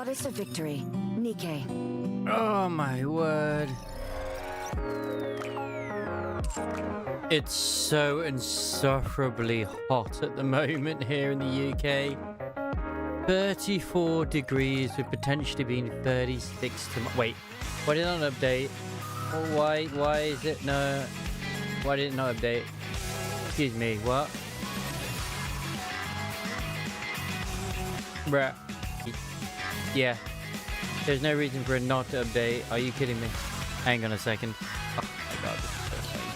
Goddess of Victory, NIKKE. Oh my word. It's so insufferably hot at the moment here in the UK. 34 degrees with potentially being 36 tomorrow. Wait, why did it not update? Why is it no? Why did it not update? Excuse me, what? Bruh. Yeah. There's no reason for it not to update. Are you kidding me? Hang on a second. Oh my god, this is so funny.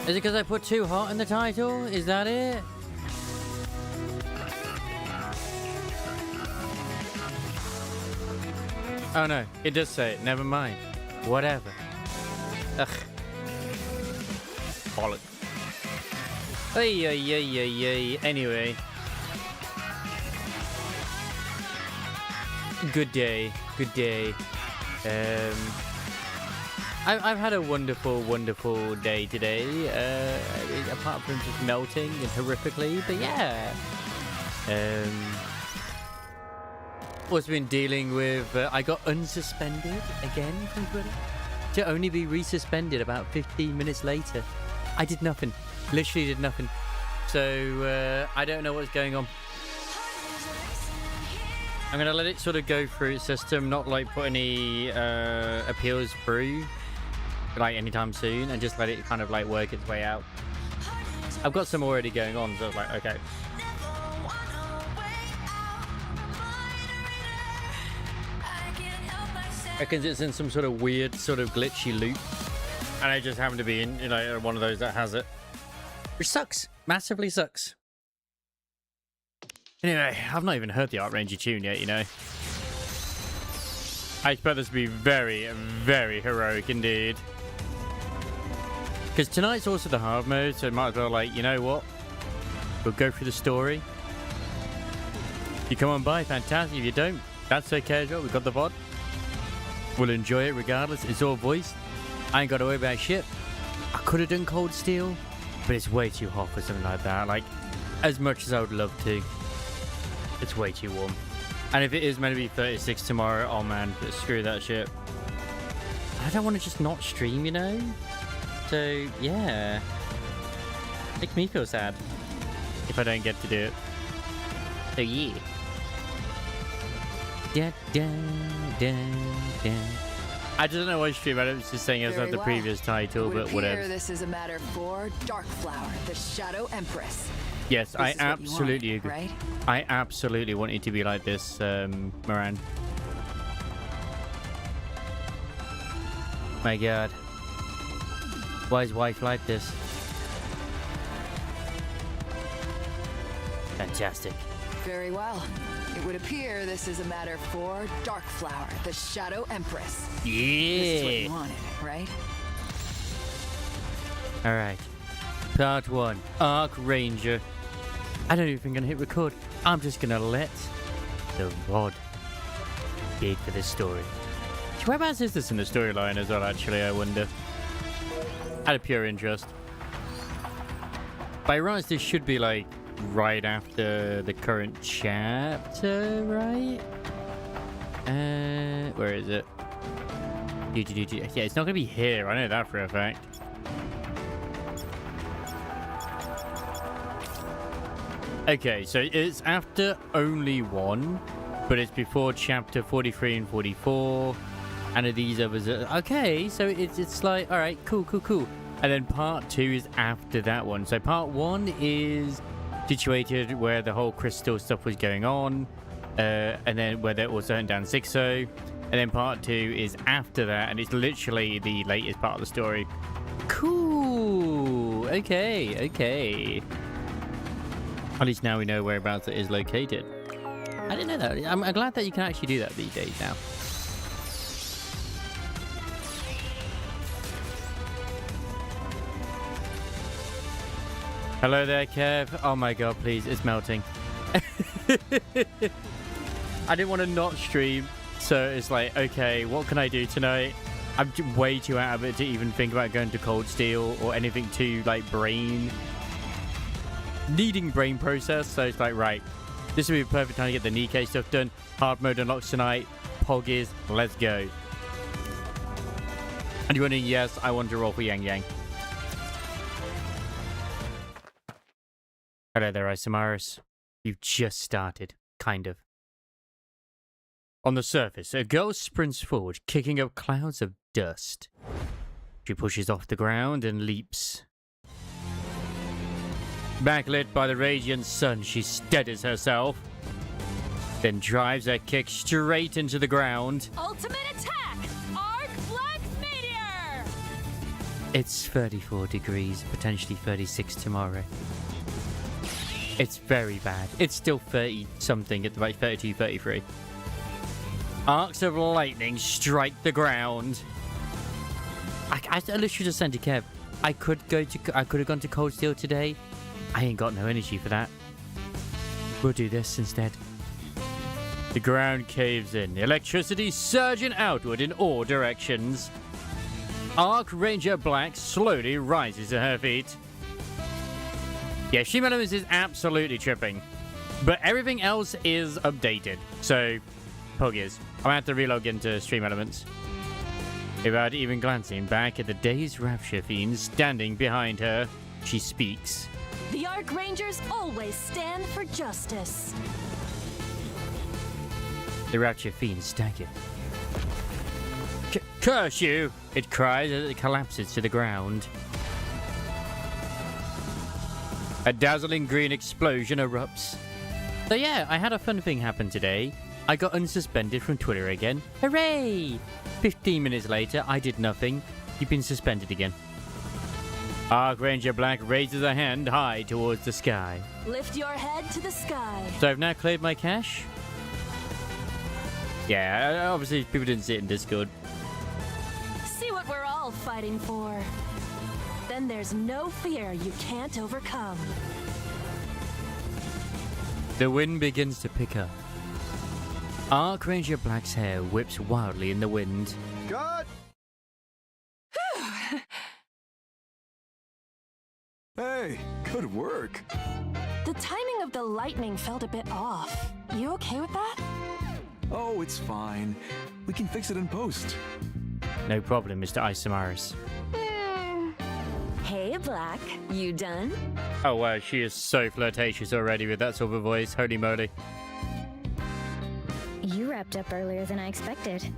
Is it because I put too hot in the title? Is that it? Oh no, it does say it. Never mind. Whatever. Ugh. Bollocks. Ay. Anyway. Good day. Good day. I've had a wonderful day today. Apart from just melting and horrifically, but yeah. Also been dealing with, I got unsuspended again from Twitter to only be resuspended about 15 minutes later. I did nothing, literally did nothing. So I don't know what's going on. I'm gonna let it sort of go through its system, not like put any appeals through like anytime soon, and just let it kind of like work its way out. I've got some already going on, so I was like, okay. Reckons it's in some sort of weird, sort of glitchy loop, and I just happen to be in, you know, one of those that has it, which sucks, massively sucks. Anyway, I've not even heard the Art Ranger tune yet, you know. I expect this to be very, very heroic indeed. Because tonight's also the hard mode, so it might as well, like, you know what? We'll go through the story. If you come on by, fantastic. If you don't, that's okay as well. We've got the VOD. We'll enjoy it regardless. It's all voiced. I ain't got to worry about shit. I could have done Cold Steel, but it's way too hot for something like that. Like, as much as I would love to, it's way too warm. And if it is meant to be 36 tomorrow, oh man, screw that shit. I don't want to just not stream, you know? So, yeah. Makes me feel sad if I don't get to do it. So, yeah. I just don't know what stream. I was just saying as of the previous title, but whatever. This is a matter for Darkflower, the Shadow Empress. Yes, I absolutely agree. Right? I absolutely want it to be like this, Moran. My god. Why is wife like this? Fantastic. Very well. It would appear this is a matter for Darkflower, the Shadow Empress. Yeah. This is what you wanted, right? Alright. Part 1. Arc Ranger. I don't even gonna hit record. I'm just gonna let the VOD gate for this story. Whereabouts is this in the storyline as well, actually, I wonder? Out of pure interest. By rights, this should be like right after the current chapter, right? Where is it? Yeah, it's not gonna be here. I know that for a fact. Okay, so it's after only one, but it's before chapter 43 and 44, and these others are... Okay, so it's like, all right, cool. And then part 2 is after that one. So part 1 is situated where the whole crystal stuff was going on, and then where they also hunting down Sixo, and then part 2 is after that, and it's literally the latest part of the story. Cool. Okay. At least now we know whereabouts it is located. I didn't know that. I'm glad that you can actually do that these days now. Hello there, Kev. Oh my god, please. It's melting. I didn't want to not stream, so it's like, okay, what can I do tonight? I'm way too out of it to even think about going to Cold Steel or anything too, like, needing brain process. So it's like, right, this would be the perfect time to get the NIKKE stuff done. Hard mode unlocks tonight. Poggies, let's go. And you're wondering, yes, I want to roll for Yang Yang. Hello there, Isamaris. You've just started, kind of. On the surface, a girl sprints forward, kicking up clouds of dust. She pushes off the ground and leaps. Backlit by the radiant sun, she steadies herself, then drives her kick straight into the ground. Ultimate attack! Arc Black Meteor! It's 34 degrees, potentially 36 tomorrow. It's very bad. It's still 30-something at the rate, 32, 33. Arcs of lightning strike the ground. I literally just sent to Kev. I could have gone to Cold Steel today. I ain't got no energy for that. We'll do this instead. The ground caves in, electricity surging outward in all directions. Arc Ranger Black slowly rises to her feet. Yeah, Stream Elements is absolutely tripping. But everything else is updated. So, Poggies. I'm gonna have to relog into Stream Elements. Without even glancing back at the dazed Rapture Fiend standing behind her, she speaks. The Arc Rangers always stand for justice. The Rapture Fiend staggered. Curse you! It cries as it collapses to the ground. A dazzling green explosion erupts. So yeah, I had a fun thing happen today. I got unsuspended from Twitter again. Hooray! 15 minutes later, I did nothing. You've been suspended again. Arc Ranger Black raises a hand high towards the sky. Lift your head to the sky. So I've now cleared my cache. Yeah, obviously people didn't see it in Discord. See what we're all fighting for. Then there's no fear you can't overcome. The wind begins to pick up. Arc Ranger Black's hair whips wildly in the wind. Cut! Hey, good work. The timing of the lightning felt a bit off. You okay with that? Oh, it's fine. We can fix it in post. No problem, Mr. Isamaris. Hey, Black, you done? Oh wow, she is so flirtatious already with that sort of voice. Holy moly. You wrapped up earlier than I expected.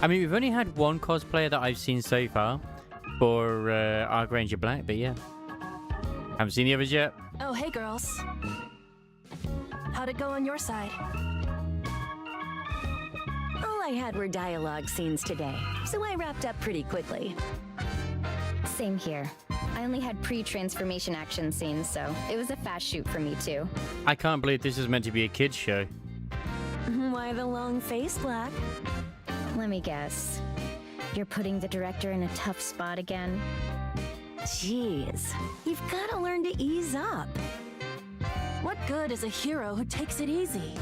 I mean, we've only had one cosplayer that I've seen so far for Arc Ranger Black, but yeah. Haven't seen the others yet. Oh, hey, girls. How'd it go on your side? All I had were dialogue scenes today, so I wrapped up pretty quickly. Same here. I only had pre-transformation action scenes, so it was a fast shoot for me too. I can't believe this is meant to be a kid's show. Why the long face, Black? Let me guess. You're putting the director in a tough spot again? Jeez, you've got to learn to ease up. What good is a hero who takes it easy?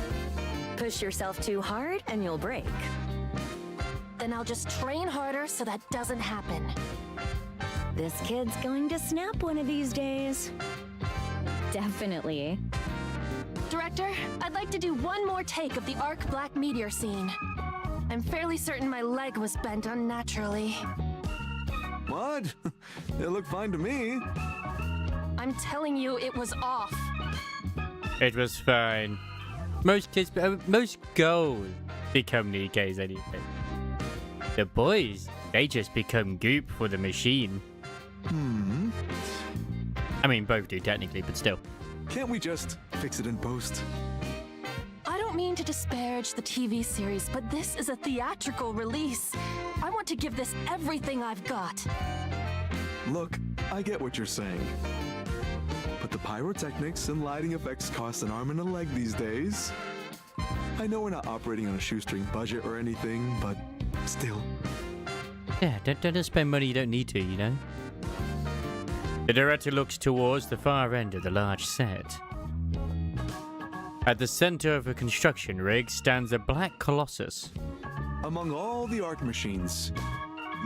Push yourself too hard and you'll break. Then I'll just train harder so that doesn't happen. This kid's going to snap one of these days. Definitely. Director, I'd like to do one more take of the Arc Black Meteor scene. I'm fairly certain my leg was bent unnaturally. What? It looked fine to me. I'm telling you, it was off. It was fine. Most kids, most girls become NIKKEs anyway. The boys, they just become goop for the machine. I mean, both do technically, but still. Can't we just fix it in post? I don't mean to disparage the TV series, but this is a theatrical release. I want to give this everything I've got. Look, I get what you're saying. But the pyrotechnics and lighting effects cost an arm and a leg these days. I know we're not operating on a shoestring budget or anything, but still. Yeah, don't spend money you don't need to, you know? The director looks towards the far end of the large set. At the center of a construction rig stands a black colossus. Among all the Ark machines,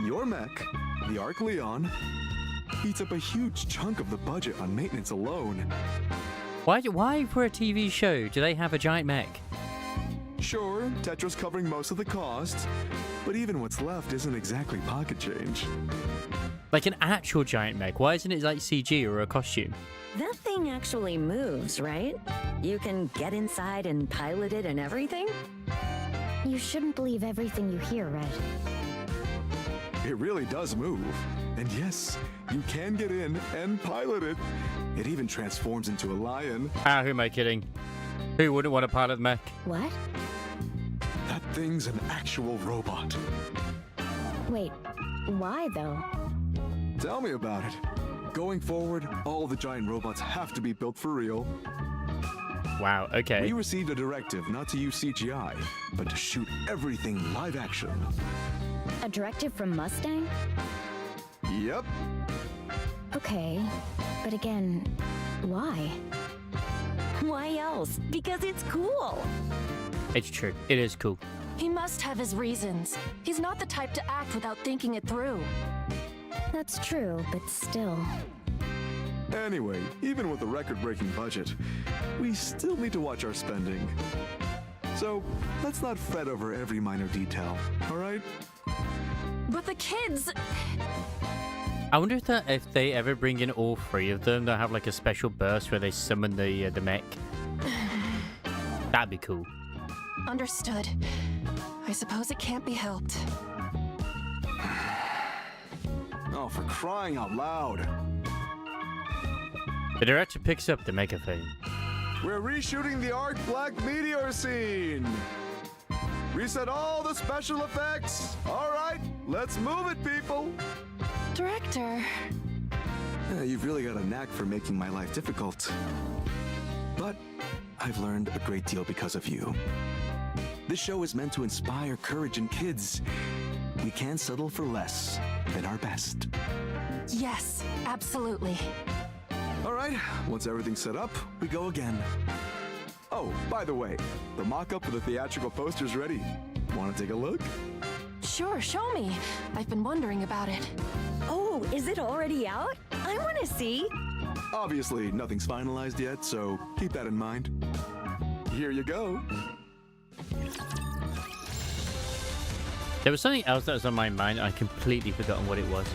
your mech, the Ark Leon, eats up a huge chunk of the budget on maintenance alone. Why for a TV show do they have a giant mech? Sure, Tetra's covering most of the cost, but even what's left isn't exactly pocket change. Like an actual giant mech. Why isn't it like CG or a costume? That thing actually moves, right? You can get inside and pilot it and everything? You shouldn't believe everything you hear, Red. It really does move. And yes, you can get in and pilot it. It even transforms into a lion. Ah, who am I kidding? Who wouldn't want to pilot the mech? What? That thing's an actual robot. Wait, why though? Tell me about it. Going forward, all the giant robots have to be built for real. Wow, okay. We received a directive not to use CGI, but to shoot everything live action. A directive from Mustang? Yep. Okay, but again, why? Why else? Because it's cool. It's true. It is cool. He must have his reasons. He's not the type to act without thinking it through. That's true, but still. Anyway, even with a record-breaking budget, we still need to watch our spending. So, let's not fret over every minor detail, all right? But the kids... I wonder if they ever bring in all three of them, they'll have like a special burst where they summon the mech. That'd be cool. Understood. I suppose it can't be helped. Oh, for crying out loud. The director picks up the megaphone. We're reshooting the Arc Black Meteor scene. Reset all the special effects. All right, let's move it, people. Director... You've really got a knack for making my life difficult. But I've learned a great deal because of you. This show is meant to inspire courage in kids. We can't settle for less than our best. Yes, absolutely. All right, once everything's set up, we go again. Oh, by the way, the mock-up for the theatrical poster's ready. Want to take a look? Sure, show me. I've been wondering about it. Oh, is it already out? I want to see. Obviously, nothing's finalized yet, so keep that in mind. Here you go. There was something else that was on my mind. I completely forgotten what it was.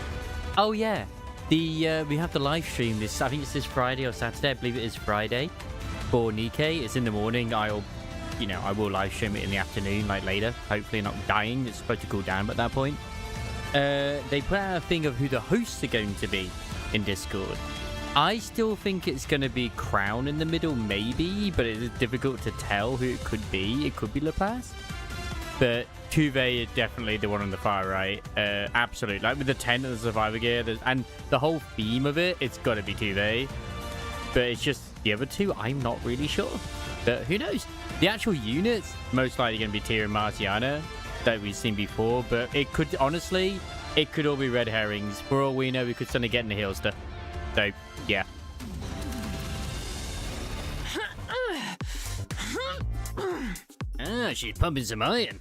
Oh yeah, we have the live stream this. I think it's this Friday or Saturday. I believe it is Friday for NIKKE. It's in the morning. I will live stream it in the afternoon, like later. Hopefully not dying. It's supposed to cool down at that point. They put out a thing of who the hosts are going to be in Discord. I still think it's going to be Crown in the middle, maybe, but it is difficult to tell who it could be. It could be La Paz. But Tuve is definitely the one on the far right. Absolutely. Like with the tent and the survivor gear, and the whole theme of it, it's got to be Tuve. But it's just the other two, I'm not really sure. But who knows? The actual units, most likely going to be Tia and Marciana that we've seen before. But it could, honestly, it could all be red herrings. For all we know, we could suddenly get in the Heelster. So, yeah. Ah, she's pumping some iron.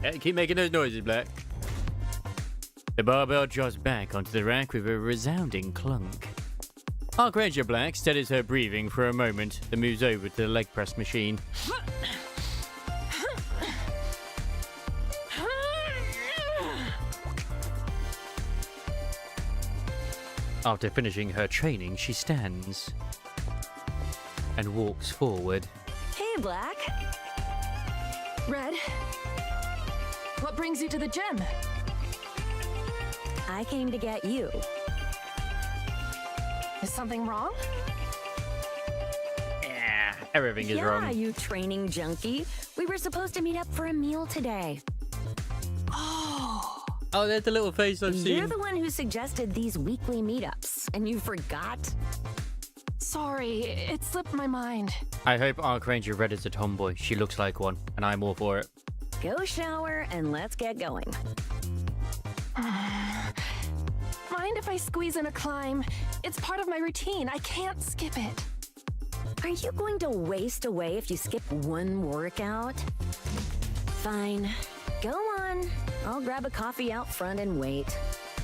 Yeah, keep making those noises, Black. The barbell drops back onto the rack with a resounding clunk. Arc Ranger Black steadies her breathing for a moment, then moves over to the leg press machine. After finishing her training, she stands and walks forward. Hey, Black. Red? What brings you to the gym? I came to get you. Is something wrong? Yeah, everything is wrong. Yeah, you training junkie. We were supposed to meet up for a meal today. Oh, there's the little face I've seen. You're the one who suggested these weekly meetups, and you forgot? Sorry, it slipped my mind. I hope Arc Ranger Red is a tomboy. She looks like one, and I'm all for it. Go shower and let's get going. Mind if I squeeze in a climb? It's part of my routine. I can't skip it. Are you going to waste away if you skip one workout? Fine. Go on. I'll grab a coffee out front and wait.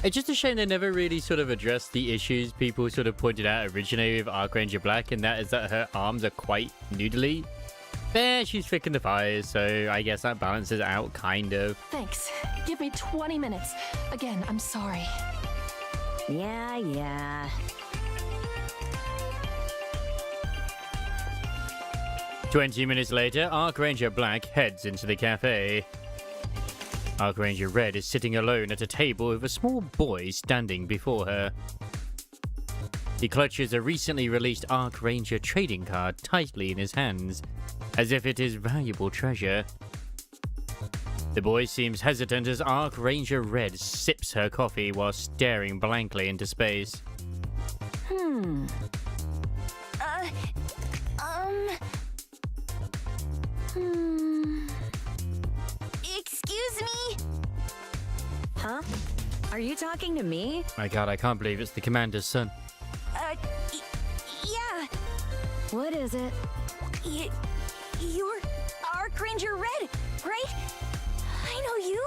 It's just a shame they never really sort of addressed the issues people sort of pointed out originally with Archranger Black, and that is that her arms are quite noodly. But she's thick in the fires, so I guess that balances out, kind of. Thanks. Give me 20 minutes. Again, I'm sorry. Yeah. 20 minutes later, Archranger Black heads into the cafe. Archranger Red is sitting alone at a table with a small boy standing before her. He clutches a recently released Archranger trading card tightly in his hands, as if it is valuable treasure. The boy seems hesitant as Archranger Red sips her coffee while staring blankly into space. Excuse me? Huh? Are you talking to me? My god, I can't believe it's the commander's son. Yeah. What is it? You're Archranger Red, right? I know you.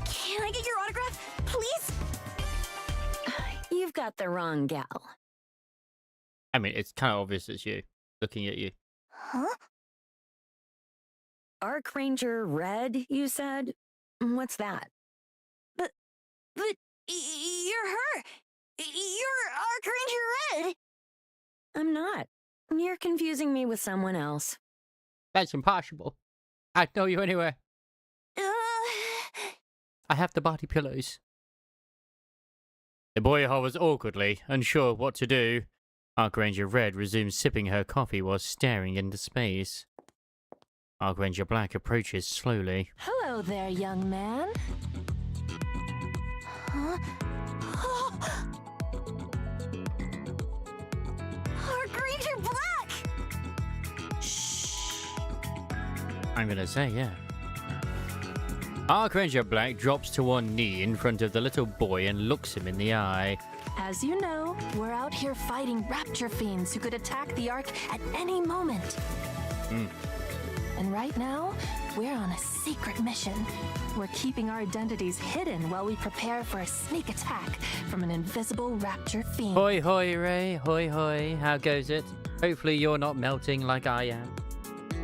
Can I get your autograph, please? You've got the wrong gal. I mean, it's kind of obvious it's you, looking at you. Huh? Archranger Red, you said? What's that? But you're her. You're Archranger Red. I'm not. You're confusing me with someone else. That's impossible. I'd know you anywhere. I have the body pillows. The boy hovers awkwardly, unsure what to do. Archranger Red resumes sipping her coffee while staring into space. Archranger Black approaches slowly. Hello there, young man. Huh? Archranger Black! Shh. I'm gonna say, yeah. Archranger Black drops to one knee in front of the little boy and looks him in the eye. As you know, we're out here fighting rapture fiends who could attack the Ark at any moment. And right now, we're on a secret mission. We're keeping our identities hidden while we prepare for a sneak attack from an invisible rapture fiend. Hoi hoi Ray, hoi hoi, how goes it? Hopefully you're not melting like I am.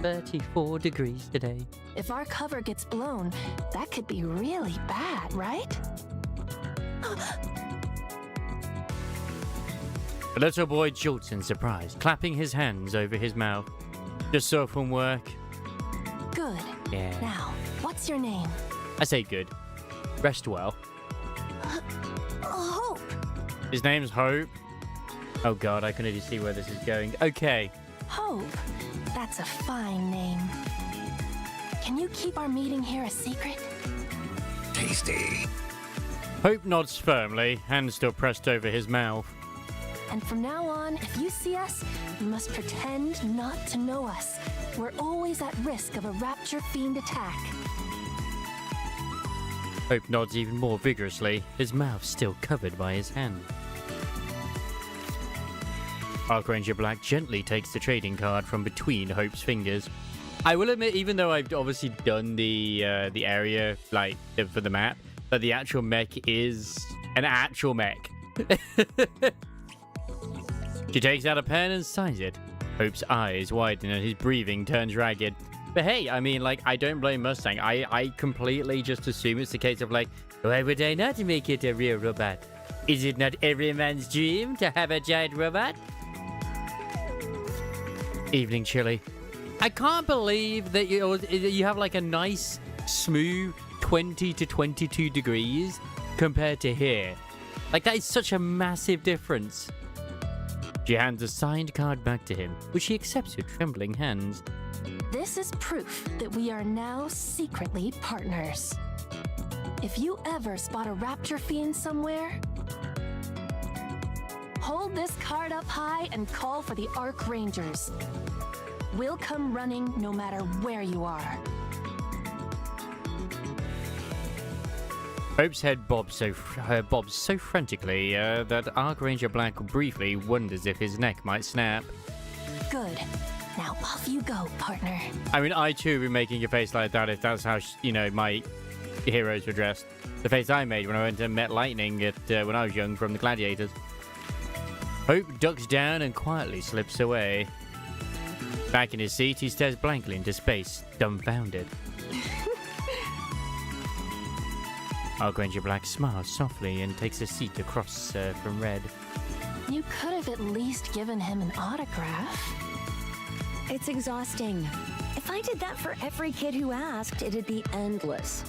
34 degrees today. If our cover gets blown, that could be really bad, right? The little boy jolts in surprise, clapping his hands over his mouth. Just saw from work. Good. Yeah. Now, what's your name? I say good. Rest well. Hope. His name's Hope. Oh god, I can already see where this is going. Okay. Hope. That's a fine name. Can you keep our meeting here a secret? Tasty. Hope nods firmly, hands still pressed over his mouth. And from now on, if you see us, you must pretend not to know us. We're always at risk of a rapture fiend attack. Hope nods even more vigorously, his mouth still covered by his hand. Archranger Black gently takes the trading card from between Hope's fingers. I will admit, even though I've obviously done the area like for the map, but the actual mech is an actual mech. She takes out a pen and signs it. Hope's eyes widen and his breathing turns ragged. But hey, I mean, like, I don't blame Mustang. I completely just assume it's a case of like, why would I not make it a real robot? Is it not every man's dream to have a giant robot? Evening chilly. I can't believe that you have like a nice, smooth 20 to 22 degrees compared to here. Like, that is such a massive difference. She hands a signed card back to him, which he accepts with trembling hands. This is proof that we are now secretly partners. If you ever spot a rapture fiend somewhere, hold this card up high and call for the Arc Rangers. We'll come running no matter where you are. Hope's head bobs so frantically that Archranger Black briefly wonders if his neck might snap. Good. Now off you go, partner. I mean, I too would be making a face like that if that's how, my heroes were dressed. The face I made when I went and met Lightning when I was young from the Gladiators. Hope ducks down and quietly slips away. Back in his seat, he stares blankly into space, dumbfounded. Archranger Black smiles softly and takes a seat across from Red. You could have at least given him an autograph. It's exhausting. If I did that for every kid who asked, it'd be endless.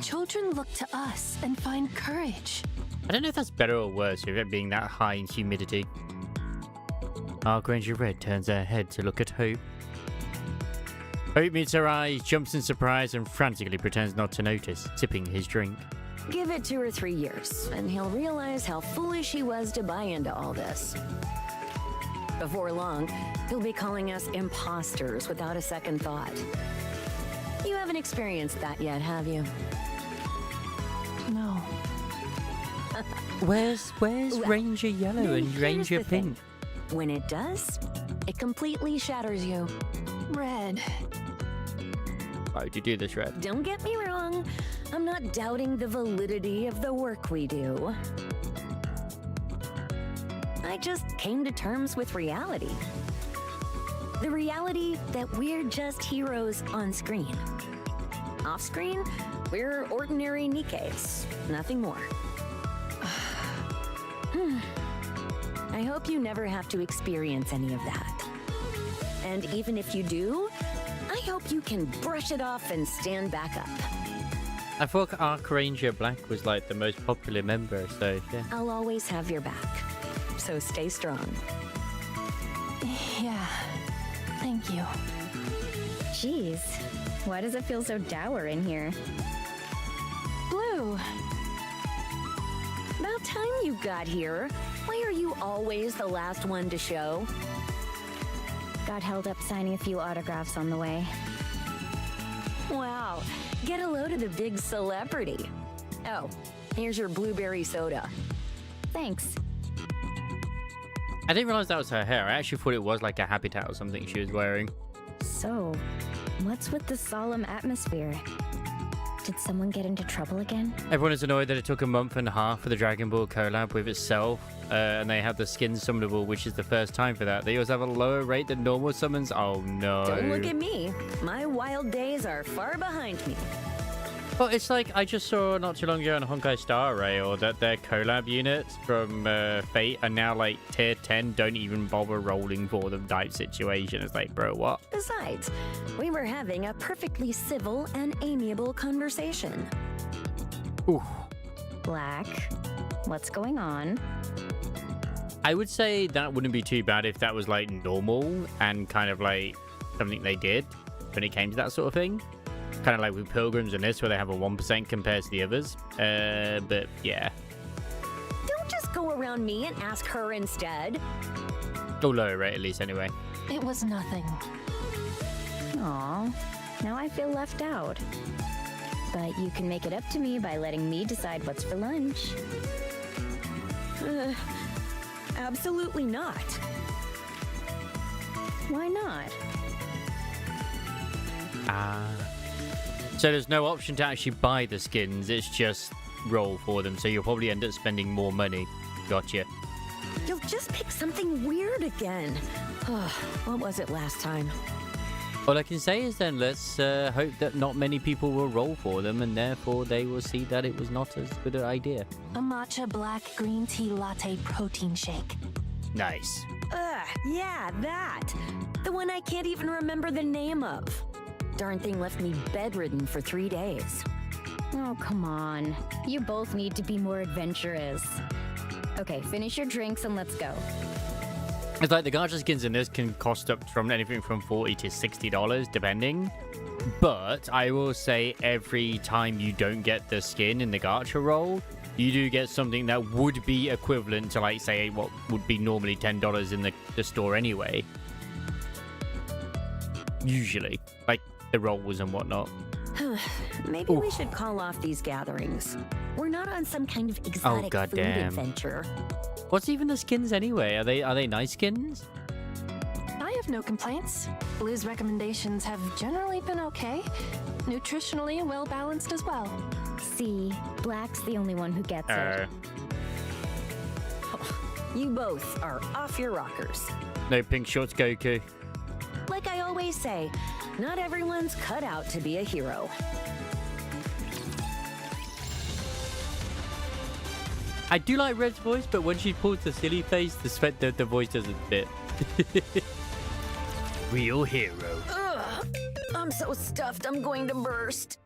Children look to us and find courage. I don't know if that's better or worse with it being that high in humidity. Archranger Red turns her head to look at Hope. Hope meets her eyes, jumps in surprise, and frantically pretends not to notice, sipping his drink. Give it 2 or 3 years, and he'll realize how foolish he was to buy into all this. Before long, he'll be calling us imposters without a second thought. You haven't experienced that yet, have you? No. Where's Ranger Yellow Then and here's Ranger the thing. Pink? When it does, it completely shatters you. Red. Why would you do this, Red? Don't get me wrong, I'm not doubting the validity of the work we do. I just came to terms with reality. The reality that we're just heroes on screen. Off screen, we're ordinary NIKKEs, nothing more. I hope you never have to experience any of that. And even if you do, I hope you can brush it off and stand back up. I thought Archranger Black was like the most popular member, so yeah. I'll always have your back. So stay strong. Yeah. Thank you. Jeez, why does it feel so dour in here? Blue. About time you got here. Why are you always the last one to show? Got held up signing a few autographs on the way. Wow, get a load of the big celebrity. Oh, here's your blueberry soda. Thanks. I didn't realize that was her hair. I actually thought it was like a habitat or something she was wearing. So, what's with the solemn atmosphere? Did someone get into trouble again? Everyone is annoyed that it took a month and a half for the Dragon Ball collab with itself, and they have the skin summonable, which is the first time for that. They also have a lower rate than normal summons. Oh no. Don't look at me. My wild days are far behind me. Well, it's like I just saw not too long ago on Honkai Star Rail that their collab units from Fate are now like tier 10, don't even bother rolling for them type situation. It's like, bro, what? Besides, we were having a perfectly civil and amiable conversation. Ooh. Black, what's going on? I would say that wouldn't be too bad if that was like normal and kind of like something they did when it came to that sort of thing. Kind of like with Pilgrims and this, where they have a 1% compared to the others. But yeah. Don't just go around me and ask her instead. Or lower rate at least anyway. It was nothing. Aw, now I feel left out. But you can make it up to me by letting me decide what's for lunch. Absolutely not. Why not? So there's no option to actually buy the skins, it's just roll for them, so you'll probably end up spending more money. Gotcha. You'll just pick something weird again. What was it last time? All I can say is then let's hope that not many people will roll for them, and therefore they will see that it was not as good an idea. A matcha black green tea latte protein shake. Nice. Yeah, that. The one I can't even remember the name of. Darn thing left me bedridden for 3 days. Oh, come on. You both need to be more adventurous. Okay, finish your drinks and let's go. It's like the gacha skins in this can cost up from anything from $40 to $60 depending. But I will say every time you don't get the skin in the gacha roll, you do get something that would be equivalent to, like, say, what would be normally $10 in the store anyway. Usually. Like, the rolls and whatnot. Maybe we should call off these gatherings. We're not on some kind of exotic food goddamn adventure. What's even the skins anyway? Are they nice skins? I have no complaints. Blue's recommendations have generally been okay. Nutritionally well balanced as well. See, Black's the only one who gets it. You both are off your rockers. No pink shorts, Goku. Like I always say, not everyone's cut out to be a hero. I do like Red's voice, but when she pulls the silly face, the voice doesn't fit. Real hero. Ugh, I'm so stuffed I'm going to burst.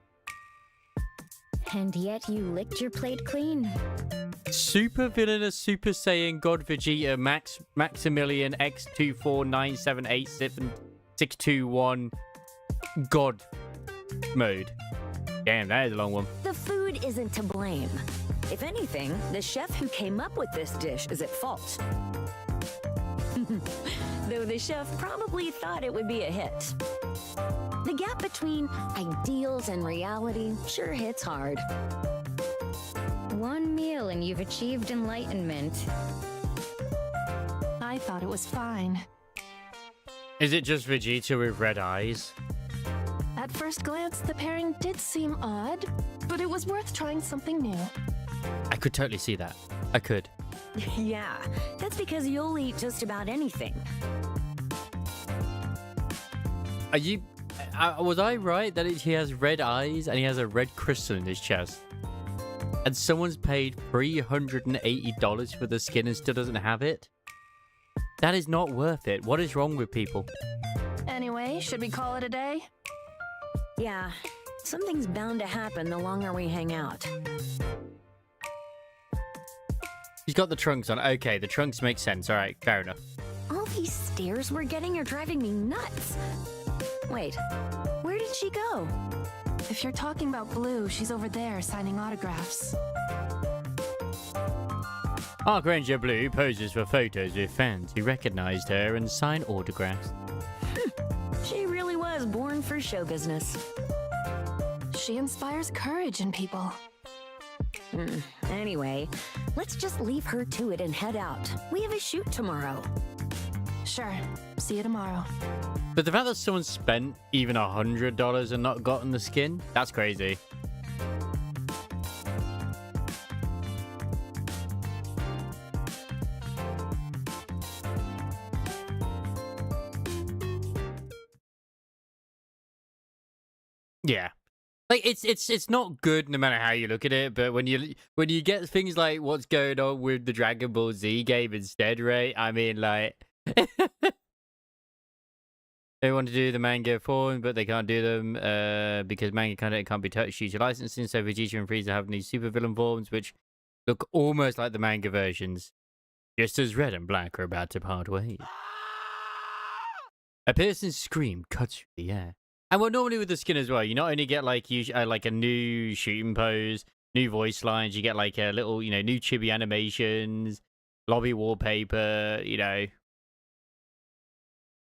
And yet you licked your plate clean. Super villainous Super Saiyan God Vegeta Maximilian X249787621 God mode. Damn, that is a long one. The food isn't to blame. If anything, the chef who came up with this dish is at fault. Though the chef probably thought it would be a hit. The gap between ideals and reality sure hits hard. One meal and you've achieved enlightenment. I thought it was fine. Is it just Vegeta with red eyes? At first glance, the pairing did seem odd, but it was worth trying something new. I could totally see that. I could. Yeah, that's because you'll eat just about anything. Are you... was I right that he has red eyes and he has a red crystal in his chest? And someone's paid $380 for the skin and still doesn't have it? That is not worth it. What is wrong with people? Anyway, should we call it a day? Yeah, something's bound to happen the longer we hang out. He's got the trunks on. Okay, the trunks make sense. All right, fair enough. All these stares we're getting are driving me nuts. Wait, where did she go? If you're talking about Blue, she's over there signing autographs. Arc Ranger Blue poses for photos with fans who recognized her and sign autographs. She really was born for show business. She inspires courage in people. Anyway, let's just leave her to it and head out. We have a shoot tomorrow. Sure. See you tomorrow. But the fact that someone spent even $100 and not gotten the skin, that's crazy. Yeah. Like it's not good no matter how you look at it, but when you get things like what's going on with the Dragon Ball Z game instead, right? I mean, like they want to do the manga form, but they can't do them because manga content can't be touched due to licensing. So Vegeta and Frieza have these super villain forms, which look almost like the manga versions, just as Red and Black are about to part ways. A piercing scream cuts through the air. And well, normally with the skin as well, you not only get like like a new shooting pose, new voice lines, you get like a little, new chibi animations, lobby wallpaper,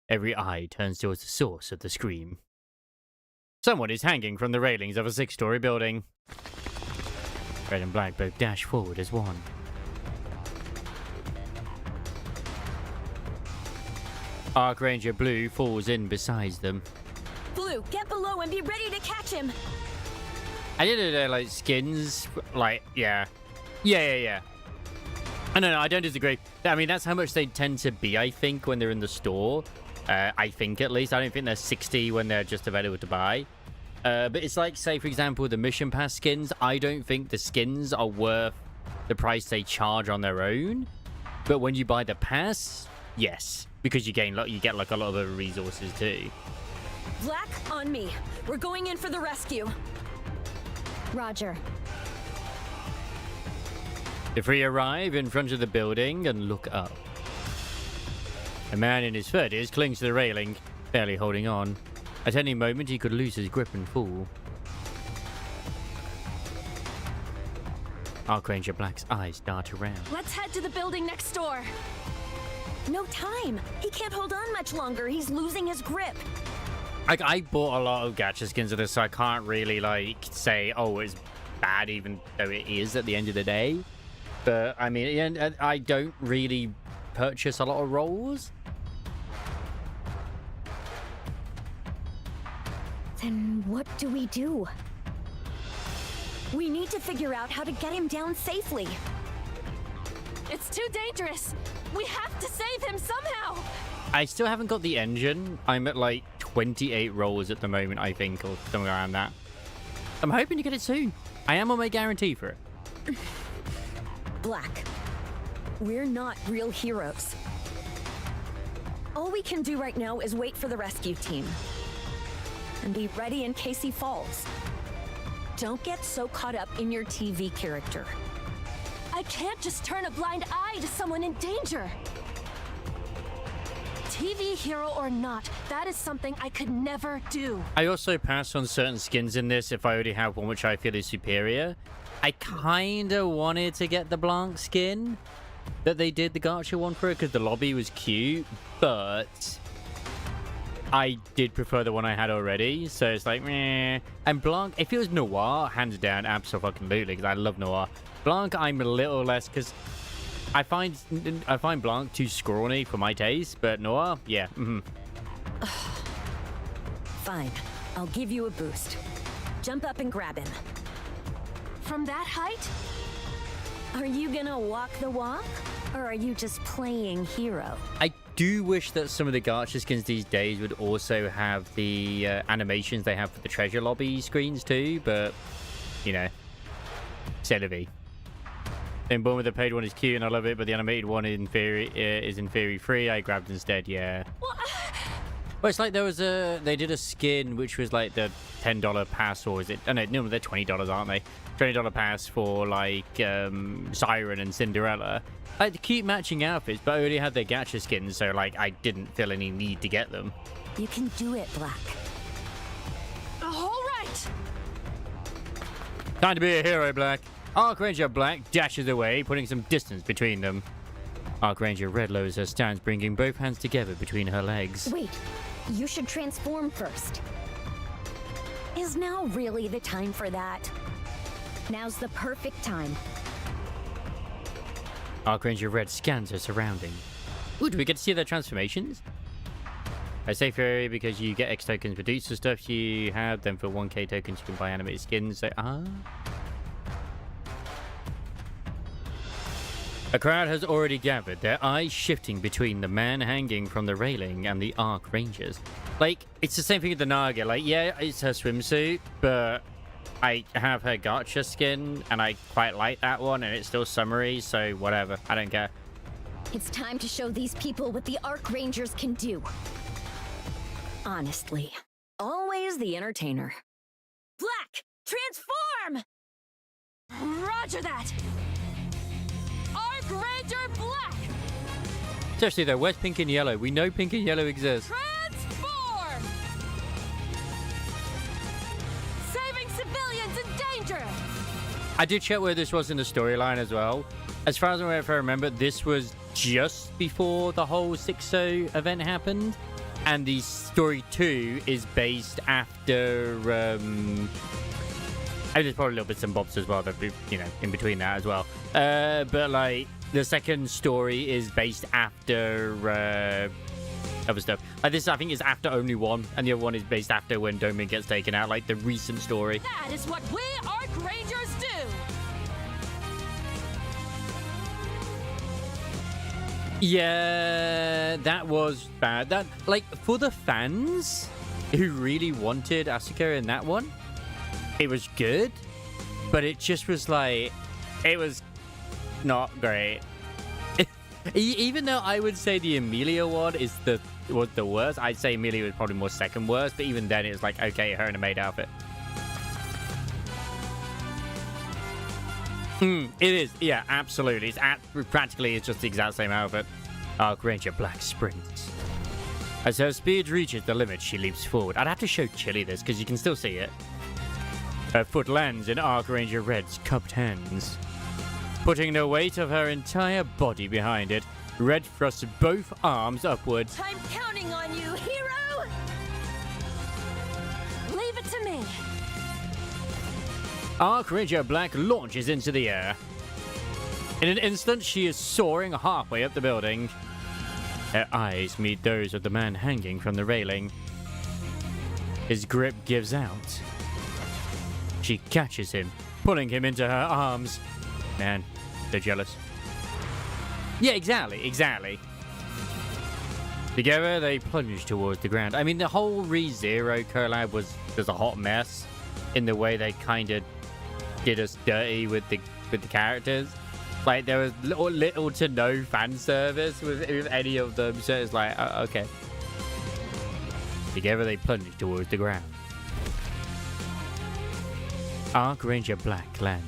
Every eye turns towards the source of the scream. Someone is hanging from the railings of a 6-story building. Red and Black both dash forward as one. Arc Ranger Blue falls in beside them. Blue, get below and be ready to catch him. I did it like skins, yeah. I don't disagree. I mean, that's how much they tend to be, I think, when they're in the store. I think, at least. I don't think they're 60 when they're just available to buy. But it's like, say, for example, the Mission Pass skins. I don't think the skins are worth the price they charge on their own. But when you buy the pass, yes. Because you get like a lot of other resources too. Black, on me. We're going in for the rescue. Roger. The three arrive in front of the building and look up. A man in his 30s clings to the railing, barely holding on. At any moment, he could lose his grip and fall. Arc Ranger Black's eyes dart around. Let's head to the building next door. No time. He can't hold on much longer. He's losing his grip. I bought a lot of gacha skins of this, so I can't really, say, oh, it's bad, even though it is at the end of the day. But, I mean, I don't really purchase a lot of rolls. Then what do? We need to figure out how to get him down safely. It's too dangerous. We have to save him somehow. I still haven't got the engine. I'm at like 28 rolls at the moment, I think, or something around that. I'm hoping to get it soon. I am on my guarantee for it. Black, we're not real heroes. All we can do right now is wait for the rescue team. And be ready in case he falls. Don't get so caught up in your TV character. I can't just turn a blind eye to someone in danger. TV hero or not, that is something I could never do. I also pass on certain skins in this if I already have one which I feel is superior. I kind of wanted to get the Blanc skin that they did the gacha one for it because the lobby was cute, but I did prefer the one I had already, so it's like, meh. And Blanc, if it was Noir, hands down, absolutely, because I love Noir. Blanc, I'm a little less, because I find Blanc too scrawny for my taste, but Noir, yeah. Fine, I'll give you a boost. Jump up and grab him. From that height? Are you gonna walk the walk? Or are you just playing hero? I do wish that some of the gacha skins these days would also have the animations they have for the treasure lobby screens too, but, you know, c'est la vie. Then born with the paid one is cute and I love it, but the animated one in theory is in theory free. I grabbed instead, yeah. Well, it's like there was they did a skin which was like the $10 pass, or is it? Oh no, they're $20, aren't they? $20 pass for like Siren and Cinderella. Like the cute matching outfits, but I already had their gacha skins, so like I didn't feel any need to get them. You can do it, Black. All right. Time to be a hero, Black. Archranger Black dashes away, putting some distance between them. Archranger Red lowers her stance, bringing both hands together between her legs. Wait, you should transform first. Is now really the time for that? Now's the perfect time. Archranger Red scans her surrounding. Ooh, do we get to see their transformations? I say fairy because you get X tokens for each of stuff you have, then for 1k tokens you can buy animated skins, so A crowd has already gathered, their eyes shifting between the man hanging from the railing and the Archrangers. Like, it's the same thing with the Naga. Like, yeah, it's her swimsuit, but I have her gacha skin, and I quite like that one, and it's still summery, so whatever. I don't care. It's time to show these people what the Archrangers can do. Honestly, always the entertainer. Black, transform! Roger that. Archranger Black. Seriously though, where's pink and yellow? We know pink and yellow exist. Transform. Saving civilians in danger. I did check where this was in the storyline as well. As far as if I remember, this was just before the whole 6-0 event happened. And the story 2 is based after... and there's probably little bits and bobs as well, that you know, in between that as well. But like the second story is based after other stuff. Like this, I think, is after only one, and the other one is based after when Domin gets taken out. Like the recent story. That is what we Archrangers do. Yeah, that was bad. That, like, for the fans who really wanted Asuka in that one, it was good, but it just was like, it was not great. Even though I would say the Emilia one was the worst, I'd say Emilia was probably more second worst, but even then it was like, okay, her in a maid outfit. It is, yeah, absolutely. Practically, it's just the exact same outfit. Archranger Black sprints. As her speed reaches the limit, she leaps forward. I'd have to show Chili this, because you can still see it. Her foot lands in Archranger Red's cupped hands. Putting the weight of her entire body behind it, Red thrusts both arms upwards. I'm counting on you, hero! Leave it to me. Archranger Black launches into the air. In an instant, she is soaring halfway up the building. Her eyes meet those of the man hanging from the railing. His grip gives out. She catches him, pulling him into her arms. Man, they're jealous. Yeah, exactly. Together, they plunge towards the ground. I mean, the whole ReZero collab was a hot mess in the way they kind of did us dirty with the characters. Like, there was little to no fan service with any of them, so it's like, okay. Together, they plunge towards the ground. Arc Ranger Black lands.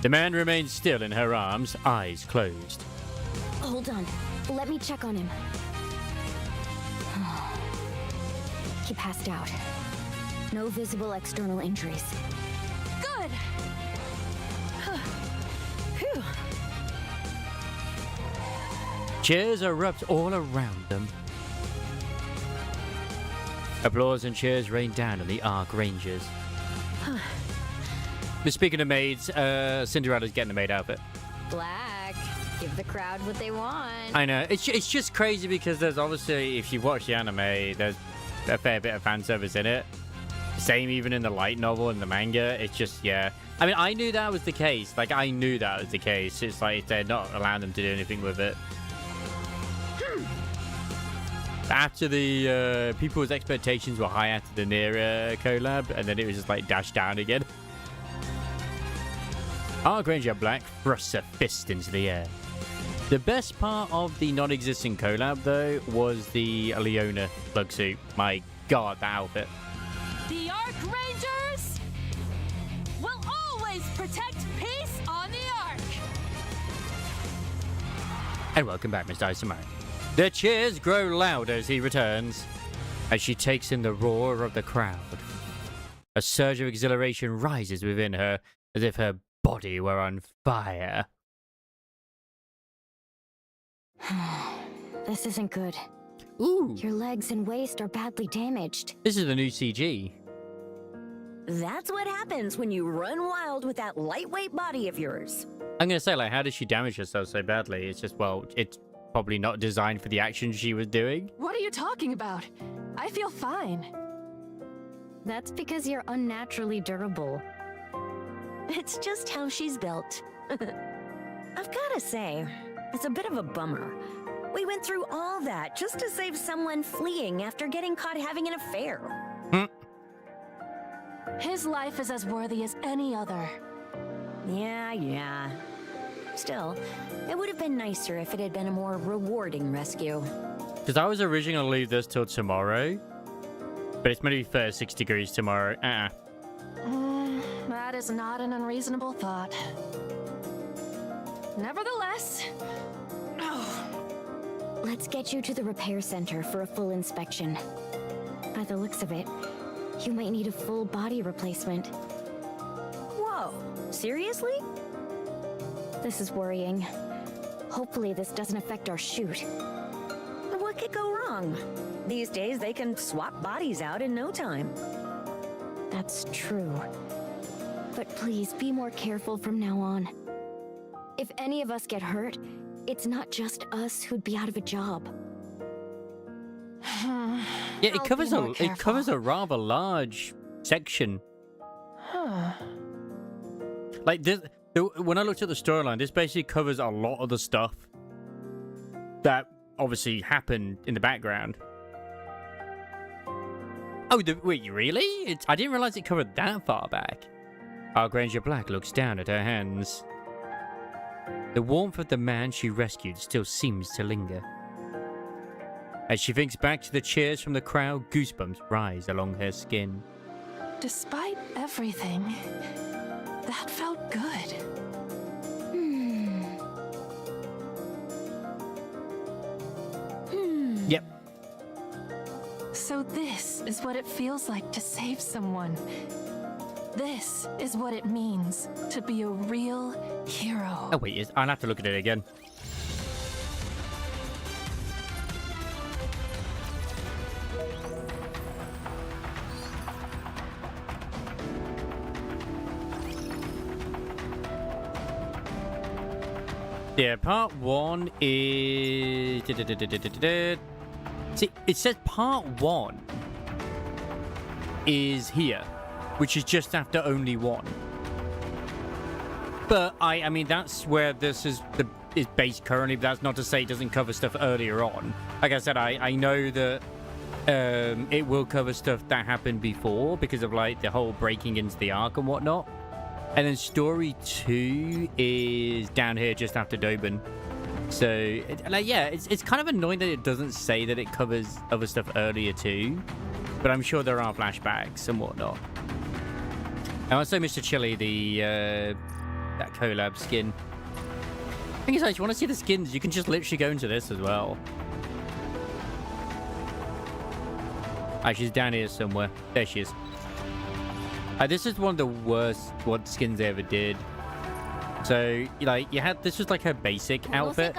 The man remains still in her arms, eyes closed. Hold on. Let me check on him. He passed out. No visible external injuries. Good! Phew. Cheers erupt all around them. Applause and cheers rain down on the Arc Rangers. But speaking of maids, Cinderella's getting the maid outfit. Black. Give the crowd what they want. I know. It's just crazy because there's obviously, if you watch the anime, there's a fair bit of fan service in it. Same even in the light novel and the manga. It's just, yeah. I mean, I knew that was the case. Like, I knew that was the case. It's like they're not allowing them to do anything with it. After the people's expectations were high after the Nira collab, and then it was just like dashed down again. Arc Ranger Black thrusts a fist into the air. The best part of the non-existent collab, though, was the Leona plug suit. My god, that outfit. The Arc Rangers will always protect peace on the Ark. And welcome back, Mr. Isomar. The cheers grow louder as he returns, as she takes in the roar of the crowd. A surge of exhilaration rises within her, as if her body were on fire. This isn't good. Ooh, Your legs and waist are badly damaged. this is the new CG. That's what happens when you run wild with that lightweight body of yours. I'm gonna say, like, how did she damage herself so badly? It's just, well, it's probably not designed for the action she was doing. What are you talking about? I feel fine. That's because you're unnaturally durable. It's just how she's built. I've gotta say, it's a bit of a bummer. We went through all that just to save someone fleeing after getting caught having an affair. His life is as worthy as any other. Yeah. Still, it would have been nicer if it had been a more rewarding rescue. Because I was originally going to leave this till tomorrow, but it's going to be 36 degrees tomorrow. That is not an unreasonable thought. Nevertheless... Let's get you to the repair center for a full inspection. By the looks of it, you might need a full body replacement. Whoa, seriously? This is worrying. Hopefully this doesn't affect our shoot. What could go wrong? These days they can swap bodies out in no time. That's true. But please be more careful from now on. If any of us get hurt, it's not just us who'd be out of a job. Yeah, it covers a rather large section. Like this, when I looked at the storyline, this basically covers a lot of the stuff that obviously happened in the background. Oh, wait, really? I didn't realize it covered that far back. Arc Ranger Black looks down at her hands. The warmth of the man she rescued still seems to linger. As she thinks back to the cheers from the crowd, goosebumps rise along her skin. Despite everything, that felt good. Yep. So this is what it feels like to save someone. This is what it means to be a real hero. Oh wait, I'll have to look at it again. Yeah, part 1 is... See, it says part 1, is here, which is just after only one. But I mean, that's where this is based currently. But that's not to say it doesn't cover stuff earlier on. Like I said, I know that it will cover stuff that happened before because of like the whole breaking into the Ark and whatnot. And then story 2 is down here just after Dobin. So, it's kind of annoying that it doesn't say that it covers other stuff earlier too. But I'm sure there are flashbacks and whatnot. And also Mr. Chili, that collab skin. I think it's like, if you want to see the skins, you can just literally go into this as well. She's down here somewhere. There she is. This is one of the worst skins they ever did. So, like, this was like her basic outfit.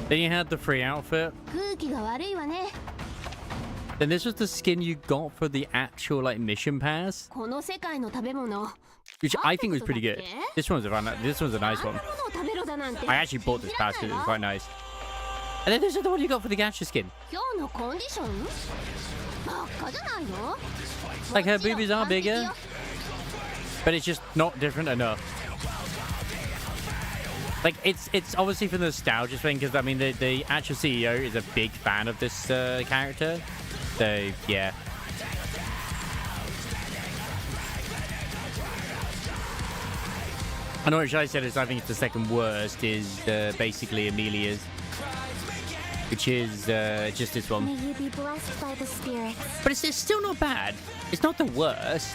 Then you had the free outfit. Then this was the skin you got for the actual, like, mission pass. Which I think was pretty good. This one's a nice one. I actually bought this pass because it was quite nice. And then this is the one you got for the gacha skin. Like, her boobies are bigger, but it's just not different enough. Like, it's obviously for the nostalgia thing, because I mean the actual CEO is a big fan of this character, so yeah. I know what I said is I think it's the second worst is basically Amelia's, which is just this one. May you be blessed by the spirits. But it's still not bad. It's not the worst.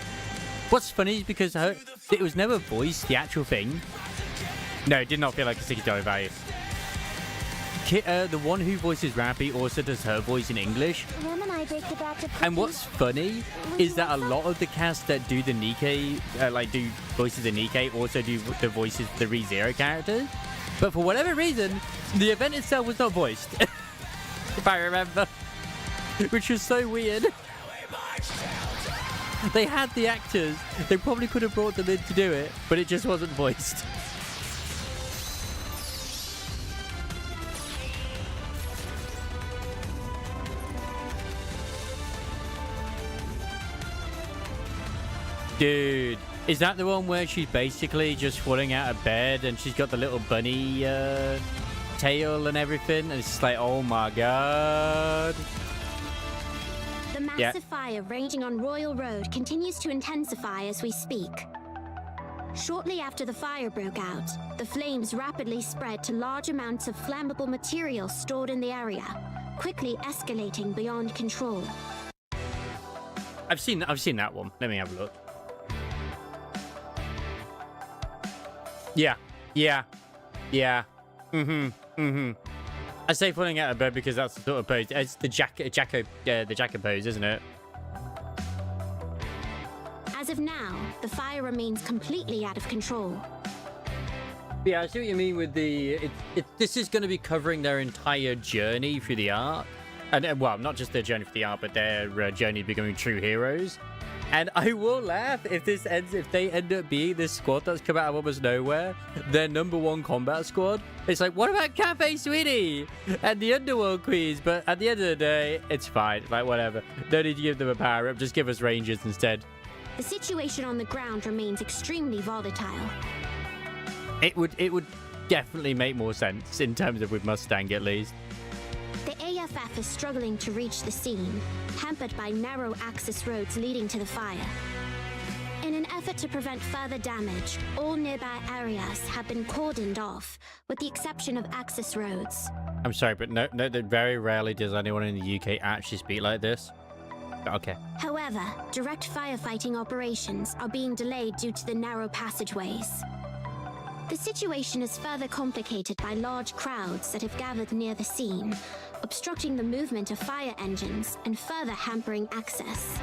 What's funny is because it was never voiced, the actual thing. No, it did not feel like a $60 value. The one who voices Rappy also does her voice in English. And what's funny is that a lot of the cast that do the NIKKE, do voices in NIKKE, also do the voices for the ReZero characters. But for whatever reason, the event itself was not voiced. If I remember. Which was so weird. They had the actors. They probably could have brought them in to do it, but it just wasn't voiced. Dude, is that the one where she's basically just falling out of bed and she's got the little bunny tail and everything? And it's just like, oh my god. The massive fire raging on Royal Road continues to intensify as we speak. Shortly after the fire broke out, the flames rapidly spread to large amounts of flammable material stored in the area, quickly escalating beyond control. I've seen that one. Let me have a look. Yeah. I say falling out of bed because that's the sort of pose. It's the Jacko pose, isn't it? As of now, the fire remains completely out of control. Yeah, I see what you mean with the... This is going to be covering their entire journey through the arc. And, well, not just their journey through the arc, but their journey becoming true heroes. And I will laugh if they end up being this squad that's come out of almost nowhere, their #1 combat squad. It's like, what about Cafe Sweetie and the Underworld Queens? But at the end of the day, it's fine. Like, whatever. No need to give them a power-up. Just give us Rangers instead. The situation on the ground remains extremely volatile. It would definitely make more sense in terms of with Mustang, at least. The AFF is struggling to reach the scene, hampered by narrow access roads leading to the fire. In an effort to prevent further damage, all nearby areas have been cordoned off, with the exception of access roads. I'm sorry, but no, very rarely does anyone in the UK actually speak like this. Okay. However, direct firefighting operations are being delayed due to the narrow passageways. The situation is further complicated by large crowds that have gathered near the scene, obstructing the movement of fire engines and further hampering access.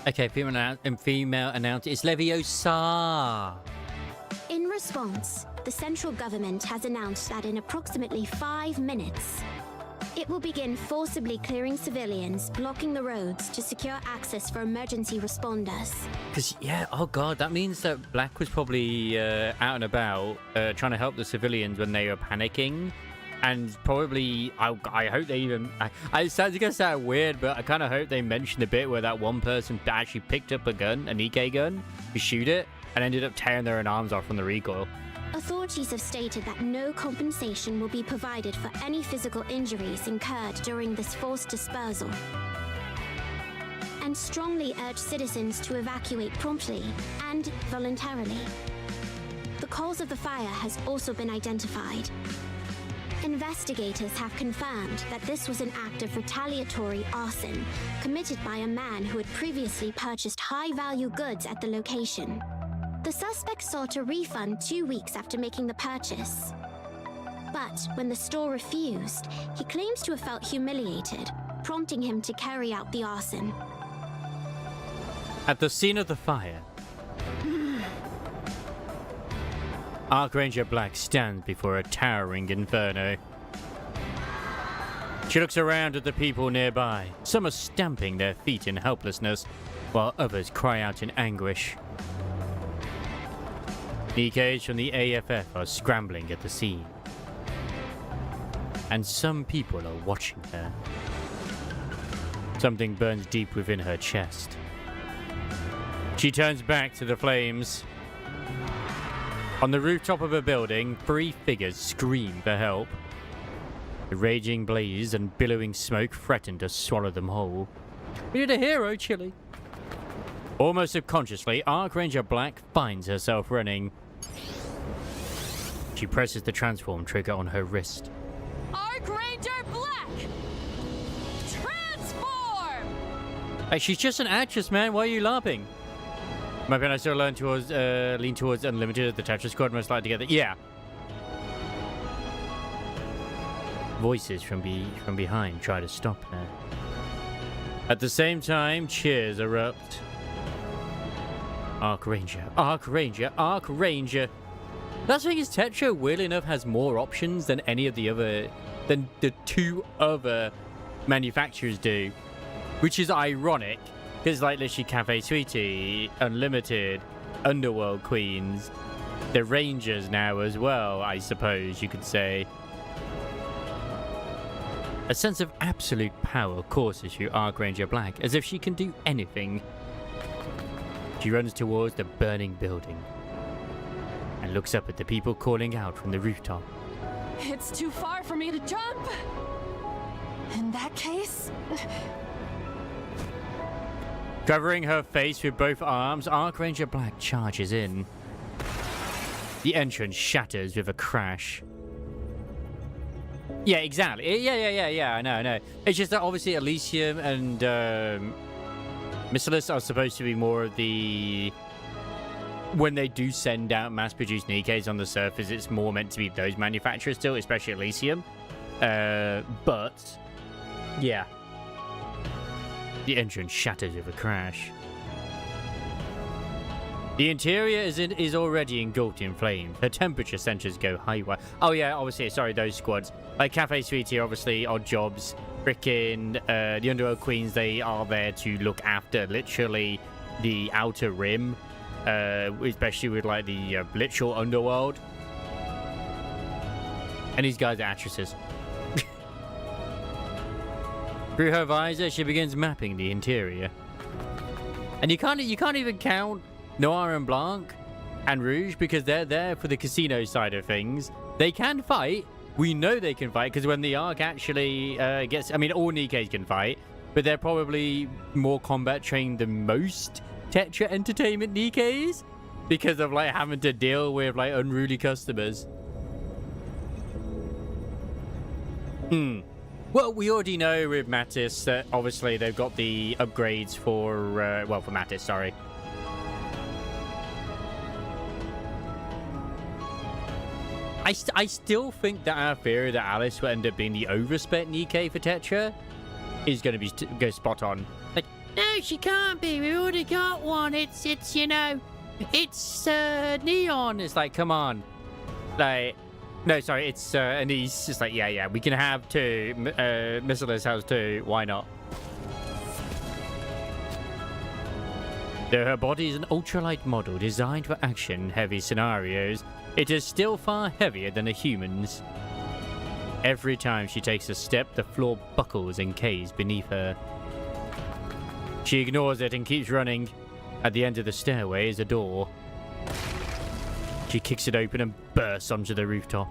Okay, female announcer. It's Leviosa. In response, the central government has announced that in approximately 5 minutes, it will begin forcibly clearing civilians, blocking the roads to secure access for emergency responders. Because, yeah, oh god, that means that Black was probably out and about trying to help the civilians when they were panicking. And probably, I hope they even... It's going to sound weird, but I kind of hope they mentioned the bit where that one person actually picked up a gun, a NIKKE gun, to shoot it, and ended up tearing their own arms off from the recoil. Authorities have stated that no compensation will be provided for any physical injuries incurred during this forced dispersal, and strongly urge citizens to evacuate promptly and voluntarily. The cause of the fire has also been identified. Investigators have confirmed that this was an act of retaliatory arson committed by a man who had previously purchased high-value goods at the location. The suspect sought a refund 2 weeks after making the purchase. But when the store refused, he claims to have felt humiliated, prompting him to carry out the arson. At the scene of the fire, Archranger Black stands before a towering inferno. She looks around at the people nearby. Some are stamping their feet in helplessness, while others cry out in anguish. NIKKEs from the AFF are scrambling at the scene. And some people are watching her. Something burns deep within her chest. She turns back to the flames. On the rooftop of a building, 3 figures scream for help. The raging blaze and billowing smoke threaten to swallow them whole. You're the hero, Chili. Almost subconsciously, Archranger Black finds herself running. She presses the transform trigger on her wrist. Archranger Black! Transform! Hey, she's just an actress, man. Why are you laughing? Maybe I still lean towards Unlimited, the Tetris Squad most likely together. Yeah. Voices from behind try to stop her. At the same time, cheers erupt. Archranger, Archranger, Archranger. That's the thing is, Tetra, weirdly enough, has more options than any of the other, than the 2 other manufacturers do, which is ironic. Because, like, literally, Cafe Sweetie, Unlimited, Underworld Queens, the Rangers now as well, I suppose you could say. A sense of absolute power courses through Archranger Black, as if she can do anything. She runs towards the burning building and looks up at the people calling out from the rooftop. It's too far for me to jump. In that case... Covering her face with both arms, Archranger Black charges in. The entrance shatters with a crash. Yeah, exactly. Yeah, I know. It's just that obviously Elysium and Missilis are supposed to be more of the... When they do send out mass-produced NIKKEs on the surface, it's more meant to be those manufacturers still, especially Elysium. But, yeah. The entrance shatters with a crash. The interior is already engulfed in flames. Her temperature sensors go high. Oh yeah, obviously, sorry, those squads. Like Cafe Sweetie, obviously, Odd Jobs, frickin' the Underworld Queens, they are there to look after literally the outer rim, especially with like the literal underworld. And these guys are actresses. Through her visor, she begins mapping the interior. And you can't even count Noir and Blanc and Rouge because they're there for the casino side of things. They can fight. We know they can fight because when the Arc actually gets... I mean, all NIKKEs can fight, but they're probably more combat trained than most Tetra Entertainment NIKKEs because of like having to deal with like unruly customers. Well, we already know with Mattis that obviously they've got the upgrades for, well, for Mattis, sorry. I still think that our theory that Alice will end up being the overspec NIKKE for Tetra is going to be go spot on. Like, no, she can't be. We already got one. It's you know, it's Neon. It's like, come on, like. No, sorry, it's Anise. It's like, yeah, we can have 2. Missilis has 2. Why not? Though her body is an ultralight model designed for action-heavy scenarios, it is still far heavier than a human's. Every time she takes a step, the floor buckles and caves beneath her. She ignores it and keeps running. At the end of the stairway is a door. She kicks it open and bursts onto the rooftop.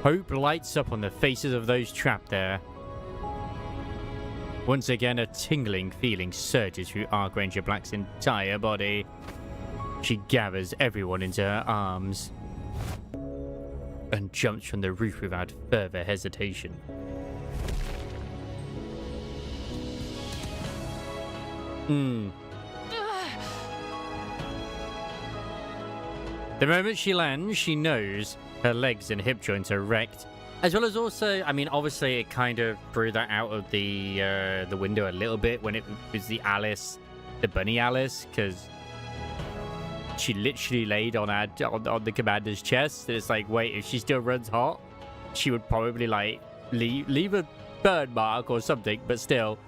Hope lights up on the faces of those trapped there. Once again, a tingling feeling surges through Archranger Black's entire body. She gathers everyone into her arms and jumps from the roof without further hesitation. The moment she lands, she knows her legs and hip joints are wrecked. As well as also, I mean, obviously it kind of threw that out of the window a little bit when it was the bunny Alice, because she literally laid on the commander's chest. And it's like, wait, if she still runs hot, she would probably like leave a burn mark or something. But still,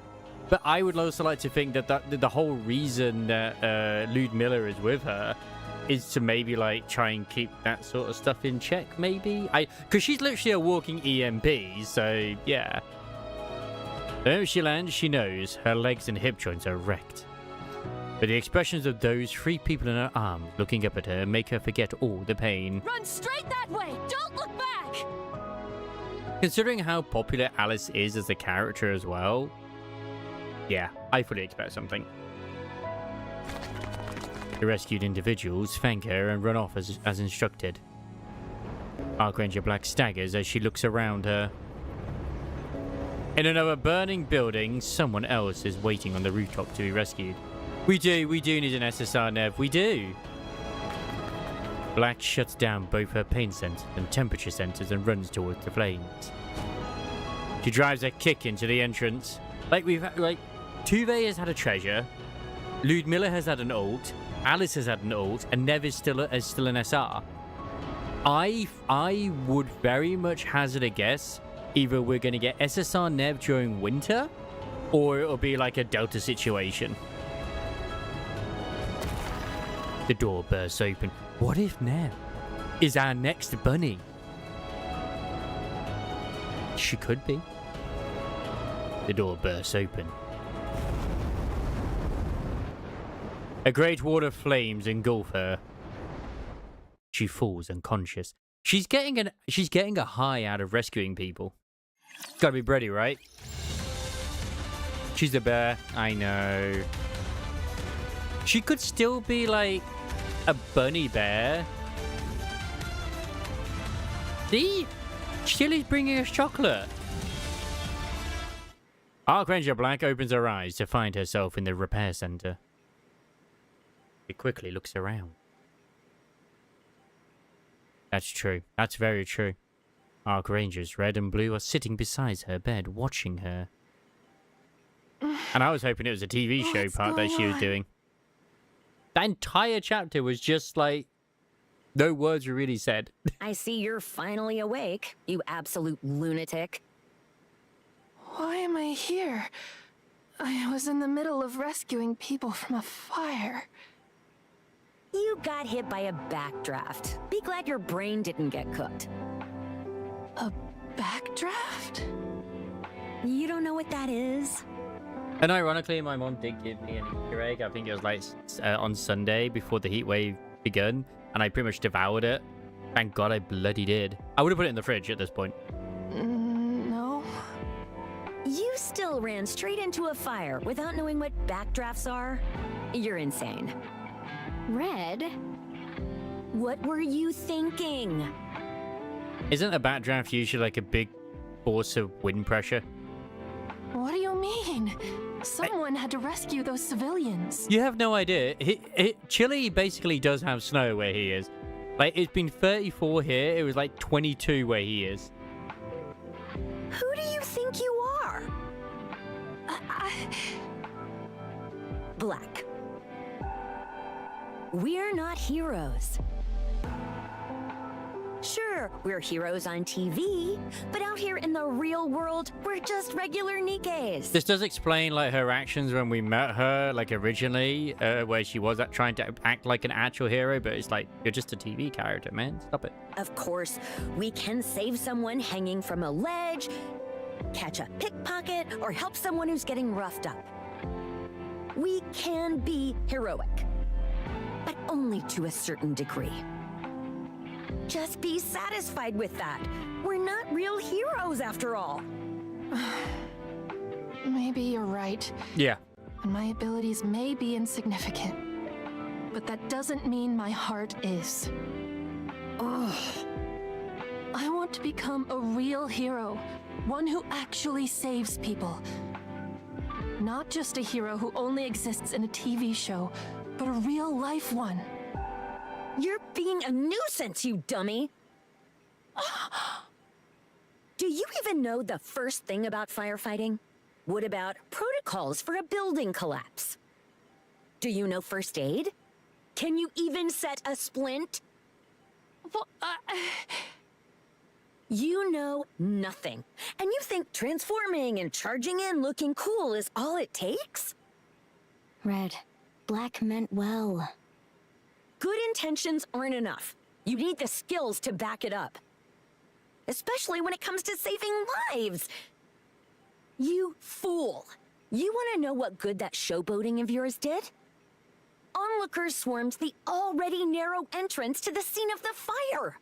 but I would also like to think that the whole reason that Ludmilla is with her is to maybe like try and keep that sort of stuff in check, maybe. Because she's literally a walking EMP, so yeah. The moment she lands, she knows her legs and hip joints are wrecked. But the expressions of those three people in her arms looking up at her make her forget all the pain. Run straight that way! Don't look back! Considering how popular Alice is as a character as well, yeah, I fully expect something. The rescued individuals thank her and run off as instructed. Archranger Black staggers as she looks around her. In another burning building, someone else is waiting on the rooftop to be rescued. We do need an SSR, Nev, we do. Black shuts down both her pain sensors and temperature sensors and runs towards the flames. She drives a kick into the entrance. Tuve has had a treasure, Ludmilla has had an ult, Alice has had an ult, and Nev is still an SR. I would very much hazard a guess. Either we're going to get SSR Nev during winter, or it'll be like a Delta situation. The door bursts open. What if Nev is our next bunny? She could be. The door bursts open. A great wall of flames engulf her. She falls unconscious. She's getting a high out of rescuing people. Gotta be Brady, right? She's a bear. I know. She could still be like a bunny bear. See? Chili's bringing us chocolate. Archranger Black opens her eyes to find herself in the repair center. She quickly looks around. That's true. That's very true. Archrangers Red and Blue are sitting beside her bed, watching her. And I was hoping it was a TV show part that she was doing. That entire chapter was just like, no words were really said. I see you're finally awake, you absolute lunatic. Why am I here? I was in the middle of rescuing people from a fire. You got hit by a backdraft. Be glad your brain didn't get cooked. A backdraft? You don't know what that is? And ironically, my mom did give me an Easter egg. I think it was like on Sunday before the heat wave begun. And I pretty much devoured it. Thank God I bloody did. I would have put it in the fridge at this point. No. You still ran straight into a fire without knowing what backdrafts are? You're insane. Red? What were you thinking? Isn't a backdraft usually like a big force of wind pressure? What do you mean? Someone had to rescue those civilians. You have no idea. Chile basically does have snow where he is. Like, it's been 34 here. It was like 22 where he is. Who do you think you are? Black. We're not heroes. Sure, there, we're heroes on TV, but out here in the real world, we're just regular Nikkes. This does explain like her actions when we met her, like originally, where she was trying to act like an actual hero, but it's like, you're just a TV character, man. Stop it. Of course, we can save someone hanging from a ledge, catch a pickpocket, or help someone who's getting roughed up. We can be heroic, but only to a certain degree. Just be satisfied with that. We're not real heroes after all. Maybe you're right. Yeah. And my abilities may be insignificant. But that doesn't mean my heart is. Ugh. I want to become a real hero. One who actually saves people. Not just a hero who only exists in a TV show, but a real-life one. You're being a nuisance, you dummy! Do you even know the first thing about firefighting? What about protocols for a building collapse? Do you know first aid? Can you even set a splint? Well, You know nothing. And you think transforming and charging in looking cool is all it takes? Red, Black meant well. Good intentions aren't enough. You need the skills to back it up. Especially when it comes to saving lives. You fool. You want to know what good that showboating of yours did? Onlookers swarmed the already narrow entrance to the scene of the fire.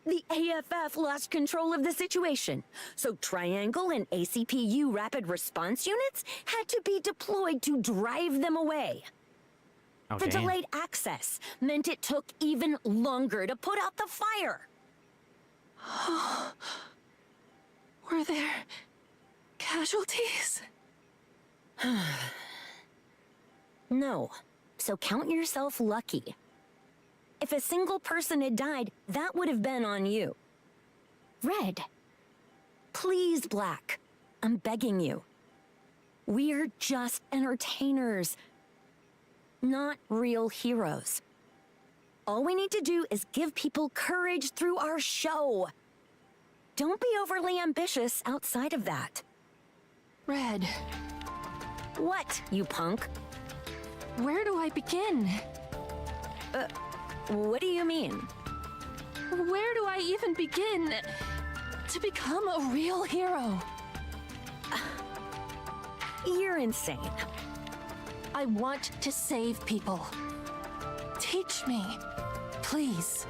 The AFF lost control of the situation, so Triangle and ACPU rapid response units had to be deployed to drive them away. Oh, The damn. delayed access meant it took even longer to put out the fire. were there casualties? No, so count yourself lucky. If a single person had died, that would have been on you. Red, Please, Black, I'm begging you. We're just entertainers, not real heroes. All we need to do is give people courage through our show. Don't be overly ambitious outside of that. Red, What, you punk? where do I begin? What do you mean? Where do I even begin to become a real hero? You're insane. I want to save people. Teach me, please.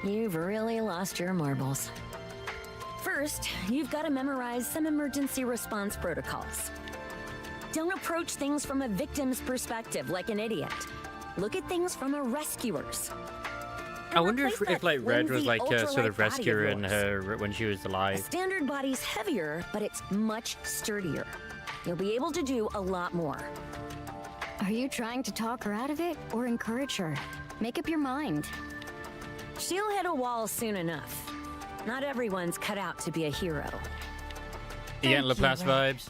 You've really lost your marbles. First, you've got to memorize some emergency response protocols. Don't approach things from a victim's perspective like an idiot. Look at things from a rescuer's. I wonder if Replace that like Red was flimsy like a sort ultralight of body of rescuing yours. her when she was A alive. standard body's heavier, but it's much sturdier. You'll be able to do a lot more. are you trying to talk her out of it or encourage her? Make up your mind. She'll hit a wall soon enough. Not everyone's cut out to be a hero. You getting Thank you, Laplace Red. vibes?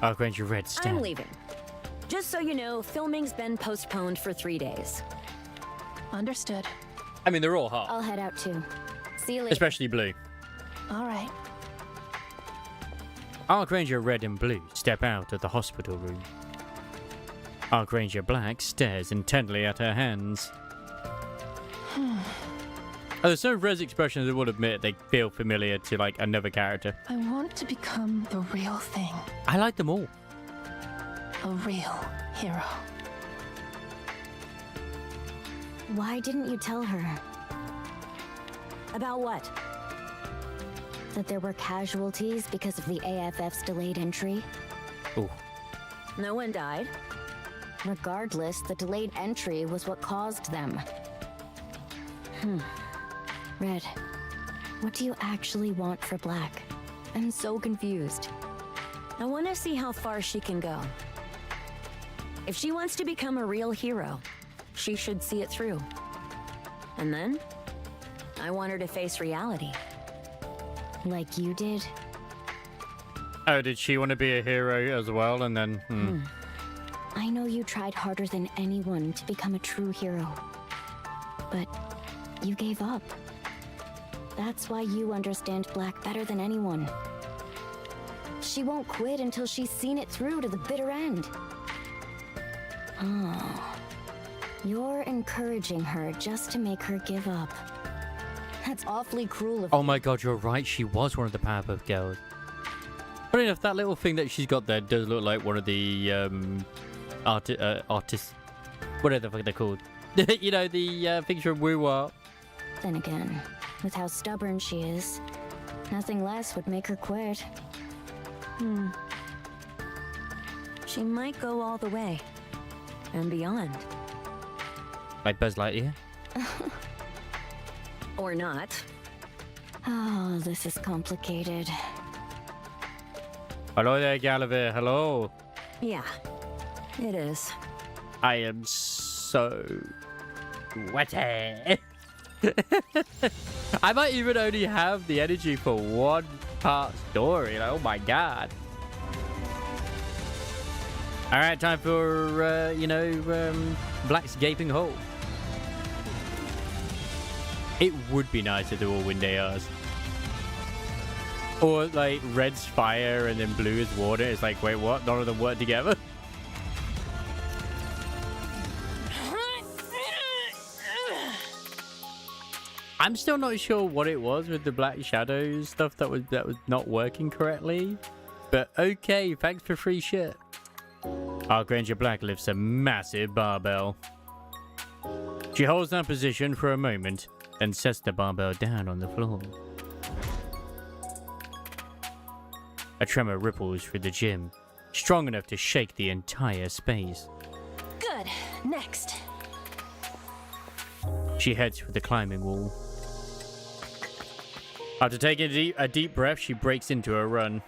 I'll grant you Red I'm stand. leaving. Just so you know, filming's been postponed for 3 days. Understood. I mean, they're all hot, I'll head out too. See you later. especially Blue. All right. Arc Ranger Red and Blue step out of the hospital room. Arc Ranger Black stares intently at her hands. There's some Red's expressions that will admit they feel familiar to like another character. I want to become the real thing. I like them all. A real hero. Why didn't you tell her About what? that there were casualties because of the AFF's delayed entry? Ooh. No one died. Regardless, the delayed entry was what caused them. Red, what do you actually want for Black? I'm so confused. I want to see how far she can go. If she wants to become a real hero, she should see it through. And then, I want her to face reality. Like you did? Oh, did she want to be a hero as well? And then, I know you tried harder than anyone to become a true hero. But you gave up. That's why you understand Black better than anyone. She won't quit until she's seen it through to the bitter end. Oh. You're encouraging her just to make her give up. That's awfully cruel of Oh my god, you're right. She was one of the Powerpuff Girls. Funny enough, that little thing that she's got there does look like one of the artists. Whatever the fuck they're called. You know, the things from Woo Wah. Then again, with how stubborn she is, nothing less would make her quit. She might go all the way. And beyond. Like Buzz Lightyear? Or not. Oh, this is complicated. Hello there, Gallivant. Hello. Yeah, it is. I am so sweaty. I might even only have the energy for one part story. Like, oh my god. All right, time for, Black's gaping hole. It would be nice if they were wind ARs. Or, like, red's fire and then blue is water. It's like, wait, what? None of them work together? I'm still not sure what it was with the Black Shadows stuff that was not working correctly. But okay, thanks for free shit. Archranger Black lifts a massive barbell. She holds that position for a moment, then sets the barbell down on the floor. A tremor ripples through the gym, strong enough to shake the entire space. Good. Next. She heads for the climbing wall. After taking a deep breath, she breaks into a run.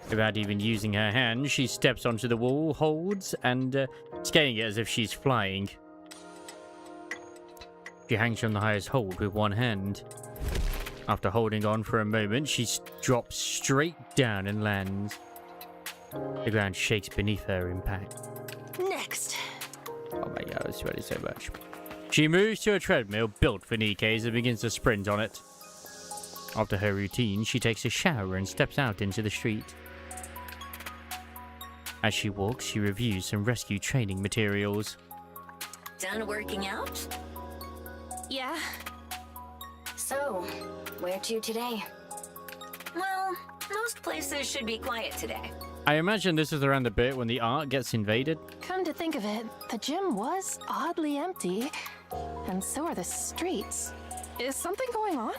Without even using her hand, she steps onto the wall, holds, and scaling it as if she's flying. She hangs from the highest hold with one hand. After holding on for a moment, she drops straight down and lands. The ground shakes beneath her impact. Next. Oh my god, I'm sweating so much. She moves to a treadmill built for NIKKEs and begins to sprint on it. After her routine, she takes a shower and steps out into the street. As she walks, she reviews some rescue training materials. Done working out? Yeah. So, where to today? Well, most places should be quiet today. I imagine this is around the bit when the Ark gets invaded. Come to think of it, the gym was oddly empty, and so are the streets. Is something going on?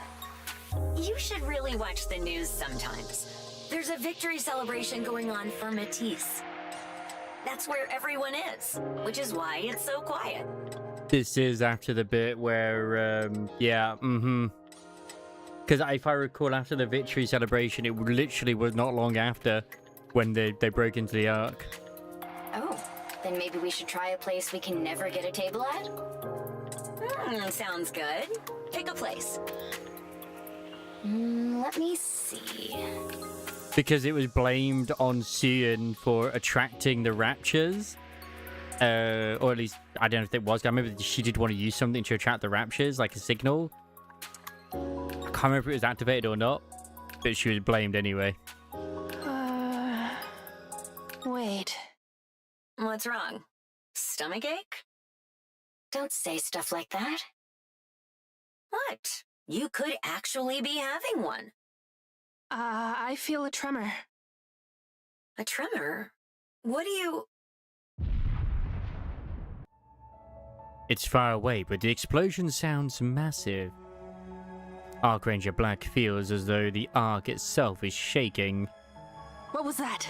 You should really watch the news sometimes. There's a victory celebration going on for Matisse. That's where everyone is, which is why it's so quiet. This is after the bit where, Because if I recall, after the victory celebration, it literally was not long after when they broke into the Ark. Oh, then maybe we should try a place we can never get a table at? Sounds good. Pick a place. Let me see. Because it was blamed on Sion for attracting the Raptures. Or at least, I don't know if it was. I remember she did want to use something to attract the Raptures, like a signal. I can't remember if it was activated or not, but she was blamed anyway. Wait. What's wrong? Stomachache? Don't say stuff like that. What? You could actually be having one. I feel a tremor. A tremor? What do you... It's far away, but the explosion sounds massive. Archranger Black feels as though the Ark itself is shaking. What was that?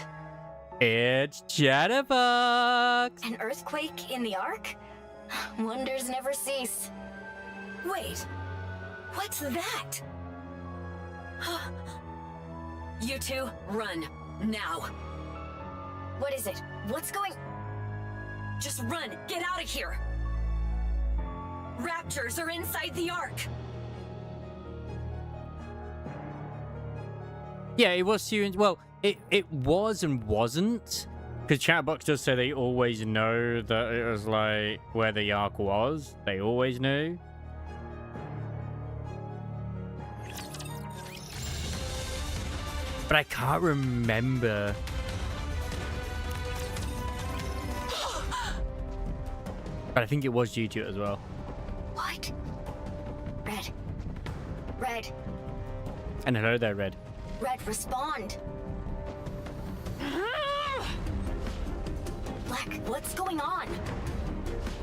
It's Chatterbox! An earthquake in the Ark? Wonders never cease. Wait, what's that? You two, run, now. What is it? What's going... Just run, get out of here! Raptors are inside the Ark! Yeah, it was Sion's... Well, it was and wasn't. Because Chatbox does say they always know that it was like where the Ark was. They always knew. But I can't remember. But I think it was due to it as well. What? Red. Red. And hello there, Red. Red, respond. Black, what's going on?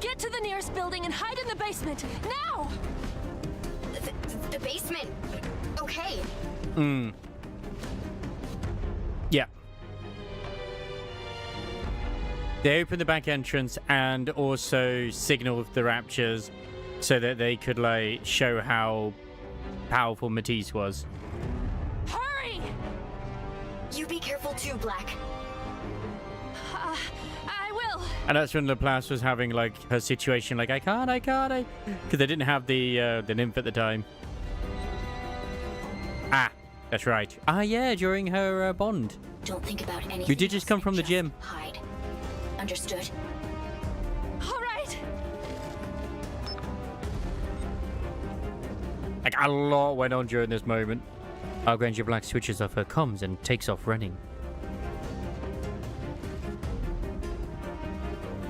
Get to the nearest building and hide in the basement, now! The basement. Okay. Yeah. They opened the back entrance and also signaled the Raptures so that they could, like, show how powerful Matisse was. Hurry! You be careful too, Black. I will. And that's when Laplace was having, like, her situation, like, I can't. Because they didn't have the nymph at the time. Ah, that's right. Ah, yeah, during her bond. Don't think about anything. We did just come from the gym. Hide. Understood? All right. Like, a lot went on during this moment. Argranger Black switches off her comms and takes off running.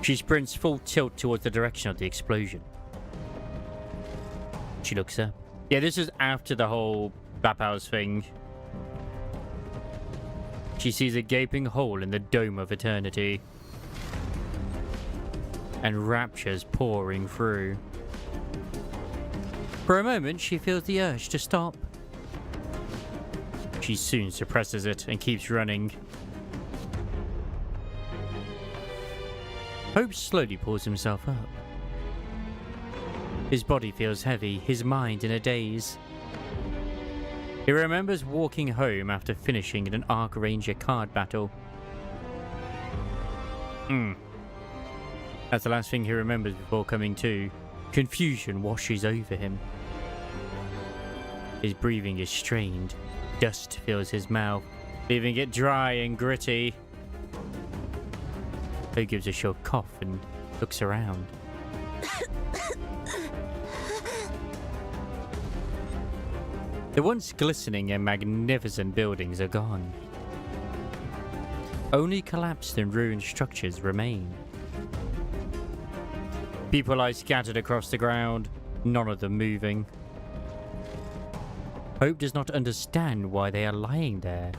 She sprints full tilt towards the direction of the explosion. She looks up. Yeah, this is after the whole Baphaus thing. She sees a gaping hole in the dome of eternity. And raptures pouring through. For a moment, she feels the urge to stop. She soon suppresses it and keeps running. Hope slowly pulls himself up. His body feels heavy, his mind in a daze. He remembers walking home after finishing in an Arc Ranger card battle. That's the last thing he remembers before coming to. Confusion washes over him. His breathing is strained. Dust fills his mouth, leaving it dry and gritty. He gives a short cough and looks around. The once glistening and magnificent buildings are gone. Only collapsed and ruined structures remain. People lie scattered across the ground, none of them moving. Hope does not understand why they are lying there,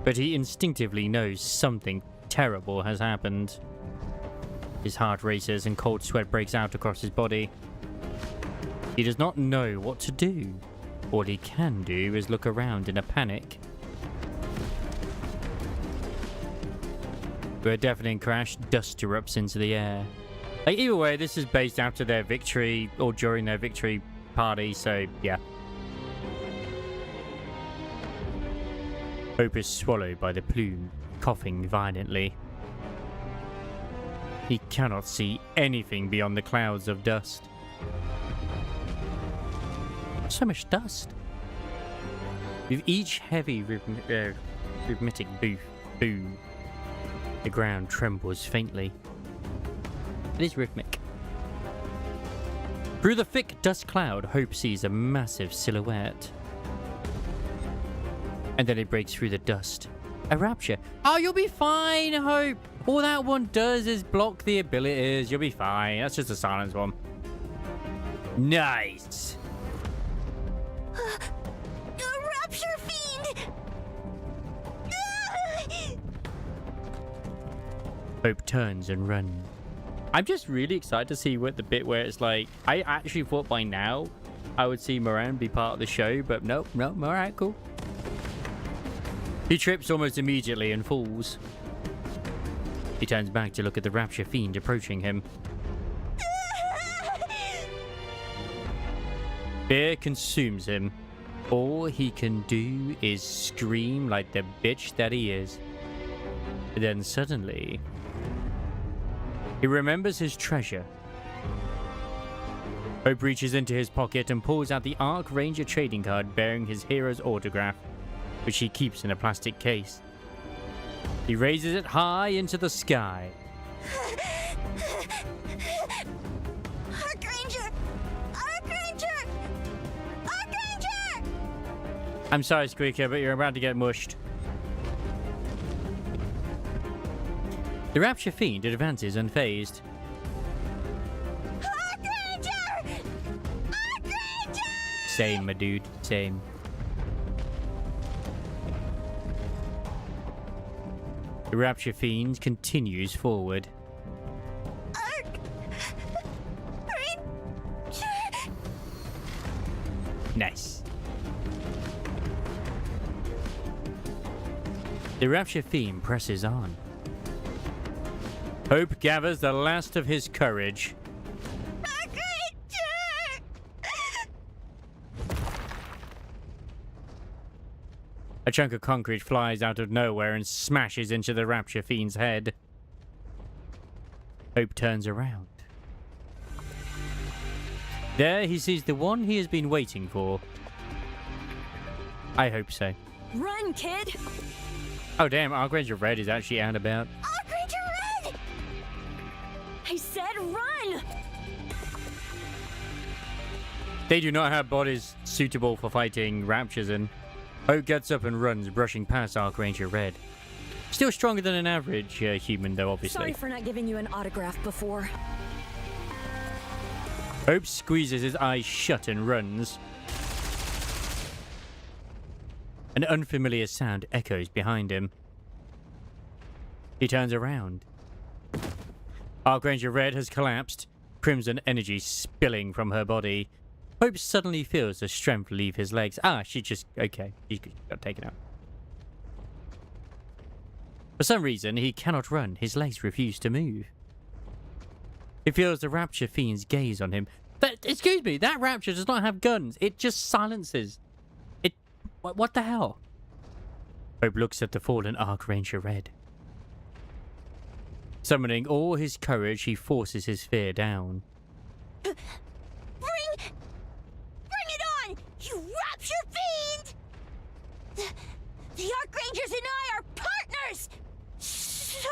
but he instinctively knows something terrible has happened. His heart races and cold sweat breaks out across his body. He does not know what to do. All he can do is look around in a panic. With a deafening crash, dust erupts into the air. Like, either way, this is based after their victory or during their victory party, so yeah. Hope is swallowed by the plume, coughing violently. He cannot see anything beyond the clouds of dust. So much dust. With each heavy rhythmic boom, the ground trembles faintly. It is rhythmic. Through the thick dust cloud, Hope sees a massive silhouette. And then it breaks through the dust. A rapture. Oh, you'll be fine, Hope. All that one does is block the abilities. You'll be fine. That's just a silence one. Nice. Rapture fiend! Hope turns and runs. I'm just really excited to see what the bit where it's like, I actually thought by now I would see Moran be part of the show, but nope, alright, cool. He trips almost immediately and falls. He turns back to look at the Rapture Fiend approaching him. Fear consumes him. All he can do is scream like the bitch that he is. Then suddenly, he remembers his treasure. Hope reaches into his pocket and pulls out the Arc Ranger trading card bearing his hero's autograph, which he keeps in a plastic case. He raises it high into the sky. Archranger! Archranger! Archranger! I'm sorry, Squeaker, but you're about to get mushed. The Rapture Fiend advances unfazed. Archranger! Archranger! Same, my dude. Same. The Rapture Fiend continues forward. Nice. The Rapture Fiend presses on. Hope gathers the last of his courage. A chunk of concrete flies out of nowhere and smashes into the Rapture Fiend's head. Hope turns around. There he sees the one he has been waiting for. I hope so. Run, kid! Oh damn, Archranger Red is actually out about. Archranger Red! I said run! They do not have bodies suitable for fighting Raptures in. Hope gets up and runs, brushing past Archranger Red. Still stronger than an average human, though, obviously. Sorry for not giving you an autograph before. Hope squeezes his eyes shut and runs. An unfamiliar sound echoes behind him. He turns around. Archranger Red has collapsed, crimson energy spilling from her body. Hope suddenly feels the strength leave his legs. She just... okay, he got taken out. For some reason, he cannot run. His legs refuse to move. He feels the Rapture Fiend's gaze on him. Excuse me, that Rapture does not have guns. It just silences. What the hell? Hope looks at the fallen Archranger Red. Summoning all his courage, he forces his fear down. Bring it on, you Rapture Fiend! The Archrangers and I are partners! So...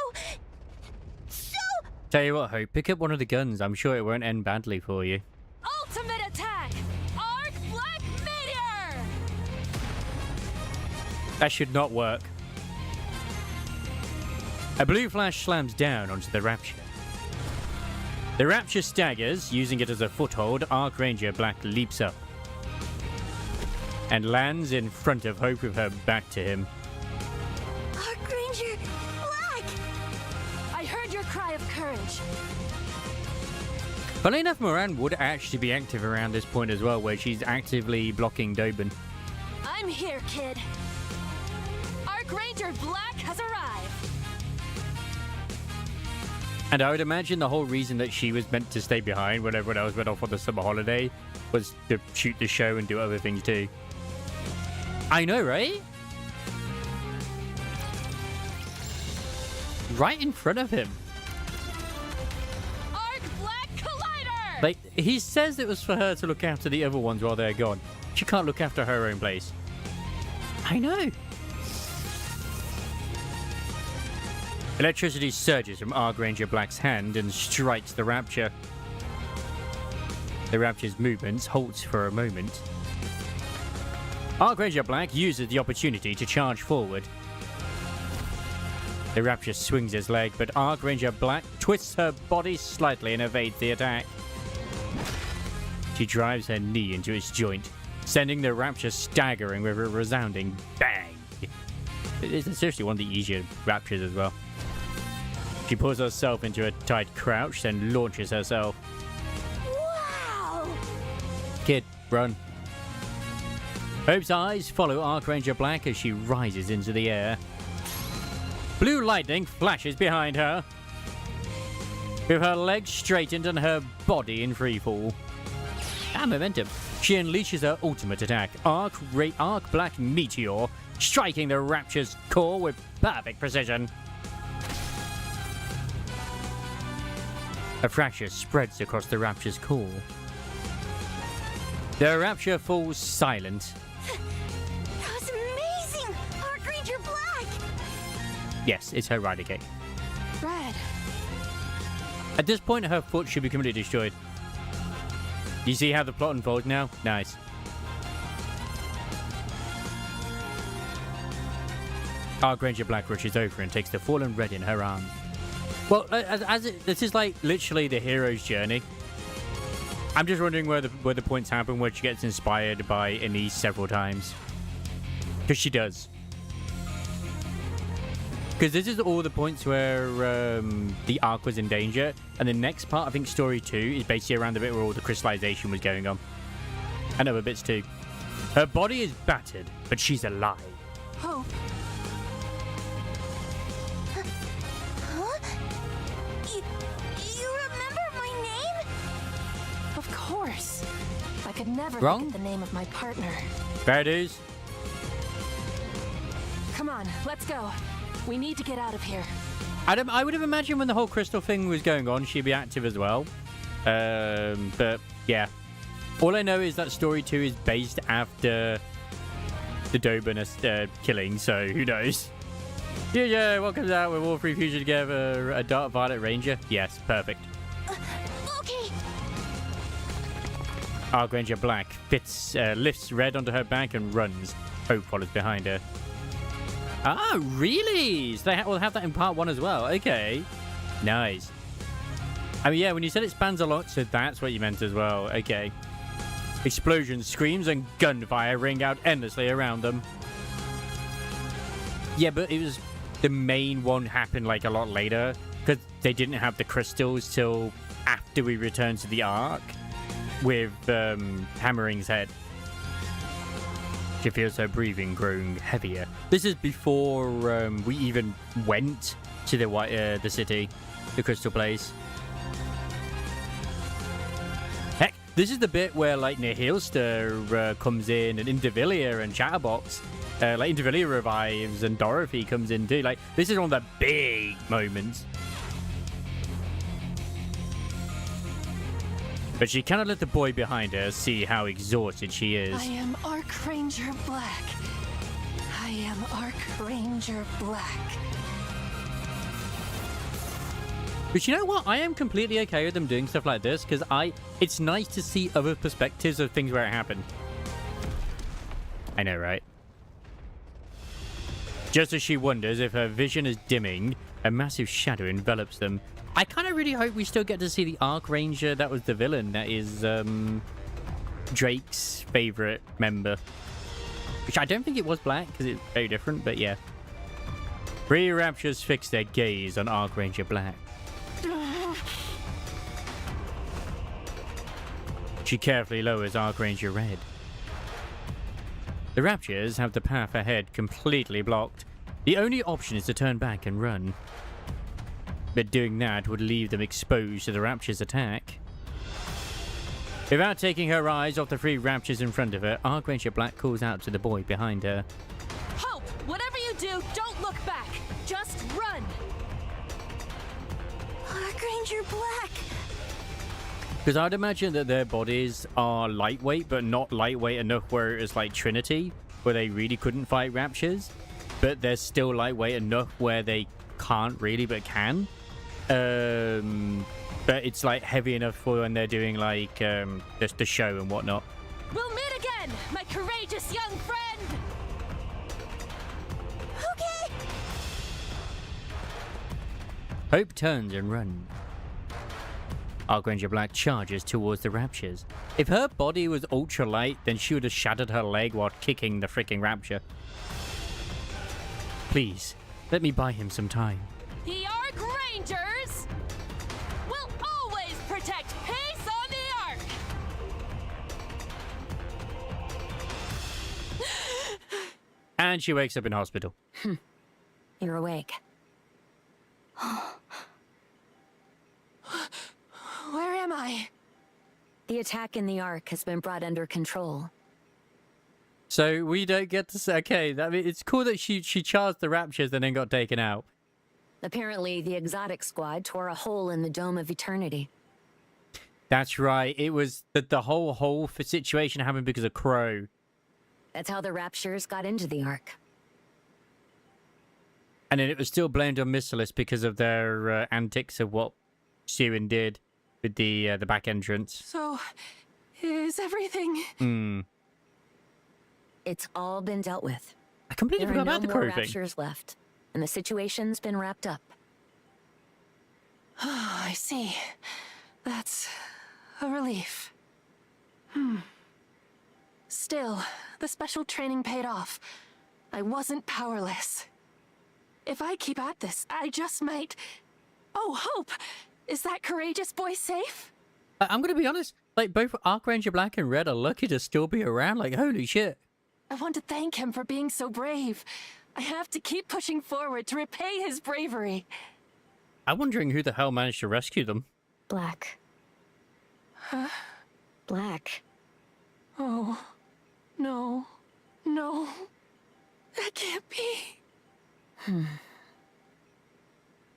Tell you what, Hope, pick up one of the guns. I'm sure it won't end badly for you. Ultimate attack! Arc Black Meteor! That should not work. A blue flash slams down onto the Rapture. The Rapture staggers, using it as a foothold. Archranger Black leaps up and lands in front of Hope with her back to him. Archranger Black! I heard your cry of courage. Funnily enough, Moran would actually be active around this point as well, where she's actively blocking Dobin. I'm here, kid. Archranger Black has arrived. And I would imagine the whole reason that she was meant to stay behind when everyone else went off on the summer holiday was to shoot the show and do other things too. I know, right? Right in front of him. Arc Black Collider! Like, he says it was for her to look after the other ones while they're gone. She can't look after her own place. I know. Electricity surges from Archranger Black's hand and strikes the Rapture. The Rapture's movements halts for a moment. Archranger Black uses the opportunity to charge forward. The Rapture swings his leg, but Archranger Black twists her body slightly and evades the attack. She drives her knee into its joint, sending the Rapture staggering with a resounding bang. It's seriously one of the easier Raptures as well. She pulls herself into a tight crouch, then launches herself. Wow! Kid, run. Hope's eyes follow Archranger Black as she rises into the air. Blue lightning flashes behind her, with her legs straightened and her body in freefall. Momentum. She unleashes her ultimate attack, Arc Black Meteor, striking the Rapture's core with perfect precision. A fracture spreads across the Rapture's core. The Rapture falls silent. That was amazing! Archranger Black! Yes, it's her rider kick. Red. At this point, her foot should be completely destroyed. You see how the plot unfolds now? Nice. Archranger Black rushes over and takes the fallen Red in her arms. Well, this is like literally the hero's journey. I'm just wondering where the points happen where she gets inspired by Anise several times. Because she does. Because this is all the points where the Ark was in danger. And the next part, I think story 2, is basically around the bit where all the crystallization was going on. And other bits too. Her body is battered, but she's alive. Hope. Huh? You remember my name? Of course. I could never Wrong? forget the name of my partner. Fair dues. Come on, let's go. We need to get out of here. I would have imagined when the whole crystal thing was going on, she'd be active as well. But yeah. All I know is that story 2 is based after the Doban killing, so who knows? Yeah, what comes out with all three fusion together? A Dark Violet Ranger? Yes, perfect. Okay. Archranger Black lifts Red onto her back and runs. Hope follows behind her. Ah, really? So they will have that in part 1 as well. Okay. Nice. I mean, yeah, when you said it spans a lot, so that's what you meant as well. Okay. Explosions, screams, and gunfire ring out endlessly around them. Yeah, but it was... The main one happened, like, a lot later. Because they didn't have the crystals till after we returned to the Ark. With Hammering's head. She feels her breathing growing heavier. This is before we even went to the city, the crystal place. Heck, this is the bit where like Nihilster comes in and Indivilia and Chatterbox. Like Indivilia revives and Dorothy comes in too. Like this is one of the big moments. But she cannot let the boy behind her see how exhausted she is. I am Archranger Black. I am Archranger Black. But you know what? I am completely okay with them doing stuff like this because it's nice to see other perspectives of things where it happened. I know, right? Just as she wonders if her vision is dimming, a massive shadow envelops them. I kind of really hope we still get to see the Archranger that was the villain. That is Drake's favorite member. Which I don't think it was Black because it's very different, but yeah. Three Raptures fix their gaze on Archranger Black. She carefully lowers Archranger Red. The Raptures have the path ahead completely blocked. The only option is to turn back and run. But doing that would leave them exposed to the Rapture's attack. Without taking her eyes off the three Raptures in front of her, Archranger Black calls out to the boy behind her. Hope, whatever you do, don't look back. Just run. Archranger Black. Because I'd imagine that their bodies are lightweight, but not lightweight enough where it's like Trinity, where they really couldn't fight Raptures. But they're still lightweight enough where they can't really, but can. But it's like heavy enough for when they're doing like just the show and whatnot. We'll meet again, my courageous young friend. Okay. Hope turns and runs. Archranger Black charges towards the Raptures. If her body was ultra light, then she would have shattered her leg while kicking the freaking Rapture. Please, let me buy him some time. The Archrangers will always protect peace on the Ark. And she wakes up in hospital. You're awake. Where am I? The attack in the Ark has been brought under control. So we don't get to say, okay, I mean, it's cool that she charged the Raptures and then got taken out. Apparently, the Exotic Squad tore a hole in the Dome of Eternity. That's right. It was that the whole situation happened because of Crow. That's how the Raptures got into the Ark. And then it was still blamed on Missilis because of their antics of what Sirin did with the back entrance. So, is everything... It's all been dealt with. I completely There forgot are no about the more crew thing. raptures left, and the situation's been wrapped up. Oh, I see. That's a relief. Still, the special training paid off. I wasn't powerless. If I keep at this, I just might... Oh, Hope! Is that courageous boy safe? I'm gonna be honest, like both Archranger Black and Red are lucky to still be around, like holy shit. I want to thank him for being so brave. I have to keep pushing forward to repay his bravery. I'm wondering who the hell managed to rescue them. Black. Huh? Black. Oh, no, no. That can't be.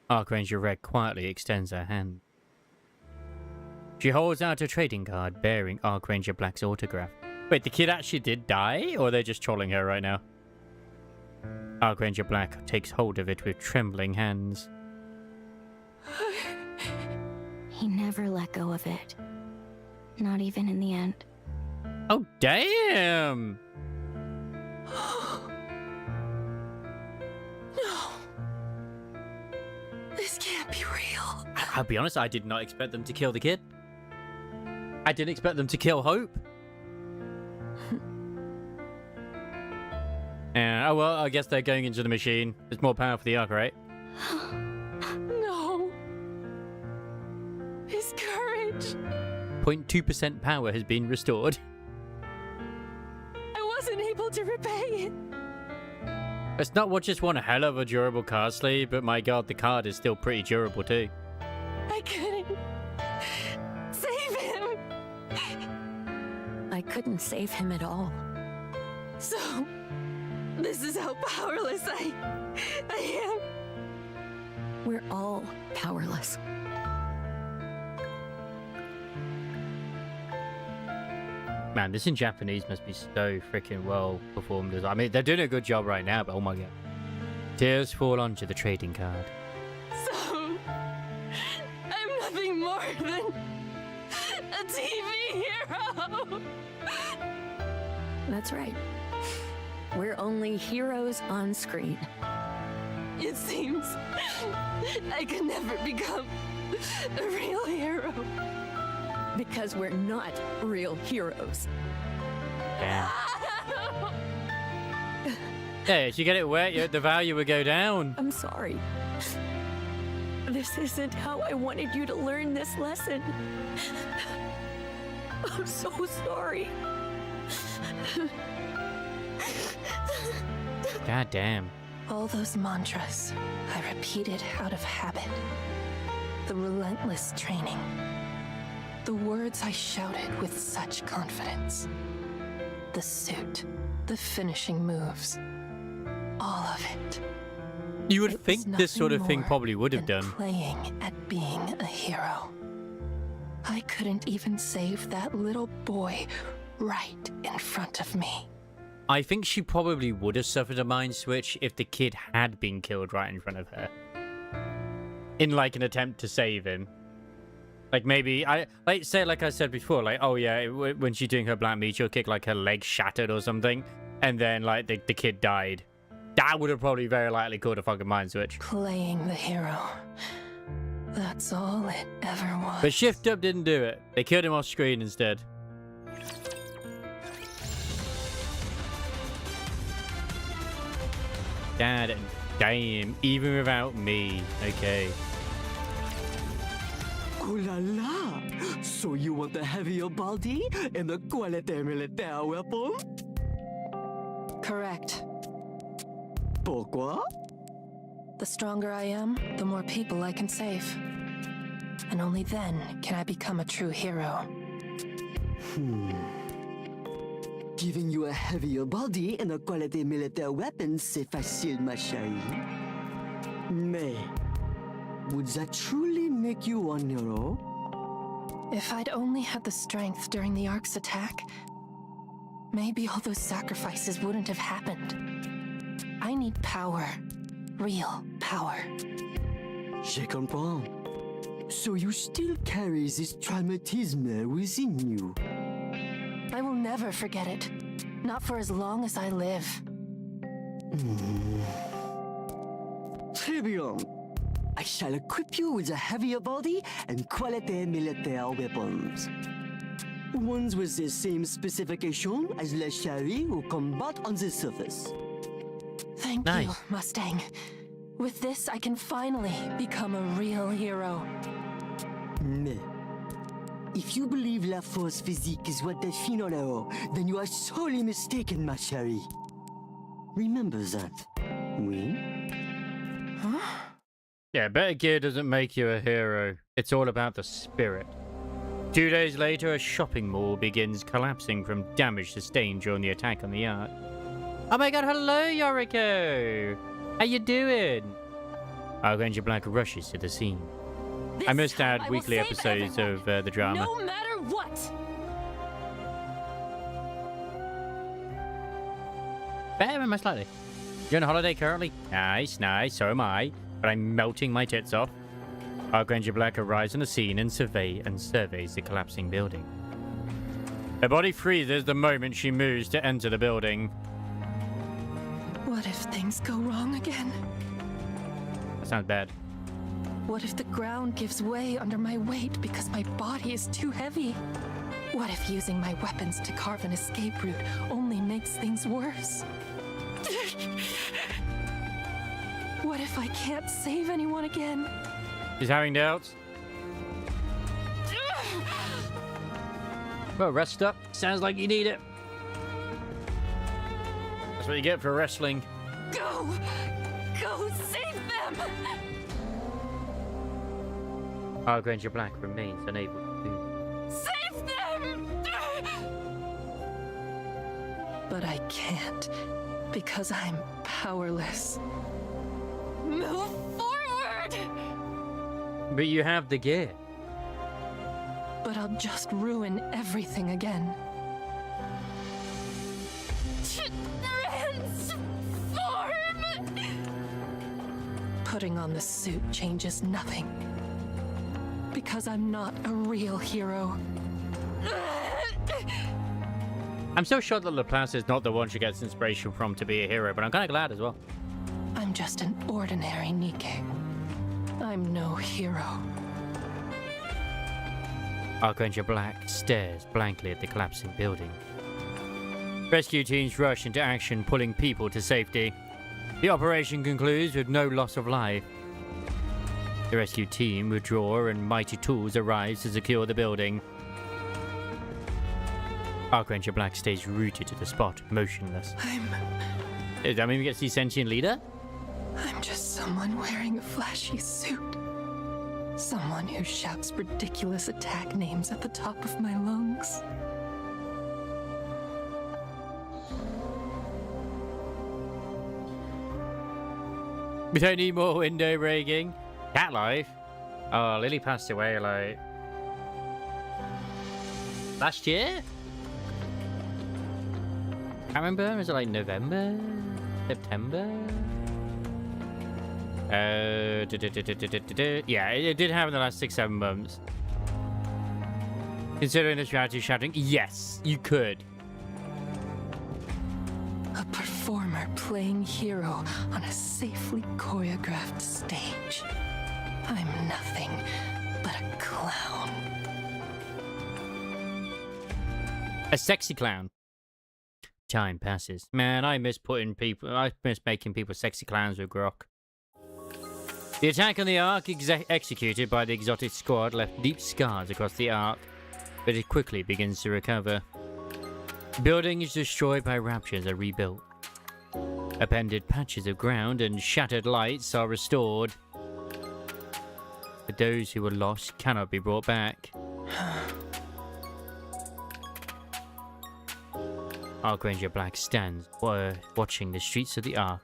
Archranger Red quietly extends her hand. She holds out a trading card bearing Archranger Black's autograph. Wait, the kid actually did die, or they're just trolling her right now? Archranger Black takes hold of it with trembling hands. He never let go of it. Not even in the end. Oh, damn! No. This can't be real. I'll be honest, I did not expect them to kill the kid. I didn't expect them to kill Hope. Yeah, oh well, I guess they're going into the machine. There's more power for the Ark, right? No. His courage. 0.2% power has been restored. I wasn't able to repay it. It's not just one hell of a durable card sleeve, but my god, the card is still pretty durable too. I couldn't save him. I couldn't save him at all. So, this is how powerless I am. We're all powerless. Man, this in Japanese must be so freaking well performed. I mean, they're doing a good job right now, but oh my god. Tears fall onto the trading card. So, I'm nothing more than a TV hero. That's right. We're only heroes on screen. It seems I could never become a real hero. Because we're not real heroes. Damn. Yeah, if you get it wet, the value would go down. I'm sorry. This isn't how I wanted you to learn this lesson. I'm so sorry. God damn. All those mantras I repeated out of habit. The relentless training. The words I shouted with such confidence. The suit. The finishing moves. All of it. You would It was think this sort of nothing thing more probably would have than done. Playing at being a hero. I couldn't even save that little boy right in front of me. I think she probably would have suffered a mind switch if the kid had been killed right in front of her. In like an attempt to save him. Like maybe, like I said before, like, oh yeah, when she's doing her black meteor kick, like her leg shattered or something, and then like the kid died. That would have probably very likely caught a fucking mind switch. Playing the hero. That's all it ever was. But Shift Up didn't do it. They killed him off screen instead. God damn, even without me. Okay. Ooh la la! So you want a heavier body and a quality militaire weapon? Correct. Pourquoi? The stronger I am, the more people I can save. And only then can I become a true hero. Giving you a heavier body and a quality militaire weapon, c'est facile, ma chérie. Mais, would that truly make you one hero? If I'd only had the strength during the Ark's attack, maybe all those sacrifices wouldn't have happened. I need power. real power. Je comprends. So you still carry this traumatisme within you. I will never forget it. Not for as long as I live. Très bien. I shall equip you with a heavier body and quality militaire weapons. Ones with the same specification as Le Chari who combat on the surface. Thank Nice. you, Mustang. With this, I can finally become a real hero. Mais, if you believe la force physique is what define l'hero, then you are sorely mistaken, ma chérie. Remember that, oui? Yeah, better gear doesn't make you a hero. It's all about the spirit. 2 days later, a shopping mall begins collapsing from damage sustained during the attack on the Ark. Oh my god, hello, Yoriko! How you doing? Archangel Black rushes to the scene. I must add weekly episodes of the drama. No matter what! Better, most likely. You're on holiday currently? Nice, nice, so am I. But I'm melting my tits off. Archangel Black arrives on the scene and surveys the collapsing building. Her body freezes the moment she moves to enter the building. What if things go wrong again? That sounds bad. What if the ground gives way under my weight because my body is too heavy? What if using my weapons to carve an escape route only makes things worse? What if I can't save anyone again? She's having doubts. Well, rest up. Sounds like you need it. That's what you get for wrestling. Go! Go save them! Archangel Black remains unable to. Save them! But I can't, because I'm powerless. Move forward! But you have the gear. But I'll just ruin everything again. Transform! Putting on the suit changes nothing. Because I'm not a real hero. I'm so shocked that Laplace is not the one she gets inspiration from to be a hero, but I'm kind of glad as well. I'm just an ordinary NIKKE. I'm no hero. Archangel Black stares blankly at the collapsing building. Rescue teams rush into action, pulling people to safety. The operation concludes with no loss of life. The rescue team withdraw and mighty tools arrive to secure the building. Archangel Black stays rooted to the spot, motionless. Does that mean we get to see Sentient Leader? I'm just someone wearing a flashy suit. Someone who shouts ridiculous attack names at the top of my lungs. We don't need more window breaking. Cat life. Oh, Lily passed away like last year? I remember. Was it like November? September? Yeah, it did happen in the last 6-7 months. Considering the strategy shouting, yes, you could. A performer playing hero on a safely choreographed stage. I'm nothing but a clown. A sexy clown. Time passes. Man, I miss making people sexy clowns with Grok. The attack on the Ark executed by the exotic squad left deep scars across the Ark, but it quickly begins to recover. Buildings destroyed by raptures are rebuilt. Appended patches of ground and shattered lights are restored. But those who were lost cannot be brought back. Archangel Black stands watching the streets of the Ark,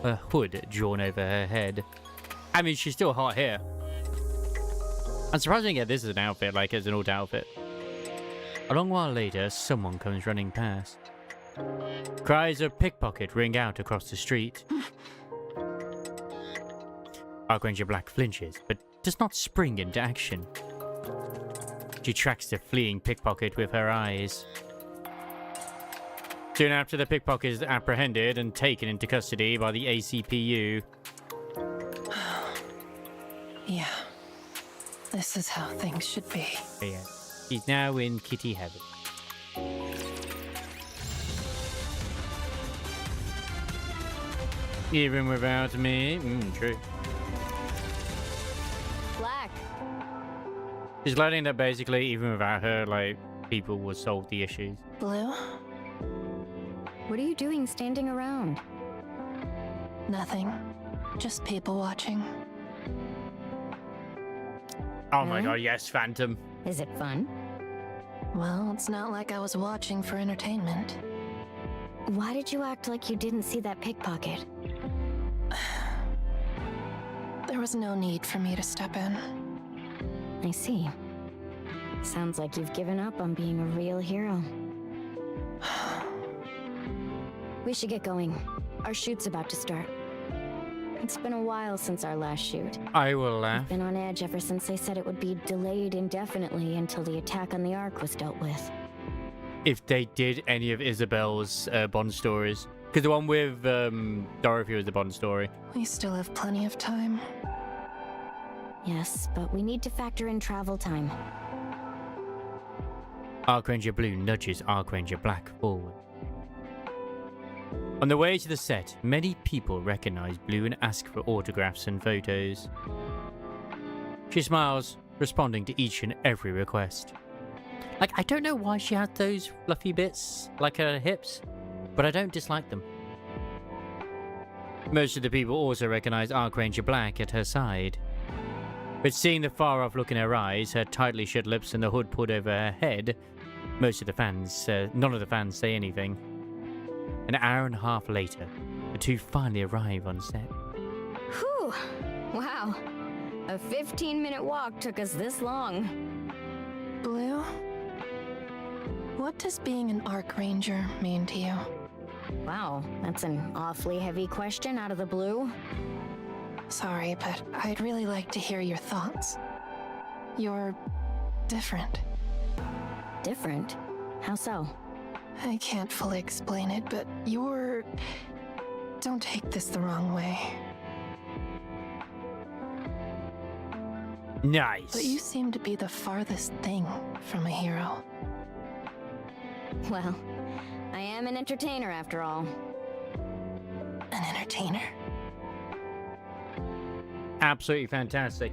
a hood drawn over her head. I mean, she's still hot here. I'm surprised we get this as an outfit, like as an old outfit. A long while later, someone comes running past. Cries of pickpocket ring out across the street. Archranger Black flinches, but does not spring into action. She tracks the fleeing pickpocket with her eyes. Soon after, the pickpocket is apprehended and taken into custody by the ACPU. Yeah. This is how things should be. Yeah. He's now in kitty heaven. Even without me? True. Black. She's letting that basically, even without her, like, people will solve the issues. Blue? What are you doing standing around? Nothing. Just people watching. Oh my god, yes, Phantom. Is it fun? Well, it's not like I was watching for entertainment. Why did you act like you didn't see that pickpocket? There was no need for me to step in. I see. Sounds like you've given up on being a real hero. We should get going. Our shoot's about to start. It's been a while since our last shoot. I will laugh. I've been on edge ever since they said it would be delayed indefinitely until the attack on the Ark was dealt with. If they did any of Isabel's Bond stories. Because the one with Dorothy was the Bond story. We still have plenty of time. Yes, but we need to factor in travel time. Archranger Blue nudges Archranger Black forward. On the way to the set, many people recognize Blue and ask for autographs and photos. She smiles, responding to each and every request. Like, I don't know why she had those fluffy bits, like her hips, but I don't dislike them. Most of the people also recognize Archranger Black at her side. But seeing the far-off look in her eyes, her tightly shut lips and the hood pulled over her head, none of the fans say anything. An hour and a half later, the two finally arrive on set. Whew! Wow. A 15-minute walk took us this long. Blue? What does being an Archranger mean to you? Wow, that's an awfully heavy question out of the blue. Sorry, but I'd really like to hear your thoughts. You're different. Different? How so? I can't fully explain it, but you're... Don't take this the wrong way. Nice. But you seem to be the farthest thing from a hero. Well, I am an entertainer after all. An entertainer? Absolutely fantastic.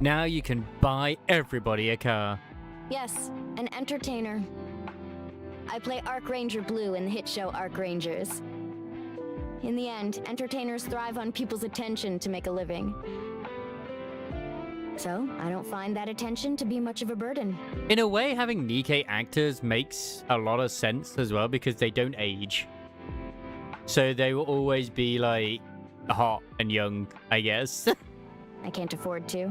Now you can buy everybody a car. Yes, an entertainer. I play Archranger Blue in the hit show Archrangers. In the end, entertainers thrive on people's attention to make a living. So, I don't find that attention to be much of a burden. In a way, having NIKKE actors makes a lot of sense as well because they don't age. So they will always be like hot and young, I guess. I can't afford to.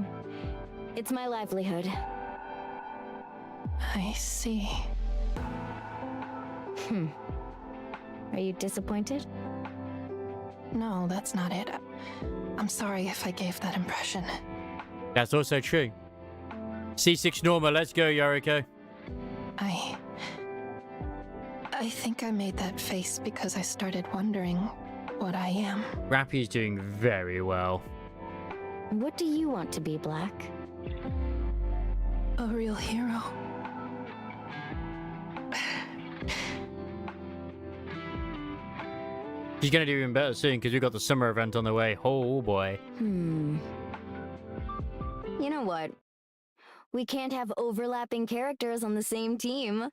It's my livelihood. I see. Are you disappointed? No, that's not it. I'm sorry if I gave that impression. That's also true. C6 Norma, let's go, Yoriko. I think I made that face because I started wondering what I am. Rappy's doing very well. What do you want to be, Black? A real hero. She's gonna do even better soon because we've got the summer event on the way. Oh boy. You know what? We can't have overlapping characters on the same team.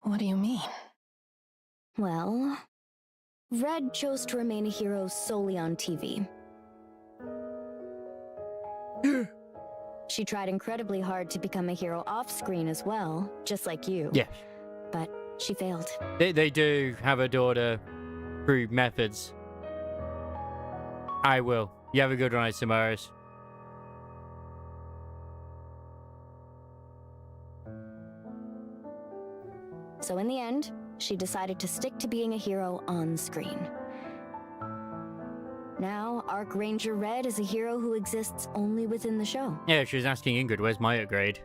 What do you mean? Well, Red chose to remain a hero solely on TV. She tried incredibly hard to become a hero off-screen as well, just like you. Yeah. But she failed. They do have a daughter through methods. I will. You have a good night, Samaris. So in the end, she decided to stick to being a hero on screen. Now, Arc Ranger Red is a hero who exists only within the show. Yeah, she was asking Ingrid, where's my upgrade?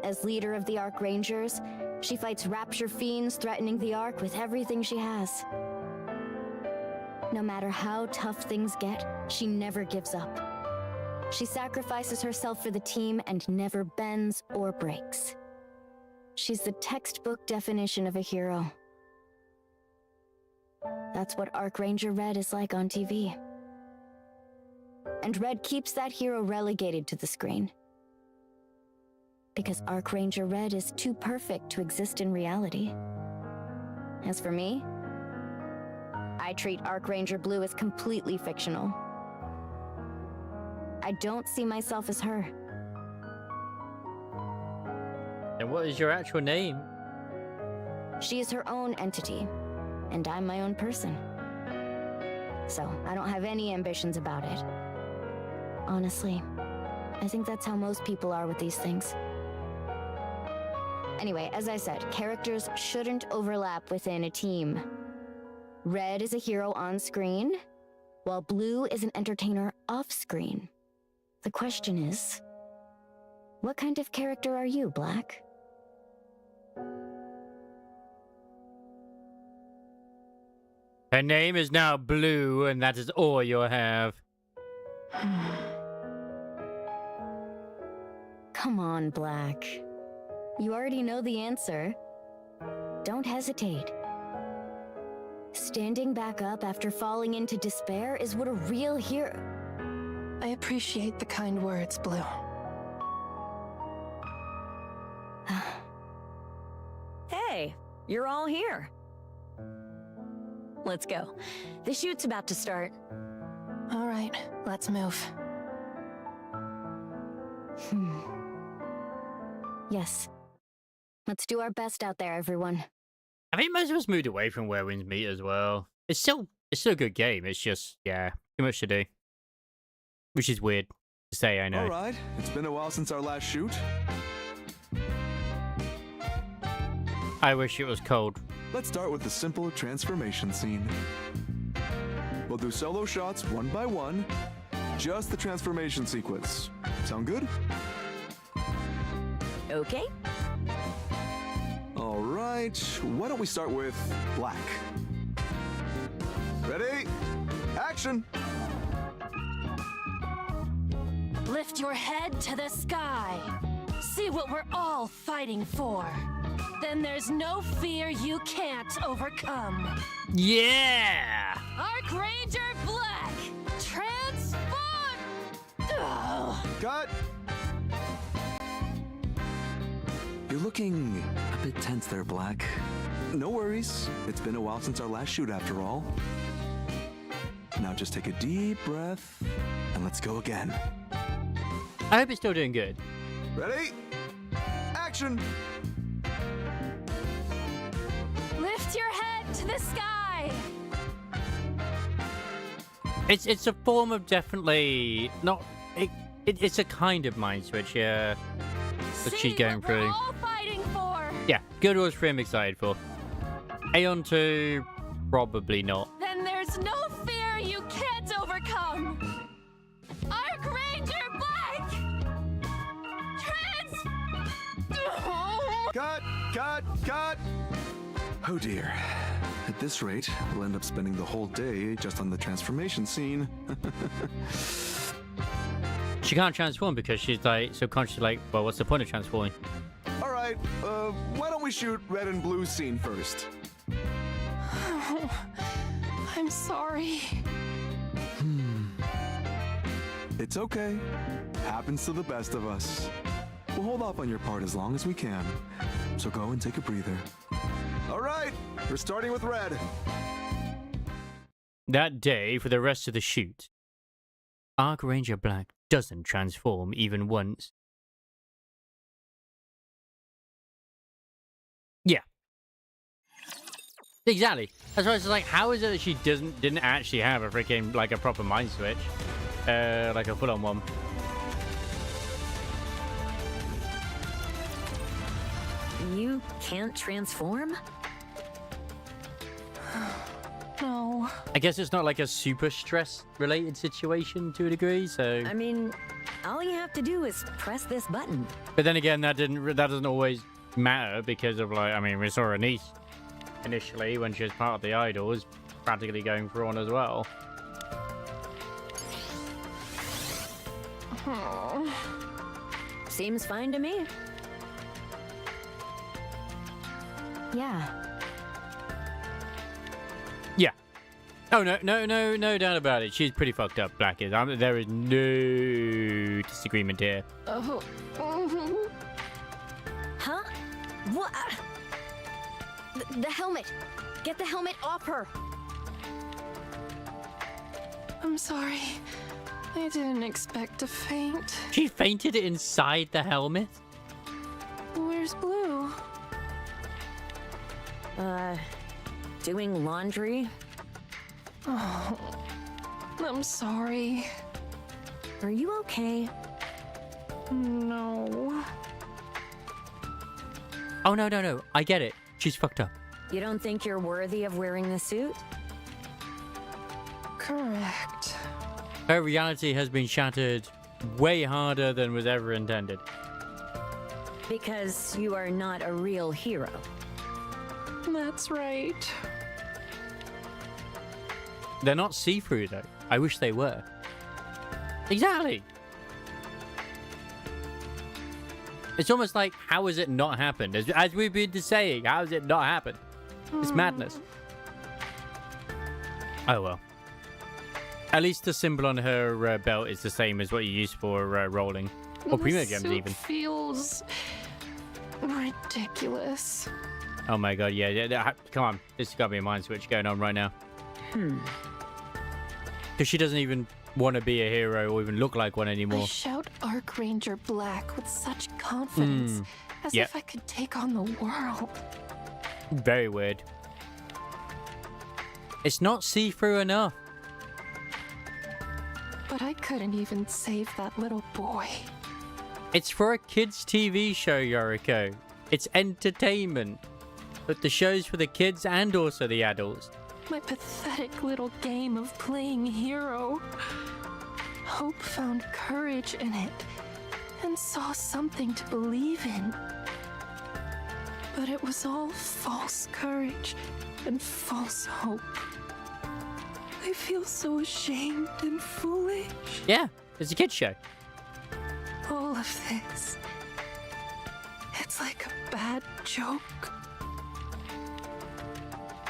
As leader of the Arc Rangers, she fights Rapture Fiends threatening the Arc with everything she has. No matter how tough things get, she never gives up. She sacrifices herself for the team and never bends or breaks. She's the textbook definition of a hero. That's what Arc Ranger Red is like on TV. And Red keeps that hero relegated to the screen. Because Arc Ranger Red is too perfect to exist in reality. As for me, I treat Arc Ranger Blue as completely fictional. I don't see myself as her. And what is your actual name? She is her own entity, and I'm my own person. So, I don't have any ambitions about it. Honestly, I think that's how most people are with these things. Anyway, as I said, characters shouldn't overlap within a team. Red is a hero on screen, while Blue is an entertainer off screen. The question is, what kind of character are you, Black? Her name is now Blue, and that is all you'll have. Come on, Black. You already know the answer. Don't hesitate. Standing back up after falling into despair is what a real hero... I appreciate the kind words, Blue. Hey, you're all here. Let's go. The shoot's about to start. All right, let's move. Yes. Let's do our best out there, everyone. I think most of us moved away from Where Winds Meet as well. It's still a good game. It's just, yeah, too much to do. Which is weird to say, I know. All right, it's been a while since our last shoot. I wish it was cold. Let's start with the simple transformation scene. We'll do solo shots one by one, just the transformation sequence. Sound good? Okay. All right, why don't we start with Black? Ready? Action! Lift your head to the sky. See what we're all fighting for. Then there's no fear you can't overcome. Yeah! Arc Ranger Black, transform! Ugh. Cut! You're looking a bit tense there, Black. No worries. It's been a while since our last shoot, after all. Now just take a deep breath, and let's go again. I hope it's still doing good. Ready? Action! Lift your head to the sky. It's a form of definitely not. It's a kind of mind switch, yeah. That she's going through. We're all fighting for. Yeah, Good Wars 3 I'm excited for. Aeon 2, probably not. Then there's no fear you can't overcome. Arc Ranger Black! Cut! Cut! Cut! Oh dear. At this rate, we'll end up spending the whole day just on the transformation scene. She can't transform because she's like subconsciously like, well, what's the point of transforming? All right, why don't we shoot red and blue scene first? I'm sorry. It's okay. Happens to the best of us. We'll hold off on your part as long as we can. So go and take a breather. All right, we're starting with red. That day, for the rest of the shoot, Arc Ranger Black doesn't transform even once. Yeah. Exactly. That's why it's like, how is it that she didn't actually have a freaking, like, a proper mind switch? Like a full-on one. You can't transform? No. I guess it's not like a super stress-related situation to a degree, so... I mean, all you have to do is press this button. But then again, that doesn't always matter because of, like, I mean, we saw her niece initially when she was part of the Idols, practically going for one as well. Seems fine to me. Yeah. Yeah. Oh, no doubt about it. She's pretty fucked up, Black is. There is no disagreement here. Oh. Huh? What? The helmet. Get the helmet off her. I'm sorry. I didn't expect to faint. She fainted inside the helmet? Where's Blue? Doing laundry? Oh, I'm sorry. Are you okay? No. Oh, no. I get it. She's fucked up. You don't think you're worthy of wearing the suit? Correct. Her reality has been shattered way harder than was ever intended. Because you are not a real hero. That's right. They're not see-through, though. I wish they were. Exactly. It's almost like, how has it not happened? As we've been saying, how has it not happened? It's madness. Oh, well. At least the symbol on her belt is the same as what you use for rolling. Or Primo Gems, even. Feels ridiculous. Oh my god, yeah. Come on. This has got to be a mind switch going on right now. Because she doesn't even want to be a hero or even look like one anymore. I shout Archranger Black with such confidence, as if I could take on the world. Very weird. It's not see-through enough. But I couldn't even save that little boy. It's for a kids' TV show, Yoriko. It's entertainment. But the show's for the kids and also the adults. My pathetic little game of playing hero. Hope found courage in it and saw something to believe in. But it was all false courage and false hope. I feel so ashamed and foolish. Yeah, it's a kids' show. All of this. It's like a bad joke.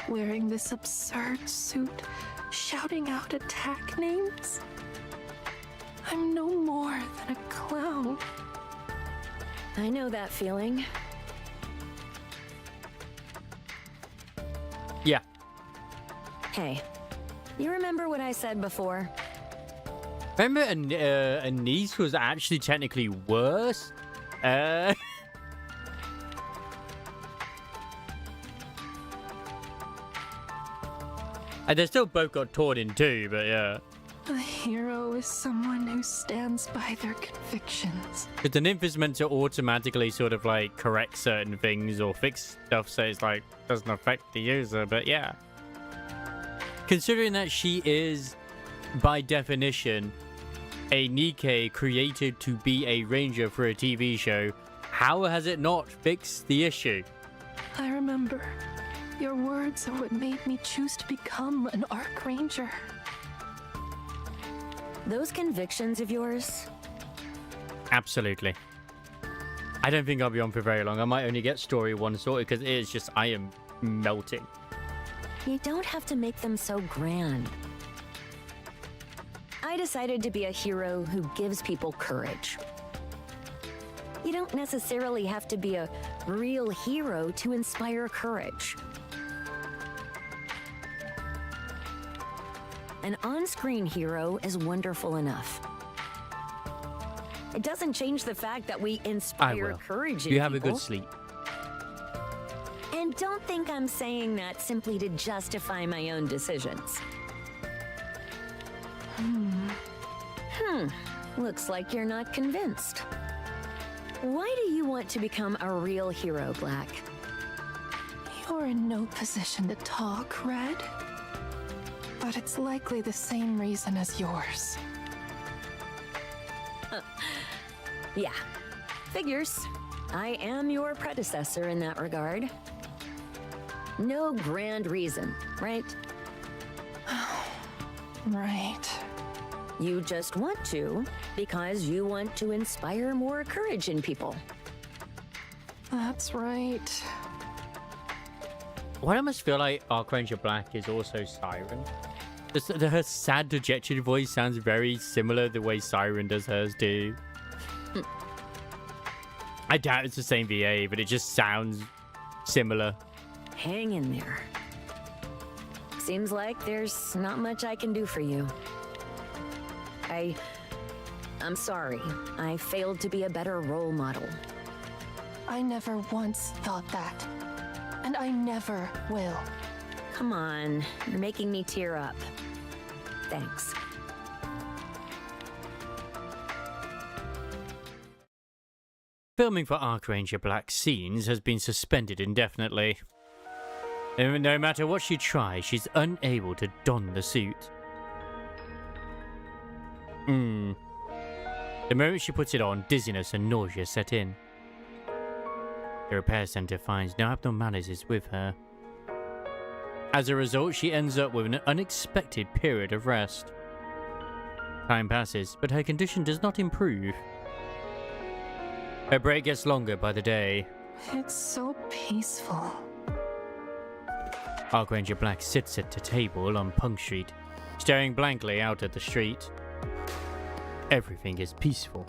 Wearing this absurd suit, shouting out attack names. I'm no more than a clown. I know that feeling. Yeah. Hey, you remember what I said before? Remember a niece was actually technically worse? And they still both got torn in two, but yeah. A hero is someone who stands by their convictions. Because the nymph is meant to automatically sort of like correct certain things or fix stuff, so it's like doesn't affect the user, but yeah. Considering that she is, by definition, a NIKKE created to be a ranger for a TV show, how has it not fixed the issue? I remember. Your words are what made me choose to become an Archranger. Those convictions of yours? Absolutely. I don't think I'll be on for very long. I might only get story one sorted because it is just, I am melting. You don't have to make them so grand. I decided to be a hero who gives people courage. You don't necessarily have to be a real hero to inspire courage. An on-screen hero is wonderful enough. It doesn't change the fact that we inspire courage in You have a people. good sleep. And don't think I'm saying that simply to justify my own decisions. Looks like you're not convinced. Why do you want to become a real hero, Black? You're in no position to talk, Red. but it's likely the same reason as yours. Yeah, figures. I am your predecessor in that regard. No grand reason, right? Right. You just want to because you want to inspire more courage in people. That's right. Why I almost feel like Archranger Black is also Siren. Her sad, dejected voice sounds very similar the way Siren does hers too. I doubt it's the same VA, but it just sounds similar. Hang in there. Seems like there's not much I can do for you. I'm sorry. I failed to be a better role model. I never once thought that. And I never will. Come on, you're making me tear up. Thanks. Filming for Archranger Black's scenes has been suspended indefinitely. And no matter what she tries, she's unable to don the suit. The moment she puts it on, dizziness and nausea set in. The repair center finds no abnormalities with her. As a result, she ends up with an unexpected period of rest. Time passes, but her condition does not improve. Her break gets longer by the day. It's so peaceful. Archranger Black sits at a table on Punk Street, staring blankly out at the street. Everything is peaceful.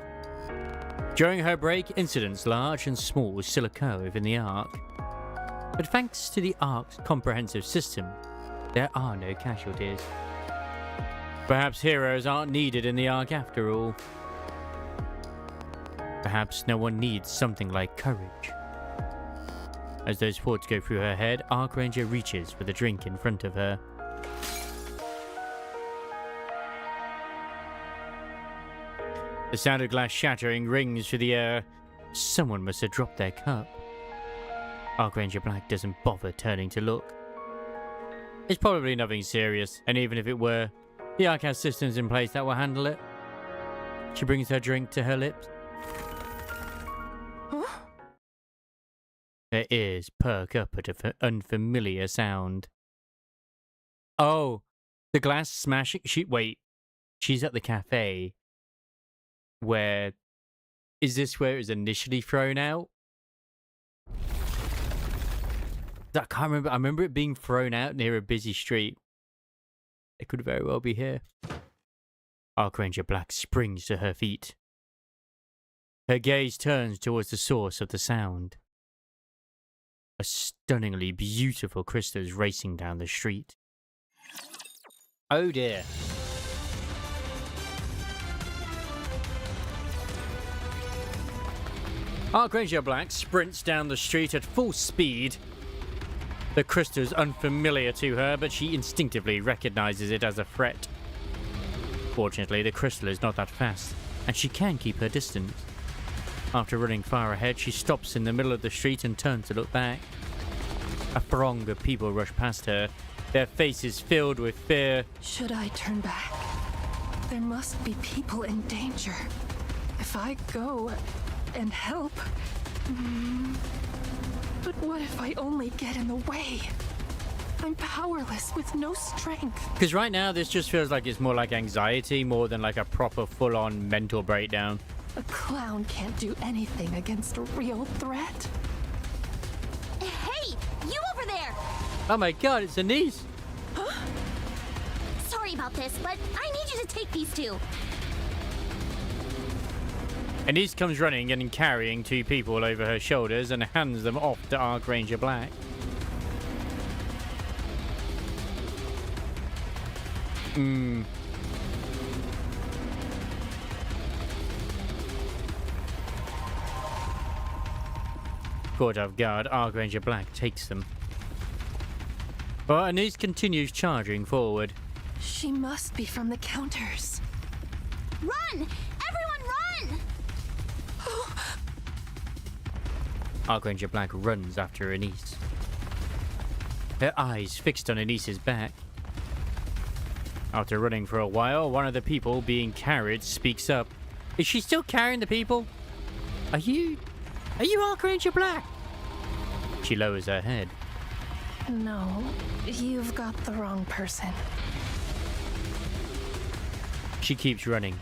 During her break, incidents large and small still occur within the Ark. But thanks to the Ark's comprehensive system, there are no casualties. Perhaps heroes aren't needed in the Ark after all. Perhaps no one needs something like courage. As those thoughts go through her head, Archranger reaches for the drink in front of her. The sound of glass shattering rings through the air. Someone must have dropped their cup. Archranger Black doesn't bother turning to look. It's probably nothing serious, and even if it were, the Ark has systems in place that will handle it. She brings her drink to her lips. Huh? Her ears perk up at an unfamiliar sound. Oh, the glass smashing. Wait, she's at the cafe. Where is this? Where it was initially thrown out? I can't remember. I remember it being thrown out near a busy street. It could very well be here. Archranger Black springs to her feet. Her gaze turns towards the source of the sound. A stunningly beautiful crystal is racing down the street. Oh dear. Archranger Black sprints down the street at full speed. The crystal is unfamiliar to her, but she instinctively recognizes it as a threat. Fortunately, the crystal is not that fast, and she can keep her distance. After running far ahead, she stops in the middle of the street and turns to look back. A throng of people rush past her, their faces filled with fear. Should I turn back? There must be people in danger. If I go and help... But what if I only get in the way? I'm powerless with no strength. Because right now, this just feels like it's more like anxiety more than like a proper full-on mental breakdown. A clown can't do anything against a real threat. Hey, you over there! Oh my god, it's Anise! Sorry about this, but I need you to take these two. Anise comes running and carrying two people over her shoulders and hands them off to Archranger Black. Caught off guard, Archranger Black takes them. But Anise continues charging forward. She must be from the counters. Run! Everyone run! Archranger Black runs after Anise. Her eyes fixed on Anise's back. After running for a while, one of the people being carried speaks up. Is she still carrying the people? Are you Archranger Black? She lowers her head. No, you've got the wrong person. She keeps running.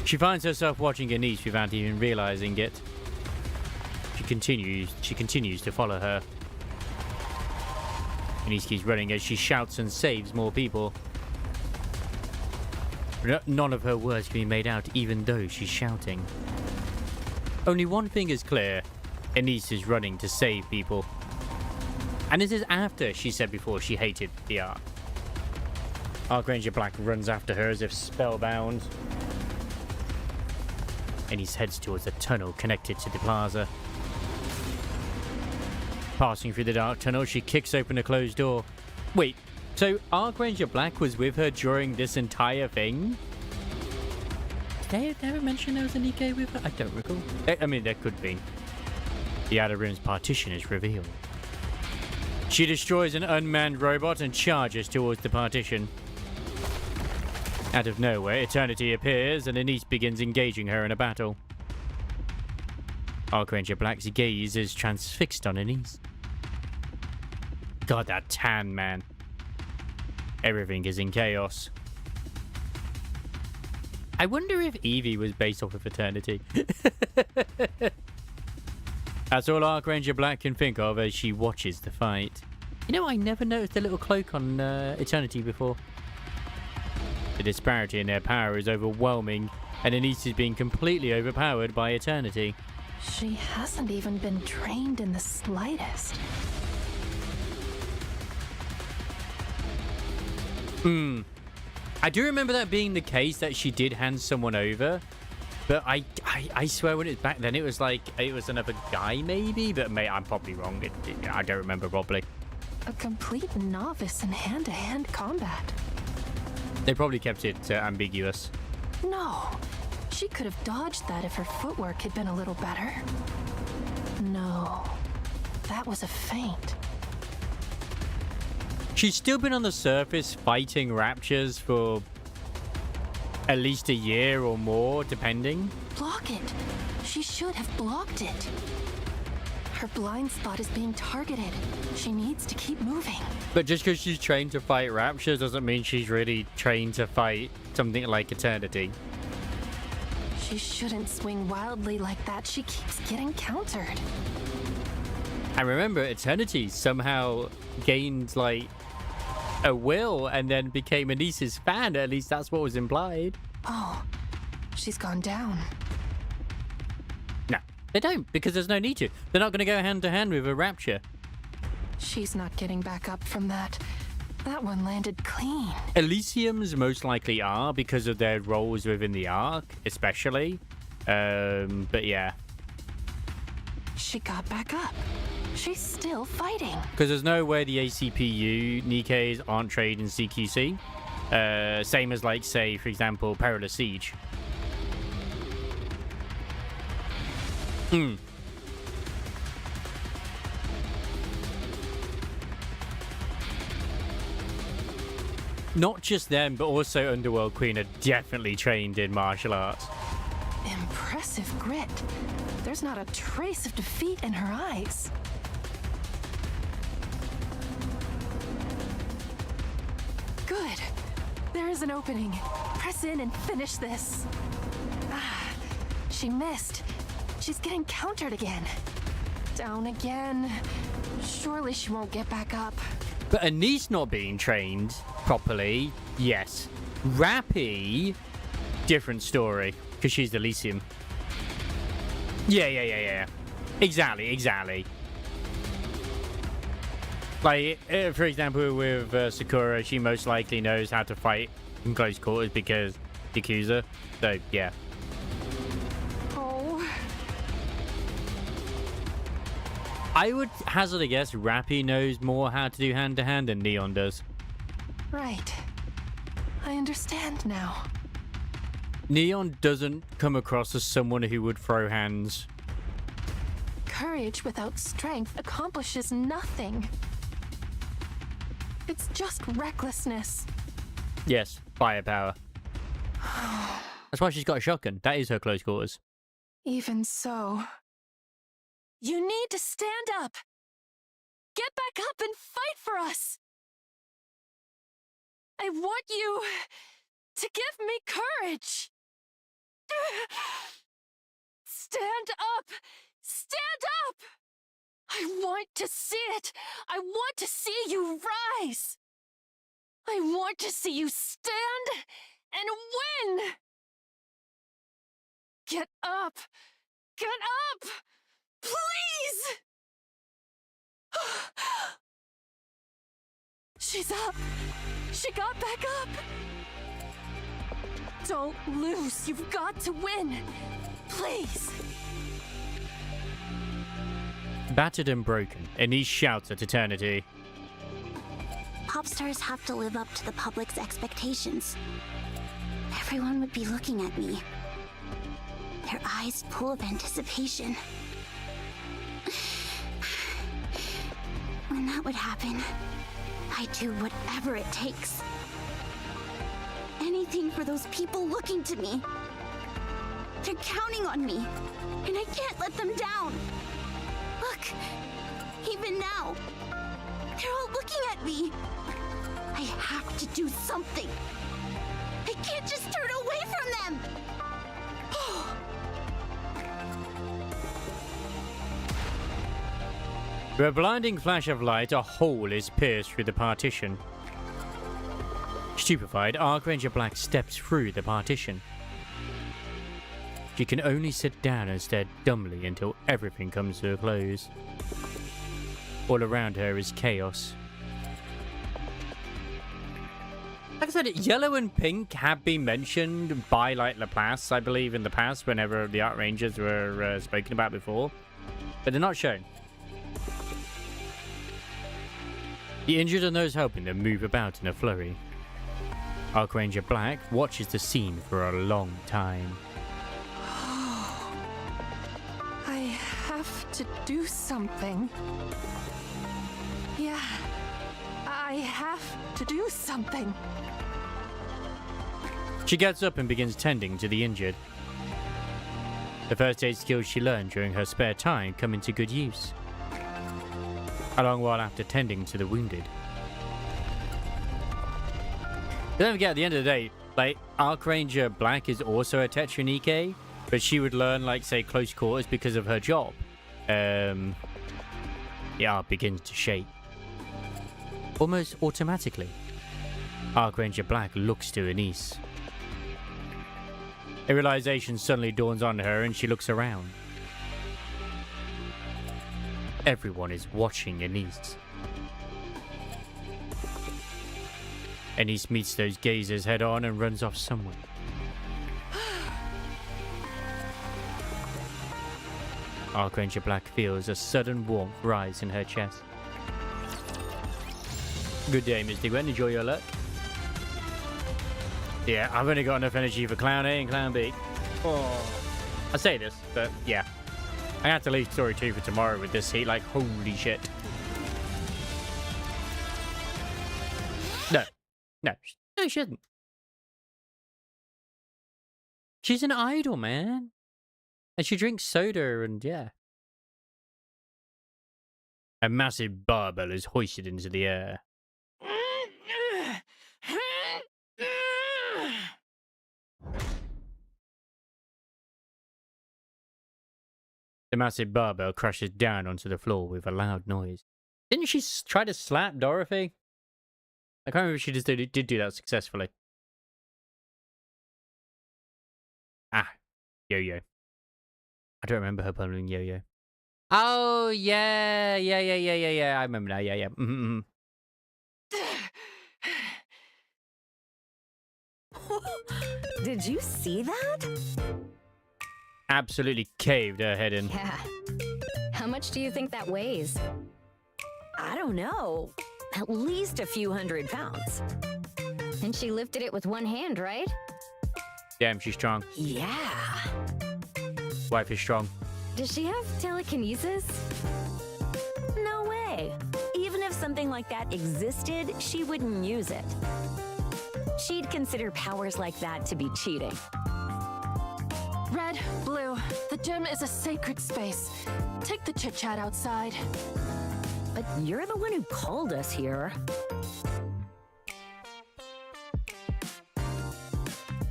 She finds herself watching Anise without even realizing it. She continues to follow her. Anise keeps running as she shouts and saves more people. None of her words can be made out, even though she's shouting. Only one thing is clear. Anise is running to save people. And this is after she said before she hated the Ark. Archranger Black runs after her as if spellbound. Anise heads towards the tunnel connected to the plaza. Passing through the dark tunnel, she kicks open a closed door. Wait, so Archranger Black was with her during this entire thing? Did they ever mention there was a NIKKE with her? I don't recall. I mean, there could be. The outer room's partition is revealed. She destroys an unmanned robot and charges towards the partition. Out of nowhere, Eternity appears and Anise begins engaging her in a battle. Archranger Black's gaze is transfixed on Anise. God, that tan, man. Everything is in chaos. I wonder if Evie was based off of Eternity. That's all Archranger Black can think of as she watches the fight. You know, I never noticed the little cloak on Eternity before. The disparity in their power is overwhelming, and Anise is being completely overpowered by Eternity. She hasn't even been trained in the slightest. I do remember that being the case, that she did hand someone over. But I swear when it was back then, it was like, it was another guy maybe? But mate, I'm probably wrong. I don't remember properly. A complete novice in hand-to-hand combat. They probably kept it ambiguous. No, she could have dodged that if her footwork had been a little better. No, that was a feint. She's still been on the surface fighting Raptures for at least a year or more, depending. Block it. She should have blocked it. Her blind spot is being targeted. She needs to keep moving. But just because she's trained to fight Raptures doesn't mean she's really trained to fight something like Eternity. She shouldn't swing wildly like that. She keeps getting countered. I remember Eternity somehow gained, like, a will and then became Anise's fan. At least that's what was implied. Oh, she's gone down. No, they don't, because there's no need to. They're not going to go hand to hand with a Rapture. She's not getting back up from that. That one landed clean. Elysiums most likely are, because of their roles within the Ark, especially. But yeah. She got back up. She's still fighting. Because there's no way the ACPU NIKKEs aren't trained in CQC. Same as, like, say, for example, Perilous Siege. Not just them, but also Underworld Queen are definitely trained in martial arts. Impressive grit. There's not a trace of defeat in her eyes. Good. There is an opening. Press in and finish this. Ah, she missed. She's getting countered again. Down again. Surely she won't get back up. But Anise not being trained properly, yes. Rappy, different story, because she's the Elysium. Yeah. Exactly. Like, for example, with Sakura, she most likely knows how to fight in close quarters because Yakuza. So, yeah. Oh. I would hazard a guess Rappy knows more how to do hand-to-hand than Neon does. Right. I understand now. Neon doesn't come across as someone who would throw hands. Courage without strength accomplishes nothing. It's just recklessness. Yes, firepower. That's why she's got a shotgun. That is her close quarters. Even so, you need to stand up. Get back up and fight for us. I want you to give me courage. Stand up! Stand up! I want to see it. I want to see you rise. I want to see you stand and win. Get up. Get up. Please. She's up. She got back up. Don't lose. You've got to win. Please. Battered and broken, Anise shouts at eternity. Pop stars have to live up to the public's expectations. Everyone would be looking at me, their eyes full of anticipation. When that would happen, I'd do whatever it takes. Anything for those people looking to me. They're counting on me, and I can't let them down. Look, even now, they're all looking at me. I have to do something. I can't just turn away from them. Through a blinding flash of light, a hole is pierced through the partition. Stupefied, Archranger Black steps through the partition. She can only sit down and stare dumbly until everything comes to a close. All around her is chaos. Like I said, yellow and pink have been mentioned by, like, Laplace, I believe, in the past, whenever the Archrangers were spoken about before. But they're not shown. The injured and those helping them move about in a flurry. Archranger Black watches the scene for a long time. I have to do something. Yeah, I have to do something. She gets up and begins tending to the injured. The first aid skills she learned during her spare time come into good use. A long while after tending to the wounded. Don't forget, at the end of the day, like, Archranger Black is also a Tetra NIKKE, but she would learn, like, say, close quarters because of her job. The art begins to shake. Almost automatically. Archranger Black looks to Anise. A realization suddenly dawns on her and she looks around. Everyone is watching Anise. Anise meets those gazers head on and runs off somewhere. Archranger Black feels a sudden warmth rise in her chest. Good day, Mr. Gwen. Enjoy your luck. Yeah, I've only got enough energy for Clown A and Clown B. Oh. I say this, but yeah. I have to leave Story 2 for tomorrow with this heat, like, holy shit. No. No, she shouldn't. She's an idol, man. And she drinks soda and, yeah. A massive barbell is hoisted into the air. The massive barbell crashes down onto the floor with a loud noise. Didn't she try to slap Dorothy? I can't remember if she just did do that successfully. Ah, Yo-Yo. I don't remember her pulling Yo-Yo. Oh, yeah. I remember now, yeah. Did you see that? Absolutely caved her head in. Yeah. How much do you think that weighs? I don't know. At least a few 100 pounds. And she lifted it with one hand, right? Damn, she's strong. Yeah. Wife is strong. Does she have telekinesis? No way. Even if something like that existed, she wouldn't use it. she'd consider powers like that to be cheating. Red, blue, the gym is a sacred space. Take the chit-chat outside. But you're the one who called us here.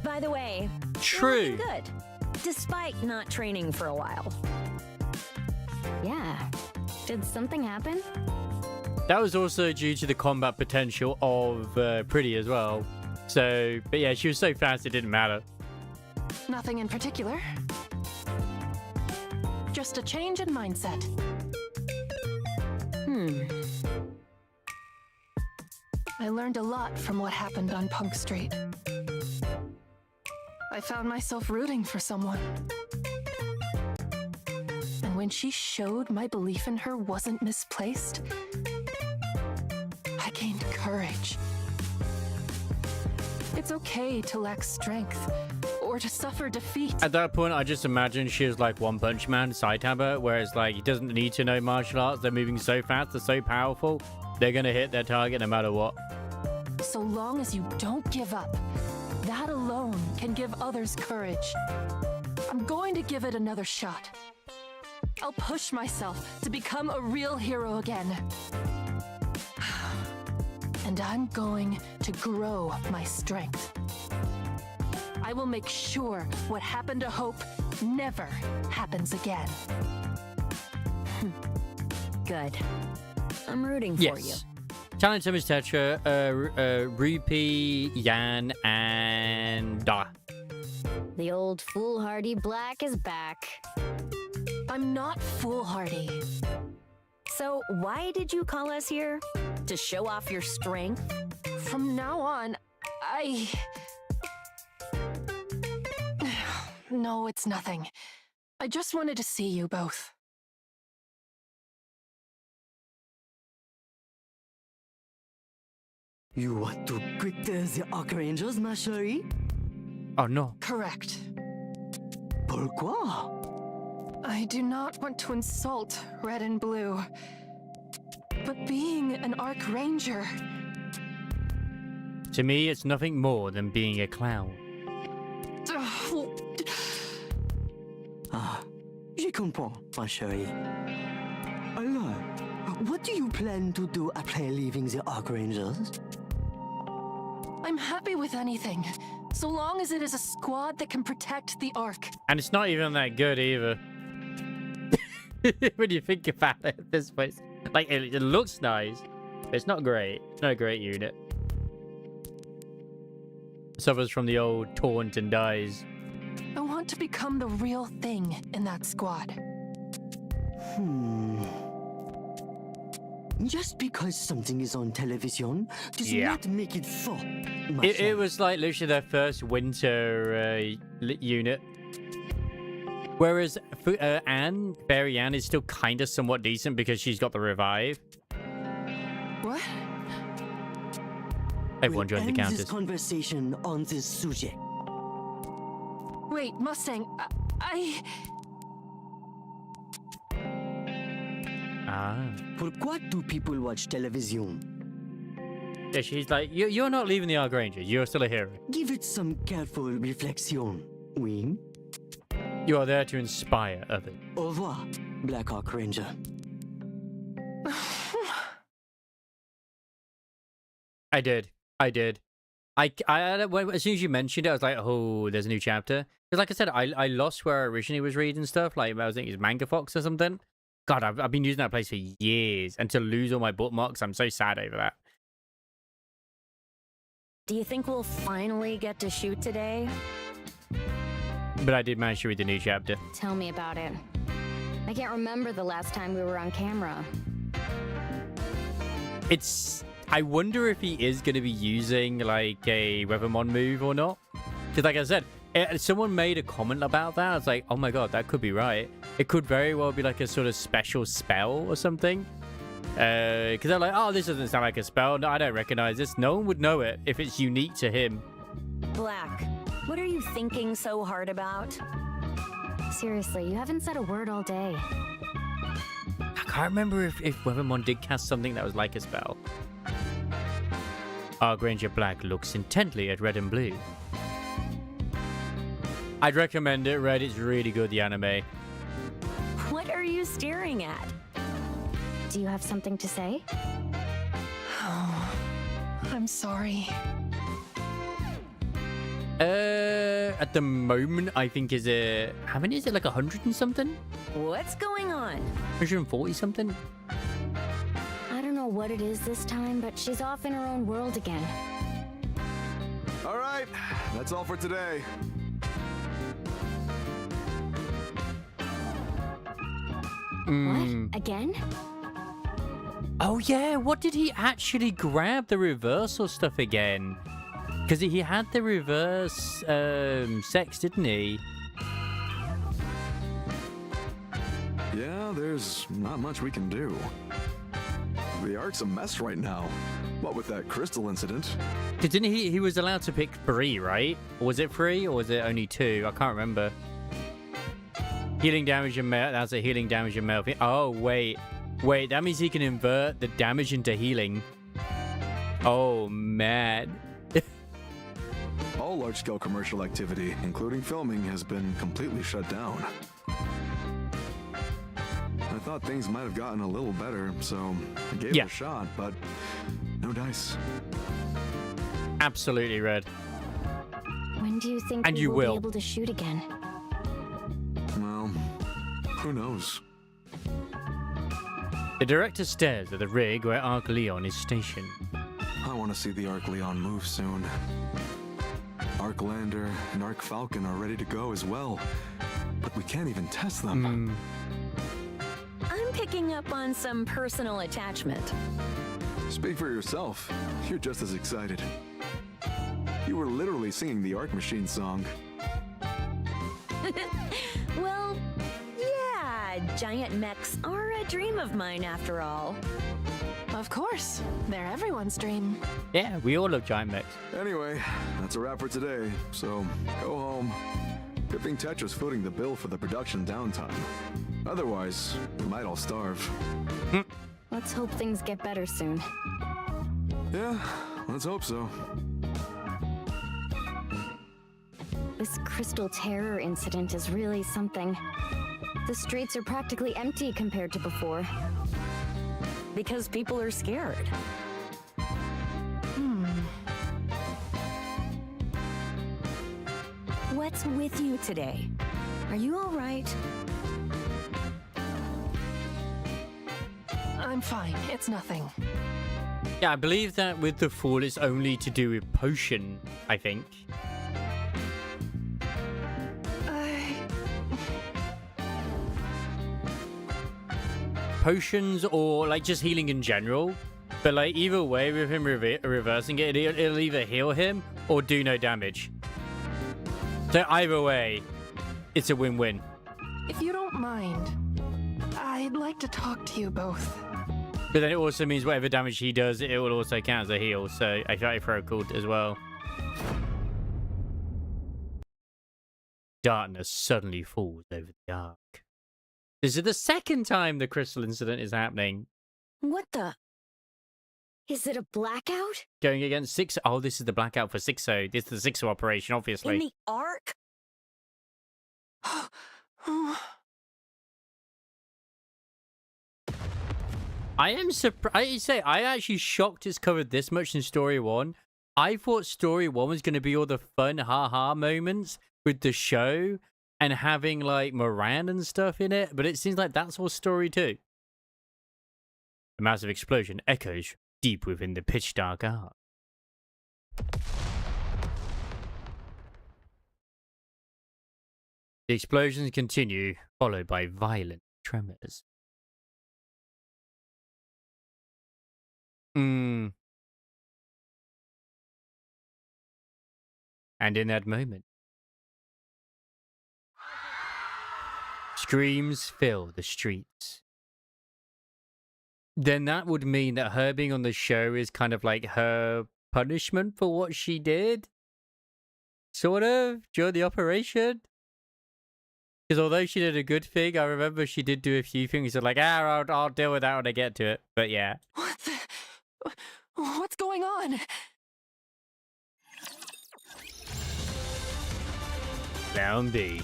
By the way, True. you're looking good, despite not training for a while. Yeah. Did something happen? That was also due to the combat potential of Pretty as well. So, but yeah, she was so fast it didn't matter. Nothing in particular. Just a change in mindset. I learned a lot from what happened on Punk Street. I found myself rooting for someone. And when she showed my belief in her wasn't misplaced, I gained courage. It's okay to lack strength or to suffer defeat. At that point, I just imagined she was like One Punch Man, Saitama, where it's like he doesn't need to know martial arts. They're moving so fast, they're so powerful, they're gonna hit their target no matter what. So long as you don't give up, that alone can give others courage. I'm going to give it another shot. I'll push myself to become a real hero again. And I'm going to grow my strength. I will make sure what happened to Hope never happens again. Good. I'm rooting for you. Talent Summons Tetra, Rupee, Yan, and Da. The old foolhardy Black is back. I'm not foolhardy. So why did you call us here? To show off your strength? From now on, No, it's nothing. I just wanted to see you both. You want to quit the Archangels, ma chérie? Oh no. Correct. Pourquoi? I do not want to insult Red and Blue, but being an Archranger... To me, it's nothing more than being a clown. Ah, je comprends, ma chérie. Alors, what do you plan to do after leaving the Archangels? I'm happy with anything, so long as it is a squad that can protect the Ark. And it's not even that good either. When you think about it at this place. Like, it looks nice, but it's not great. It's not a great unit. Suffers from the old taunt and dies. I want to become the real thing in that squad. Just because something is on television does not make it so. It was like literally their first winter unit. Whereas Anne, Fairy Anne, is still kind of somewhat decent because she's got the revive. What? Everyone joined the end counters. this conversation on this subject. Wait, Mustang, Pourquoi do people watch television? Yeah, she's like, you're not leaving the Archangers. You're still a hero. Give it some careful reflection, oui? You are there to inspire others. Au revoir, Black Archranger. I did. As soon as you mentioned it, I was like, oh, there's a new chapter. Because like I said, I lost where I originally was reading stuff. Like, I was thinking it's Manga Fox or something. God, I've been using that place for years. And to lose all my bookmarks, I'm so sad over that. Do you think we'll finally get to shoot today? But I did manage to read the new chapter. Tell me about it. I can't remember the last time we were on camera. I wonder if he is going to be using like a Weathermon move or not. Because like I said, someone made a comment about that. I was like, oh my god, that could be right. It could very well be like a sort of special spell or something. Because they're like, oh, this doesn't sound like a spell. No, I don't recognize this. No one would know it if it's unique to him. Black, what are you thinking so hard about? Seriously, you haven't said a word all day. I can't remember if Weathermon did cast something that was like a spell. Arc Ranger Black looks intently at Red and Blue. I'd recommend it, Red. It's really good, the anime. What are you staring at? Do you have something to say? Oh, I'm sorry. At the moment, I think is it... How many is it? Like 100 and something? What's going on? 140 something? I don't know what it is this time, but she's off in her own world again. All right, that's all for today. What? Again? Oh yeah, what did he actually grab the reversal stuff again? Because he had the reverse sex, didn't he? Yeah, there's not much we can do. The Ark's a mess right now. What with that crystal incident? Didn't he was allowed to pick 3, right? Or was it 3 or was it only 2? I can't remember. Healing damage and male. That's a healing damage and male. Oh, wait. Wait, that means he can invert the damage into healing. Oh, man. All large-scale commercial activity, including filming, has been completely shut down. I thought things might have gotten a little better, so I gave it a shot, but no dice. Absolutely, Red. When do you think we will be able to shoot again? Well, who knows? The director stares at the rig where Arc Leon is stationed. I want to see the Arc Leon move soon. Arc Lander and Arc Falcon are ready to go as well, but we can't even test them. I'm picking up on some personal attachment. Speak for yourself. You're just as excited. You were literally singing the Arc Machine song. Well, yeah, giant mechs are a dream of mine after all. Of course, they're everyone's dream. Yeah, we all love giant mechs. Anyway, that's a wrap for today, so go home. Good thing Tetra's footing the bill for the production downtime. Otherwise, we might all starve. Let's hope things get better soon. Yeah, let's hope so. This Crystal Terror incident is really something. The streets are practically empty compared to before. Because people are scared. What's with you today? Are you all right? I'm fine. It's nothing. Yeah, I believe that with the fall, it's only to do with potion, I think. Potions or like just healing in general. But like either way, with him reversing it, it'll either heal him or do no damage. So either way, it's a win-win. If you don't mind, I'd like to talk to you both. But then it also means whatever damage he does, it will also count as a heal. So I try to throw a called as well. Darkness suddenly falls over the Ark. This is the second time the crystal incident is happening. What the? Is it a blackout? Going against 6. Oh, this is the blackout for 6-0. This is the 6-0 operation, obviously. In the Ark? I am surprised. I actually shocked it's covered this much in Story 1. I thought Story 1 was going to be all the fun ha-ha moments with the show and having like Moran and stuff in it, but it seems like that's all Story 2. A massive explosion echoes deep within the pitch dark Ark. The explosions continue, followed by violent tremors. And in that moment, screams fill the streets. Then that would mean that her being on the show is kind of like her punishment for what she did? Sort of, during the operation? Because although she did a good thing, I remember she did do a few things that like, I'll deal with that when I get to it. But yeah. What's going on? Round B.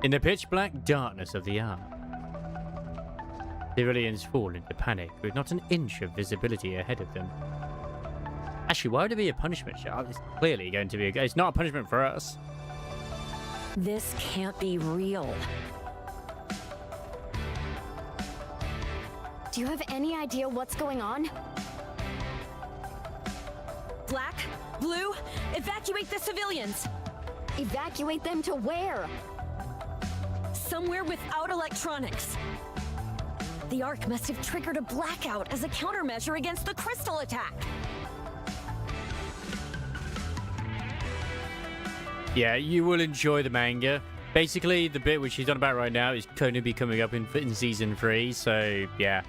In the pitch black darkness of the Ark, civilians fall into panic with not an inch of visibility ahead of them. Actually, why would it be a punishment? It's clearly going to be it's not a punishment for us. This can't be real. Do you have any idea what's going on? Black, blue, evacuate the civilians. Evacuate them to where? Somewhere without electronics. The Ark must have triggered a blackout as a countermeasure against the crystal attack. Yeah, you will enjoy the manga. Basically, the bit which she's on about right now is going to be coming up in season 3, so yeah.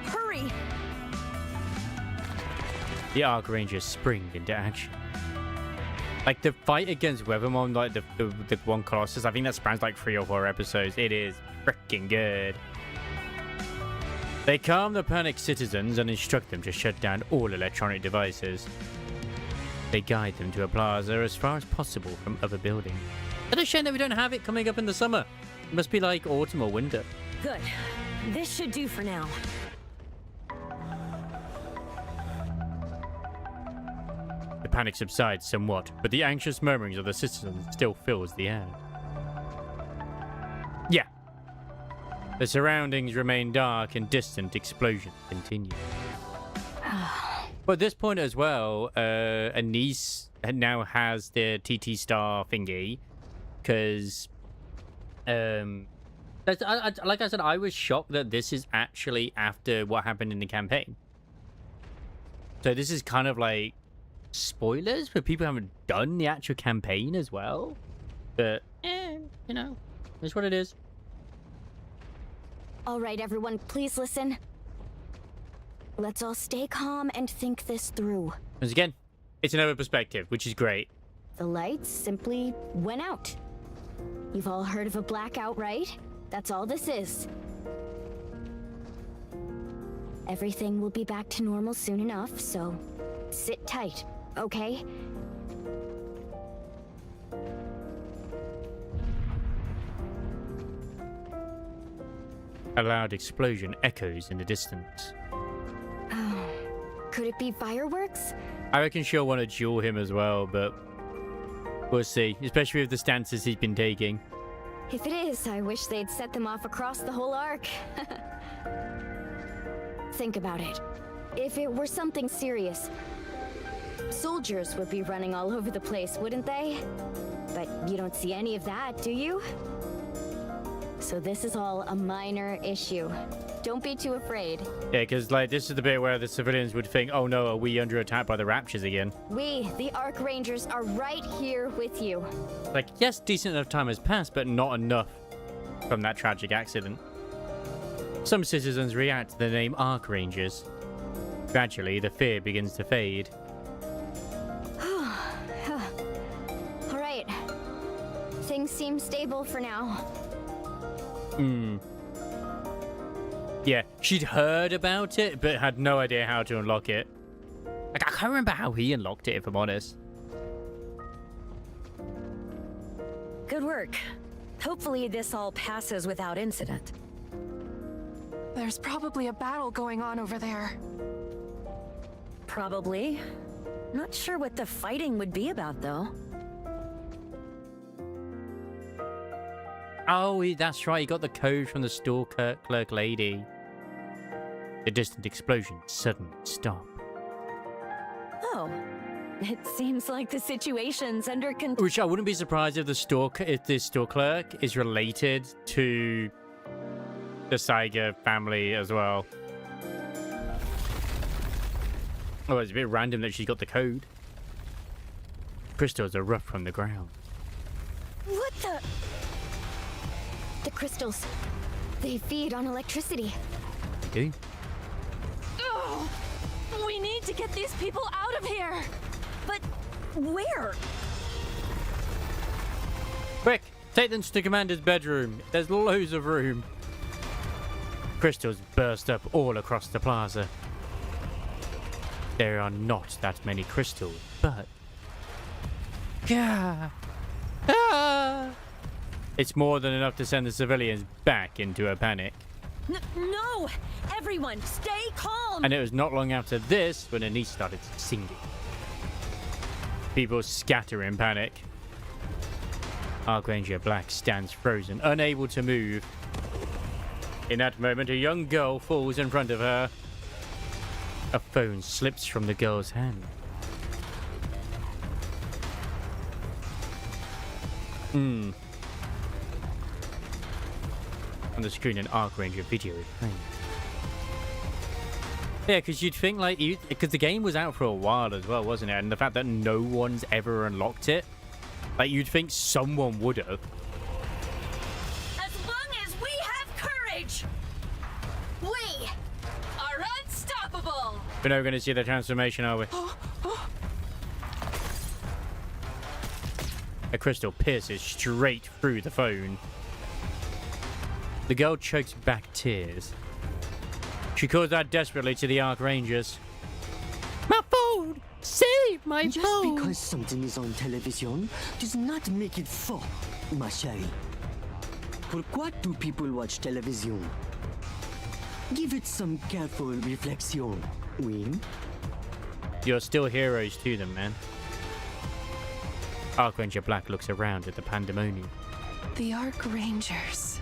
Hurry! The Ark Rangers spring into action. Like, the fight against Weathermon, like the one Colossus, I think that spans like 3 or 4 episodes. It is freaking good. They calm the panicked citizens and instruct them to shut down all electronic devices. They guide them to a plaza as far as possible from other buildings. It's a shame that we don't have it coming up in the summer. It must be like autumn or winter. Good. This should do for now. The panic subsides somewhat, but the anxious murmurings of the citizens still fills the air. Yeah. The surroundings remain dark and distant explosions continue. But at this point as well, Anise now has the TT Star thingy, because, like I said, I was shocked that this is actually after what happened in the campaign. So this is kind of like spoilers for people who haven't done the actual campaign as well. But, you know, it's what it is. All right, everyone, please listen. Let's all stay calm and think this through. Once again, it's another perspective, which is great. The lights simply went out. You've all heard of a blackout, right? That's all this is. Everything will be back to normal soon enough, so sit tight, okay? A loud explosion echoes in the distance. Oh, could it be fireworks? I reckon she'll want to duel him as well, but we'll see, especially with the stances he's been taking. If it is, I wish they'd set them off across the whole arc. Think about it. If it were something serious, soldiers would be running all over the place, wouldn't they? But you don't see any of that, do you? So this is all a minor issue. Don't be too afraid. Yeah, because like this is the bit where the civilians would think, oh no, are we under attack by the Raptures again? We, the Arc Rangers, are right here with you. Like, yes, decent enough time has passed, but not enough from that tragic accident. Some citizens react to the name Arc Rangers. Gradually, the fear begins to fade. All right. Things seem stable for now. Yeah, she'd heard about it, but had no idea how to unlock it. Like, I can't remember how he unlocked it, if I'm honest. Good work. Hopefully this all passes without incident. There's probably a battle going on over there. Probably. Not sure what the fighting would be about, though. Oh, that's right. He got the code from the store clerk lady. The distant explosion suddenly stopped. Oh. It seems like the situation's under control. Which I wouldn't be surprised if the store clerk is related to the Saiga family as well. Oh, it's a bit random that she got the code. Crystals erupt from the ground. What the? The crystals, they feed on electricity. Do? Oh, we need to get these people out of here. But where? Quick, take them to the commander's bedroom. There's loads of room. Crystals burst up all across the plaza. there are not that many crystals, but... Yeah. It's more than enough to send the civilians back into a panic. No! Everyone, stay calm! And it was not long after this when Anise started singing. People scatter in panic. Archranger Black stands frozen, unable to move. In that moment, a young girl falls in front of her. A phone slips from the girl's hand. On the screen, an Archranger video is playing. Yeah, because you'd think, like, because the game was out for a while as well, wasn't it? And the fact that no one's ever unlocked it, like, you'd think someone would have. As long as we have courage, we are unstoppable! We're never going to see the transformation, are we? A crystal pierces straight through the phone. The girl chokes back tears. She calls out desperately to the Archrangers. My phone! Save my Just phone! because something is on television does not make it faux, ma chérie. Pourquoi do people watch television? Give it some careful reflection, oui? You're still heroes to them, man. Archranger Black looks around at the pandemonium. The Archrangers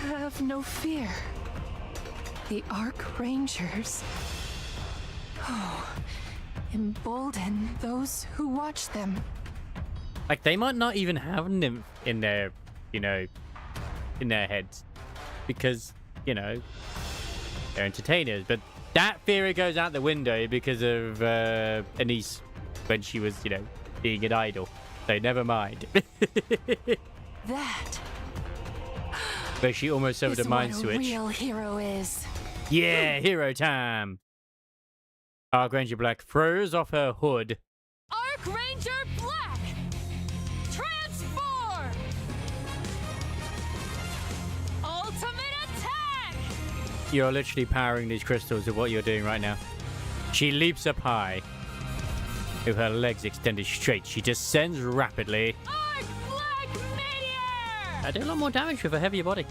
have no fear. The Archrangers, embolden those who watch them. Like, they might not even have nymph in their, you know, in their heads. Because, you know, they're entertainers. But that theory goes out the window because of Anise when she was, you know, being an idol. So never mind. That But she almost suffered is a mind what switch. a real hero is. Yeah, hero time. Archranger Black throws off her hood. Archranger Black! Transform! Ultimate attack! You're literally powering these crystals with what you're doing right now. She leaps up high. With her legs extended straight, she descends rapidly. Arch Black Meteor! I do a lot more damage with a heavier body.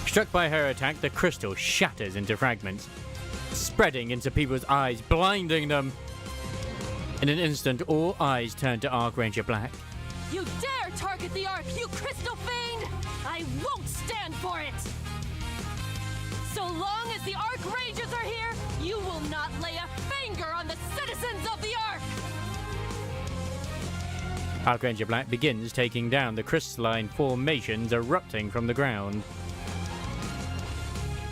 Struck by her attack, the crystal shatters into fragments, spreading into people's eyes, blinding them. In an instant, all eyes turn to Archranger Black. You dare target the Ark, you crystal fiend! I won't stand for it! So long as the Archrangers are here, you will not lay a finger on the citizens of the Ark! Archranger Black begins taking down the crystalline formations erupting from the ground.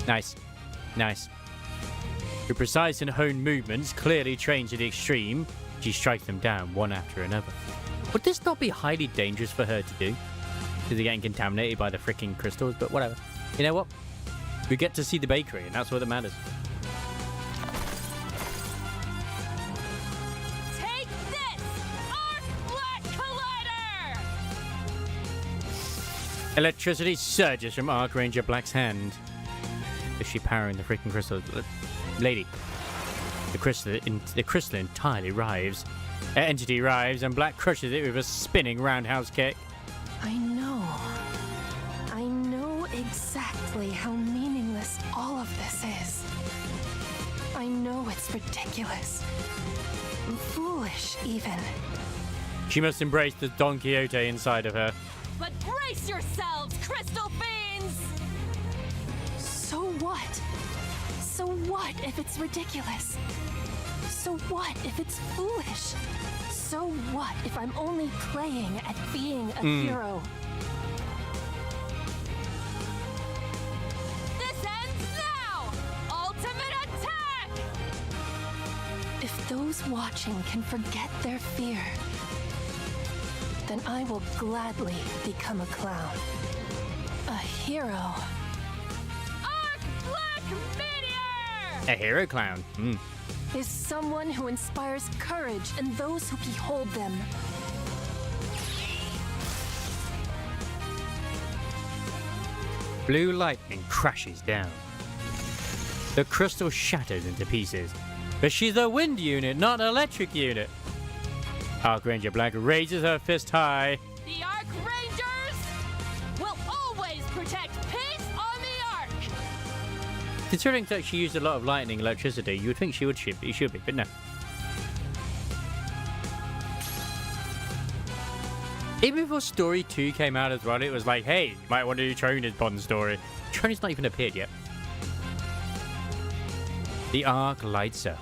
Nice. Nice. Her precise and honed movements, clearly trained to the extreme, she strikes them down one after another. Would this not be highly dangerous for her to do? Because they're getting contaminated by the freaking crystals, but whatever. You know what? We get to see the bakery, and that's what matters. Take this, Arc Black Collider! Electricity surges from Archranger Black's hand. Is she powering the freaking crystal? Lady. The crystal entirely writhes. Entity writhes, and Black crushes it with a spinning roundhouse kick. I know exactly how meaningless all of this is. I know it's ridiculous. Foolish, even. She must embrace the Don Quixote inside of her. But brace yourselves, crystal fiends! So what? So what if it's ridiculous? So what if it's foolish? So what if I'm only playing at being a hero? This ends now! Ultimate attack! If those watching can forget their fear, then I will gladly become a clown. A hero. Arc Black Meteor! A hero clown. Is someone who inspires courage in those who behold them. Blue lightning crashes down. The crystal shatters into pieces. But she's a wind unit, not an electric unit. Archranger Black raises her fist high. The Arc Rangers will always protect peace on the Ark! Considering that she used a lot of lightning and electricity, you would think she should be, but no. Even before Story 2 came out as well, it was like, hey, you might want to do Trony's Bond story. Trony's not even appeared yet. The Ark lights up.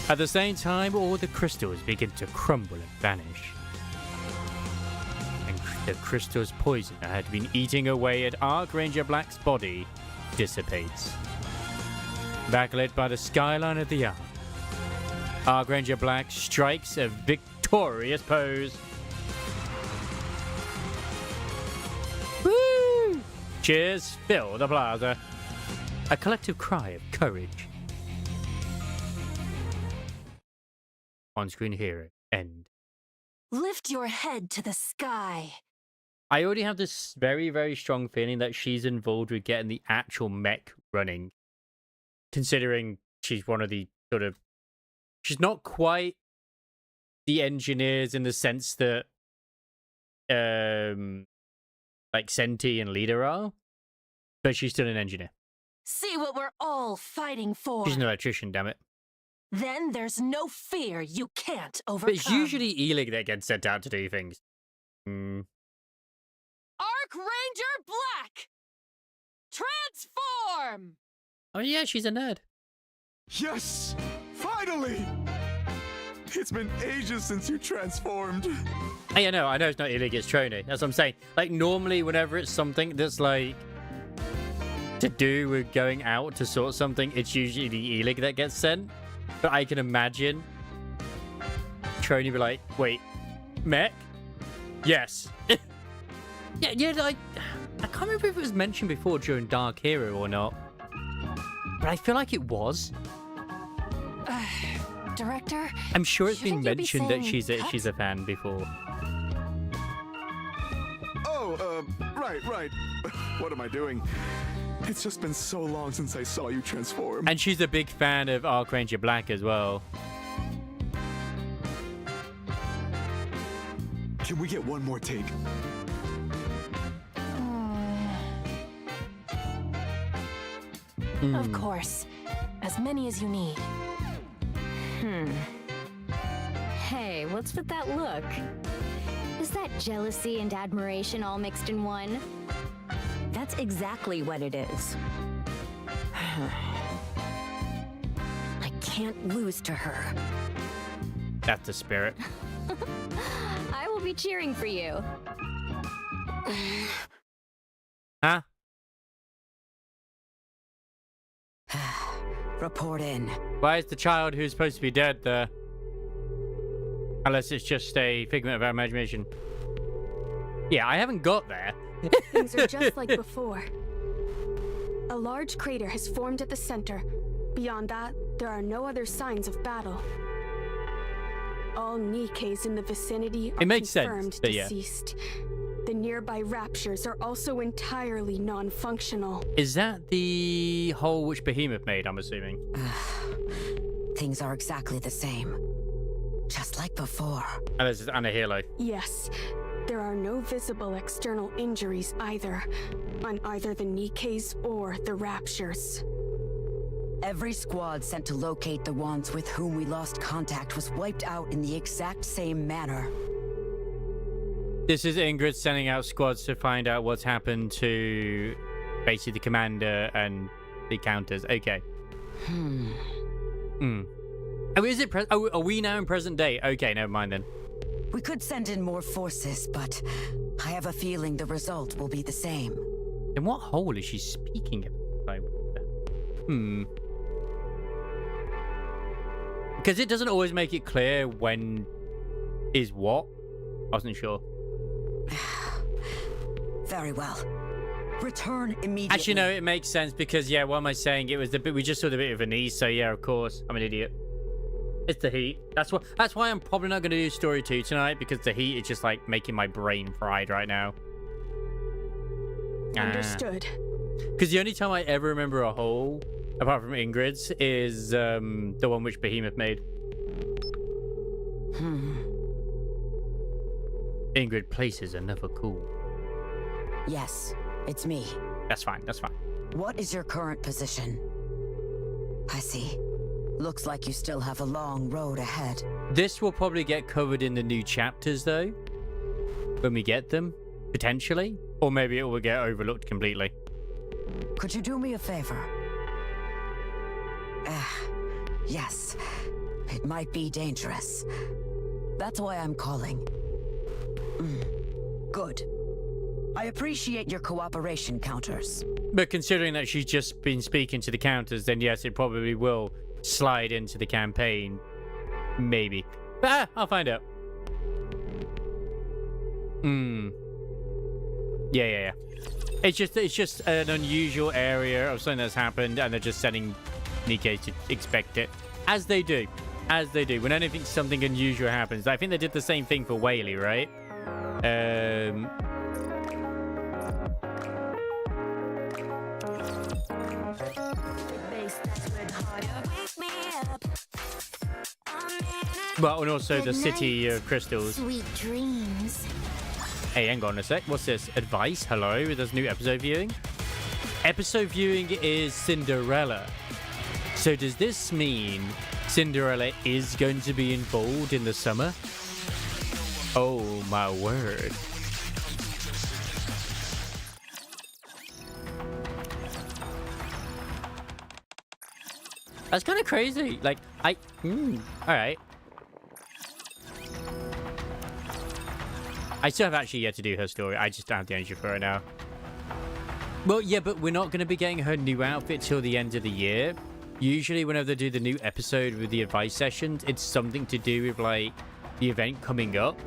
At the same time, all the crystals begin to crumble and vanish. And the crystal's poison that had been eating away at Archranger Black's body dissipates. Backlit by the skyline of the Ark, Archranger Black strikes a victorious pose. Woo! Cheers fill the plaza. A collective cry of courage. On-screen hero. End. Lift your head to the sky. I already have this very, very strong feeling that she's involved with getting the actual mech running. Considering she's one of the sort of... She's not quite the engineers in the sense that... like Senti and Leader are. But she's still an engineer. See what we're all fighting for. She's an electrician, damn it. Then there's no fear you can't But overcome. it's usually Elig that gets sent out to do things. Arc Ranger Black! Transform! Oh yeah, she's a nerd. Yes! Finally! It's been ages since you transformed. Hey, I know it's not Elig, it's Trony. That's what I'm saying. Like, normally, whenever it's something that's like to do with going out to sort something, it's usually the Elig that gets sent. But I can imagine Trony be like, wait, mech? Yes. yeah, I can't remember if it was mentioned before during Dark Hero or not. But I feel like it was. Director? I'm sure it's been shouldn't you be mentioned that saying she's a fan before. Oh, right. What am I doing? It's just been so long since I saw you transform. And she's a big fan of Archranger Black as well. Can we get one more take? Of course. As many as you need. Hey, what's with that look? Is that jealousy and admiration all mixed in one? That's exactly what it is. I can't lose to her. That's the spirit. I will be cheering for you. Huh? Report in. Why is the child who's supposed to be dead there? Unless it's just a figment of our imagination. Yeah, I haven't got there. Things are just like before. A large crater has formed at the center. Beyond that, there are no other signs of battle. All NIKKEs in the vicinity are makes sense, confirmed but yeah. deceased. The nearby raptures are also entirely non-functional. Is that the hole which Behemoth made, I'm assuming? Things are exactly the same. Just like before. And this is Anna Hilo. Yes, there are no visible external injuries either, on either the NIKKEs or the raptures. Every squad sent to locate the ones with whom we lost contact was wiped out in the exact same manner. This is Ingrid sending out squads to find out what's happened to basically the commander and the counters. Okay. Oh, is it? Are we now in present day? Okay, never mind then. We could send in more forces, but I have a feeling the result will be the same. Then what hole is she speaking about? Because it doesn't always make it clear when is what. I wasn't sure. Very well. Return immediately. Actually, no, it makes sense because, yeah, what am I saying? It was the bit we just saw the bit of a knee, so yeah, of course. I'm an idiot. It's the heat. That's why I'm probably not going to do story 2 tonight, because the heat is just like making my brain fried right now. Understood. Because the only time I ever remember a hole, apart from Ingrid's, is the one which Behemoth made. Ingrid places are never cool. Yes, it's me. That's fine, that's fine. What is your current position? I see. Looks like you still have a long road ahead. This will probably get covered in the new chapters, though. When we get them, potentially. Or maybe it will get overlooked completely. Could you do me a favor? Yes. It might be dangerous. That's why I'm calling. Good. I appreciate your cooperation, Counters. But considering that she's just been speaking to the Counters, then yes, it probably will slide into the campaign. Maybe. But I'll find out. Yeah. It's just an unusual area of something that's happened, and they're just sending NIKKE to expect it. As they do. As they do. When something unusual happens. I think they did the same thing for Whaley, right? Well, and also the City of Crystals. Sweet dreams. Hey, hang on a sec. What's this? Advice? Hello? There's new episode viewing? Episode viewing is Cinderella. So does this mean Cinderella is going to be involved in the summer? Oh, my word. That's kind of crazy. Like, all right. I still have actually yet to do her story. I just don't have the energy for it now. Well, yeah, but we're not going to be getting her new outfit till the end of the year. Usually, whenever they do the new episode with the advice sessions, it's something to do with, like, the event coming up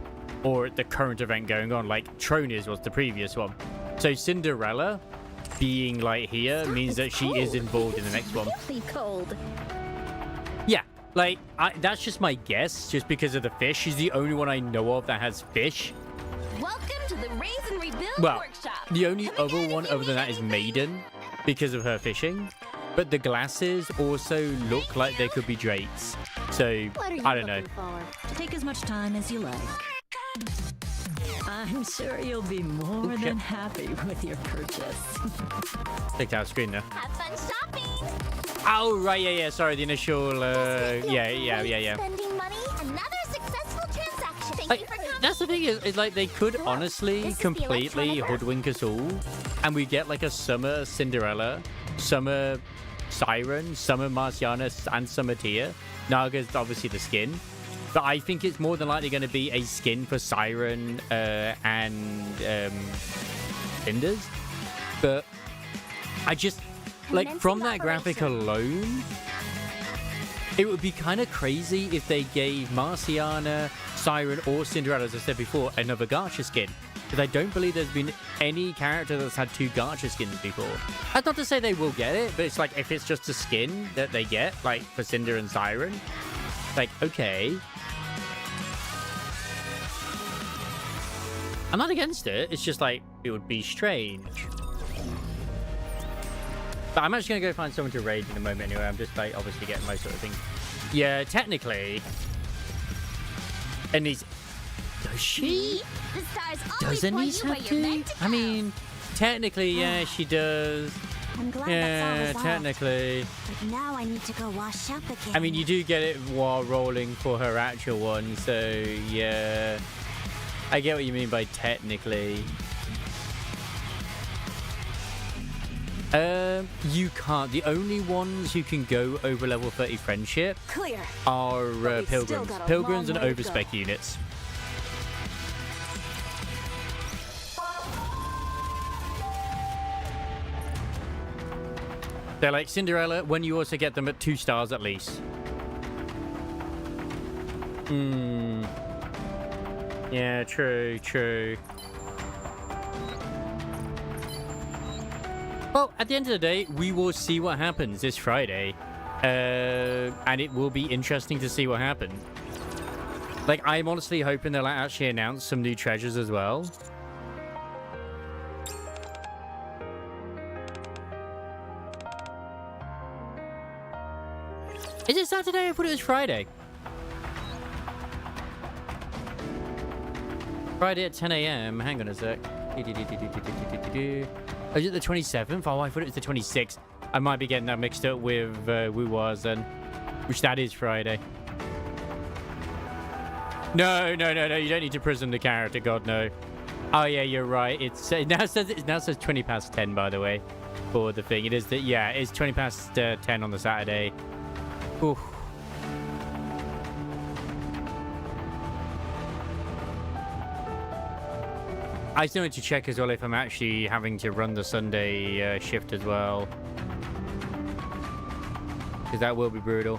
or the current event going on. Like, Tronies was the previous one. So Cinderella being, like, here means that she is involved in the next one. Really cold. Yeah, like, that's just my guess, just because of the fish. She's the only one I know of that has fish. Welcome to the Raise and Rebuild Workshop. The only other one other than that is Maiden, because of her fishing. But the glasses also look like they could be Drake's. So, I don't know. Take as much time as you like. I'm sure you'll be more than happy with your purchase. Take out screen now. Have fun shopping. Oh, right, yeah, sorry, the initial, yeah. Spending money, another successful transaction. Thank Like, you for coming. that's the thing is like they could honestly This is the completely electronic hoodwink us all, and we get like a summer Cinderella, summer Siren, summer Marciana, and summer Tia. Naga's obviously the skin, but I think it's more than likely going to be a skin for Siren and Cinders. But I just like from that graphic alone, it would be kind of crazy if they gave Marciana, Siren, or Cinderella, as I said before, another Gacha skin. Because I don't believe there's been any character that's had two Gacha skins before. That's not to say they will get it, but it's like if it's just a skin that they get, like for Cinder and Siren, like, okay. I'm not against it. It's just like, it would be strange. But I'm actually going to go find someone to raid in a moment anyway. I'm just like, obviously getting my sort of thing. Yeah, technically. And he's... Does she? The stars always Doesn't point he you where have you're to? meant to I go. mean, technically, yeah, she does. I'm glad Yeah, that's all resolved. technically. But now I need to go wash out the kid. I mean, you do get it while rolling for her actual one, so yeah. I get what you mean by technically. You can't. The only ones who can go over level 30 friendship Clear. are But we've still pilgrims. got a Pilgrims and long way to go. overspec units. They're like Cinderella when you also get them at 2 stars at least. Yeah, true. Well, at the end of the day, we will see what happens this Friday. And it will be interesting to see what happens. Like, I'm honestly hoping they'll actually announce some new treasures as well. Is it Saturday? I thought it was Friday. Friday at 10 a.m. Hang on a sec. Is it the 27th? Oh, I thought it was the 26th. I might be getting that mixed up with Wu Was then, which that is Friday. No. You don't need to prison the character. God, no. Oh yeah, you're right. It now says 20 past 10. By the way, for the thing, it is that it's 20 past 10 on the Saturday. Oof. I still need to check as well if I'm actually having to run the Sunday shift as well, because that will be brutal.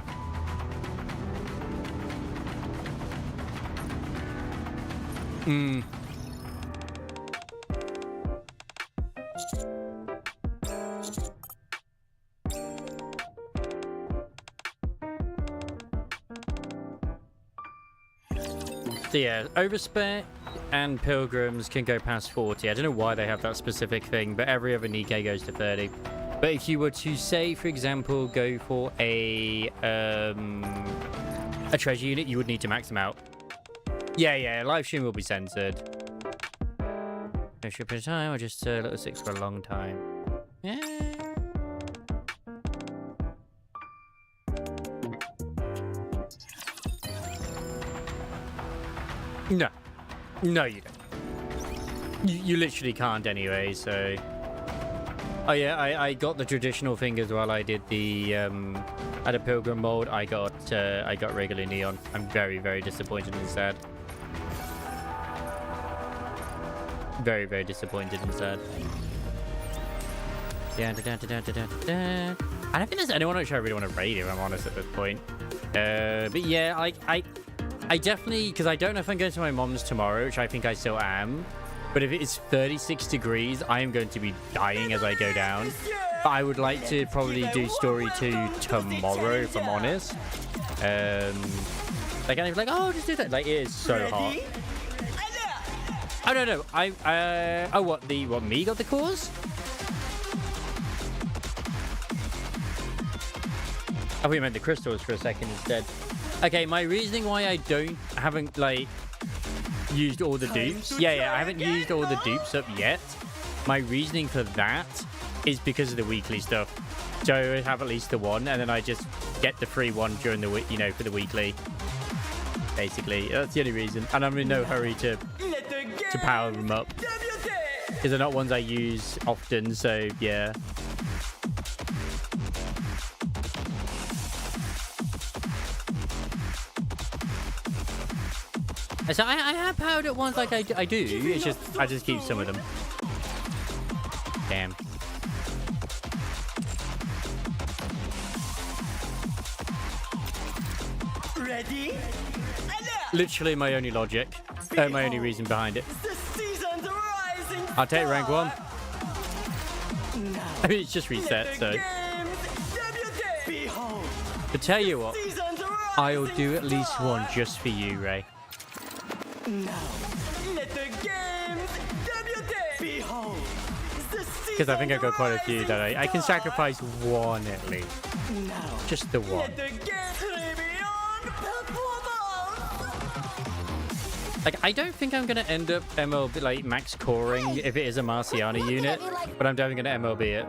So yeah, overspec and pilgrims can go past 40. I don't know why they have that specific thing, but every other Nikke goes to 30. But if you were to say, for example, go for a treasure unit, you would need to max them out. Yeah, live stream will be censored. No ship at a time, or just little 6 for a long time. Yeah. No, you don't. You literally can't anyway, so... Oh yeah, I got the traditional thing as well. I did the, at a pilgrim mode, I got regular neon. I'm very, very disappointed and sad. Very, very disappointed and sad. I don't think there's anyone which I really want to raid, if I'm honest, at this point. But yeah, I definitely, because I don't know if I'm going to my mom's tomorrow, which I think I still am. But if it is 36 degrees, I am going to be dying as I go down. But I would like to probably do story 2 tomorrow, if I'm honest. Like, and like, oh, just do that. Like, it is so hot. Oh, no. What, me got the cause? Oh, we meant the crystals for a second instead. Okay, my reasoning why I haven't, like, used all the dupes. Yeah, I haven't used all the dupes up yet. My reasoning for that is because of the weekly stuff. So I have at least the one, and then I just get the free one during the week, for the weekly. Basically, that's the only reason. And I'm in no hurry to power them up, because they're not ones I use often. So yeah. So I have powered it once, like I do. It's just I just keep some of them. Damn. Ready? Literally my only logic, my only reason behind it. I'll take rank 1. I mean, it's just reset, so. But tell you what, I'll do at least one just for you, Ray. Because I think I got quite a few that I can sacrifice one at least. Just the one. Like, I don't think I'm gonna end up MLB like max coring if it is a Marciana unit, but I'm definitely gonna MLB it.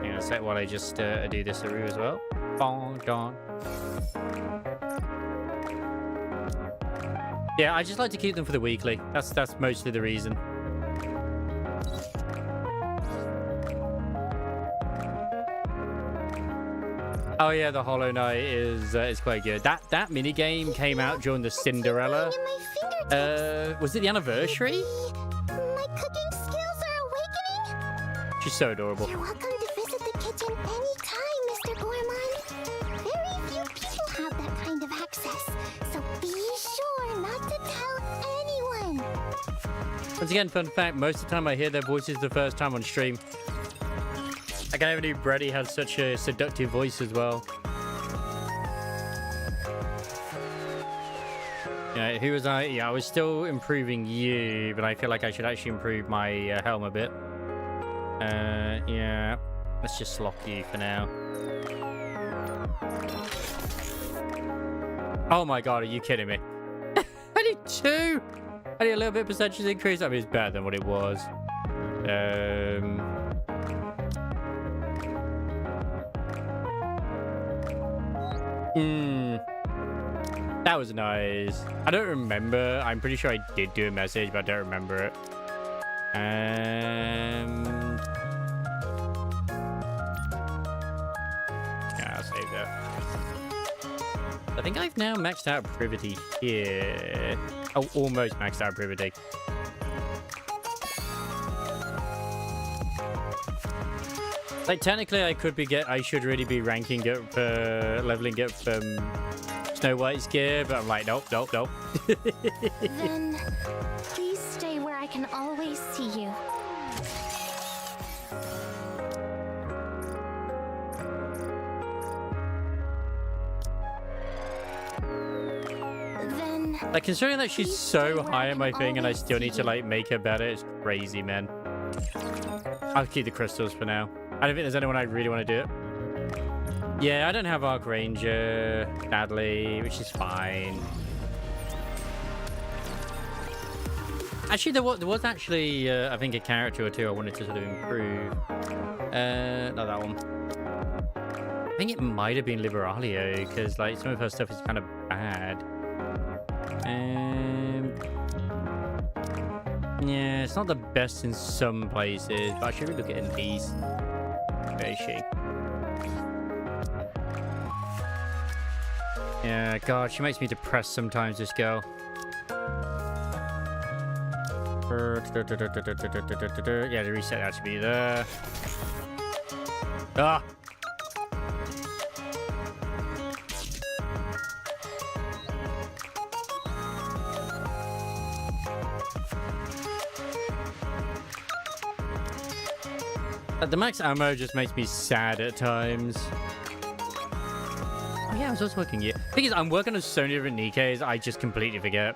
Hang on a sec while I just do this Aru as well. Bong gone. Yeah, I just like to keep them for the weekly. That's mostly the reason. Oh yeah, the Hollow Knight is quite good. That mini game came out during the Cinderella. Was it the anniversary? My cooking skills are awakening. She's so adorable. You're welcome to visit the kitchen anytime, Mr. Gourmand. Very few people have that kind of access, so be sure not to tell anyone. Once again, fun fact, most of the time I hear their voices the first time on stream. I can't even believe Brady has such a seductive voice as well. Yeah, who was I? Yeah, I was still improving you, but I feel like I should actually improve my helm a bit. Yeah, let's just lock you for now. Oh my god, are you kidding me? I need 2. I need a little bit of percentage increase. I mean, it's better than what it was. That was nice. I don't remember. I'm pretty sure I did do a message, but I don't remember it. Yeah, I'll save that. I think I've now maxed out privity here. Oh, almost maxed out privity. Like, technically, I should really be ranking up, leveling up Snow White's gear, but I'm like, nope. Then, please stay where I can always see you. Then, like, considering that she's so high at my thing and I still need to, like, make her better, it's crazy, man. I'll keep the crystals for now. I don't think there's anyone I really want to do it. Yeah, I don't have Arc Ranger, sadly, which is fine. Actually, there was actually, I think, a character or two I wanted to sort of improve. Not that one. I think it might have been Liberalia, because, like, some of her stuff is kind of bad. Yeah, it's not the best in some places, but I should really look at it in these. Where is she? Yeah, God, she makes me depressed sometimes, this girl. Yeah, the reset attribute there. Ah! The max ammo just makes me sad at times. Oh yeah, I was also working here. Thing is, I'm working on so many different NIKKEs, I just completely forget.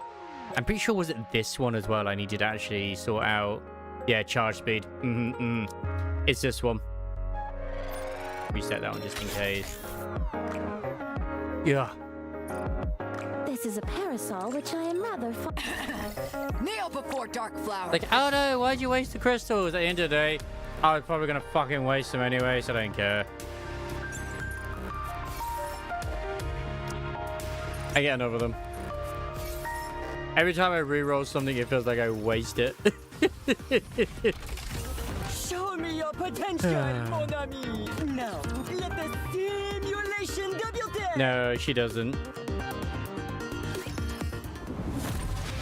I'm pretty sure was it this one as well I needed to actually sort out. Yeah, charge speed. It's this one. Reset that one just in case. Yeah. this is a parasol which I am rather fond. Kneel before Dark Flower. Like, oh no, why'd you waste the crystals? At the end of the day, I was probably gonna fucking waste them anyway, so I don't care. I get enough of them. Every time I re-roll something, it feels like I waste it. Show me your potential, mon ami. Now, let the simulation debut. No, she doesn't.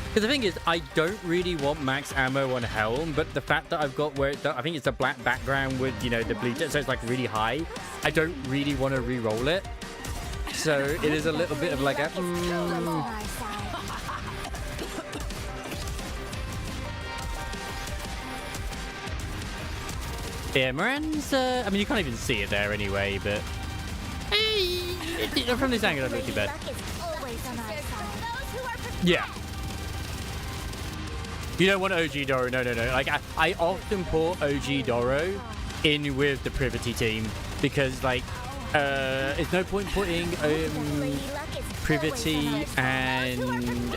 Because the thing is, I don't really want max ammo on Helm, but the fact that I've got where I think it's a black background with, you know, the blue, so it's like really high, I don't really want to re-roll it. So it is a little bit of like a... Yeah, Moran's, I mean, you can't even see it there anyway, but... from this angle, it doesn't look too bad. Yeah. You don't want OG Doro, no. Like, I often put OG Doro in with the Privity team, because, like, there's no point putting Privity and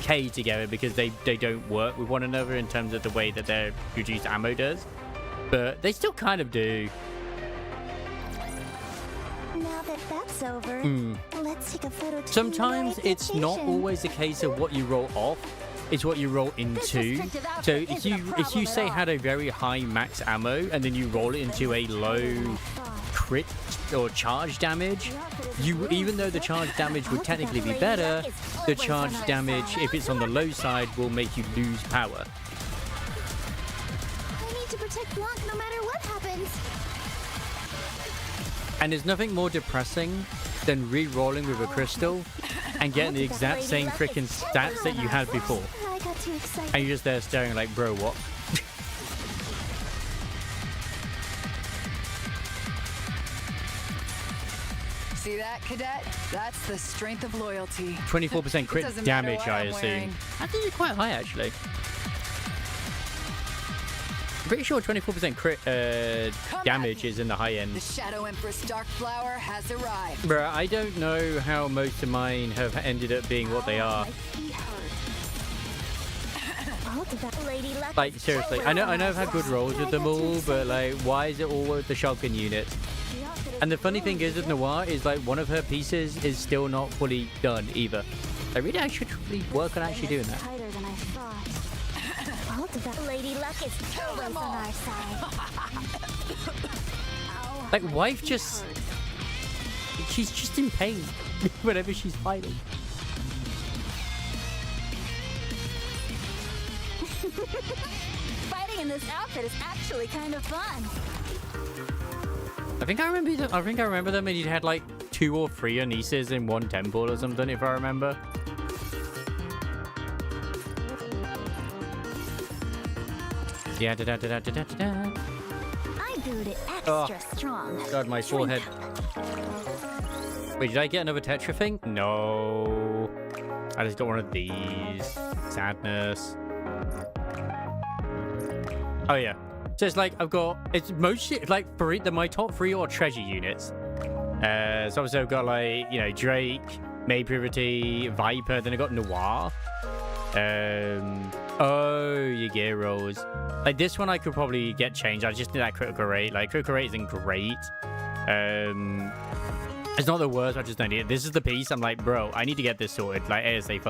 K together, because they don't work with one another in terms of the way that their reduced ammo does. But they still kind of do. Now that that's over, let's take a photo. Sometimes it's not always a case of what you roll off, it's what you roll into. So if you say had a very high max ammo and then you roll it into a low crit or charge damage, even though the charge damage would technically be better, the charge damage, if it's on the low side, will make you lose power. To protect Blanc no matter what happens. And there's nothing more depressing than re-rolling with a crystal and getting the exact same freaking stats that you had before. I got too excited. And you're just there staring like, bro, what? See that, Cadet? That's the strength of loyalty. 24% crit damage, I assume. I think it's quite high, actually. Pretty sure 24% crit damage is in the high end. The Shadow Empress Dark Flower has arrived. Bruh, I don't know how most of mine have ended up being what they are. Like, seriously, I know I've had good rolls with them all, but like, why is it all with the shotgun unit? And the funny thing is with Noir is like one of her pieces is still not fully done either. I really should really work on actually doing that. Lady Luck is always on our side. Like, wife just... She's just in pain whenever she's fighting. Fighting in this outfit is actually kind of fun. I think I remember them and you had like 2 or 3 Anises in one temple or something, if I remember. Yeah, I brewed it extra strong. God, my forehead. Wait, did I get another Tetra thing? No. I just got one of these. Sadness. Oh, yeah. So it's like, it's mostly, like, my top 3 are treasure units. So obviously I've got, like, you know, Drake, Maid Purity, Viper, then I got Noir. Oh, your gear rolls. Like, this one I could probably get changed. I just need that critical rate. Like, critical rate isn't great. It's not the worst, I just don't need it. This is the piece. I'm like, bro, I need to get this sorted. Like, ASAP.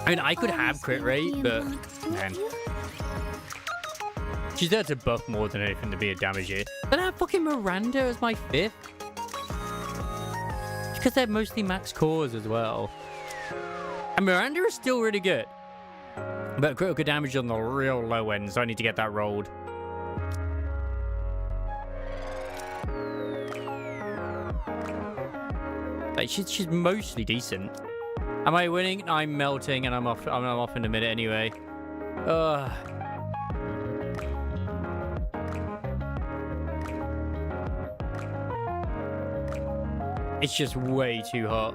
I mean, I could have crit rate, but, man. She's there to buff more than anything to be a damager. Then I have fucking Miranda as my 5th. Because they're mostly max cores as well. And Miranda is still really good. But critical damage on the real low end, so I need to get that rolled. Like, she's mostly decent. Am I winning? I'm melting and I'm off in a minute anyway. Ugh. It's just way too hot.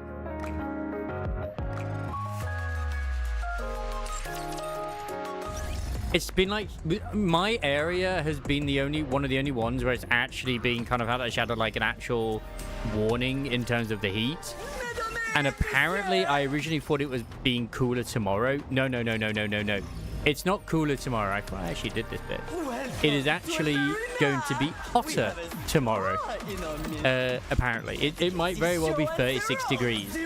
It's been like, my area has been one of the only ones where it's actually been kind of had like an actual warning in terms of the heat. And apparently I originally thought it was being cooler tomorrow. No. It's not cooler tomorrow. I thought I actually did this bit. It is actually going to be hotter tomorrow. Apparently. It might very well be 36 degrees.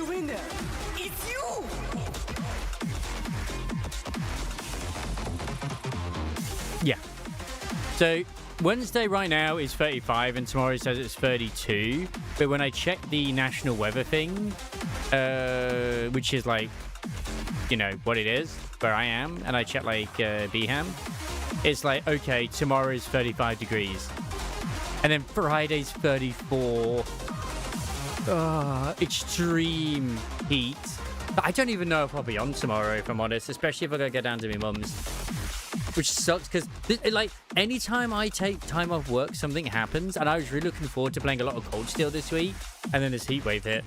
Yeah. So Wednesday right now is 35 and tomorrow it says it's 32. But when I check the national weather thing, which is like, you know, what it is, where I am, and I check like Beham, it's like, okay, tomorrow is 35 degrees. And then Friday's 34. Extreme heat. But I don't even know if I'll be on tomorrow, if I'm honest, especially if I gotta go down to my mum's. Which sucks, because, like, anytime I take time off work, something happens, and I was really looking forward to playing a lot of Cold Steel this week, and then this heat wave hit.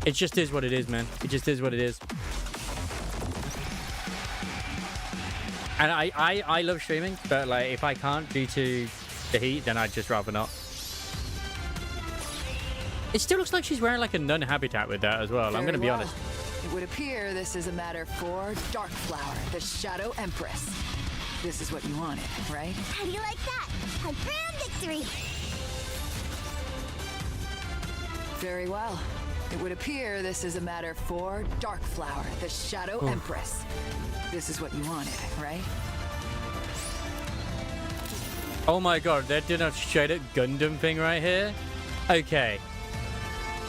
It just is what it is, man. It just is what it is. And I love streaming, but, like, if I can't due to the heat, then I'd just rather not. It still looks like she's wearing, like, a nun habitat with that as well. I'm going to be honest. It would appear this is a matter for Dark Flower, the Shadow Empress. This is what you wanted, right? How do you like that? A grand victory! Very well. It would appear this is a matter for Dark Flower, the Shadow Empress. This is what you wanted, right? Oh my god, they're doing a straight-up Gundam thing right here? Okay.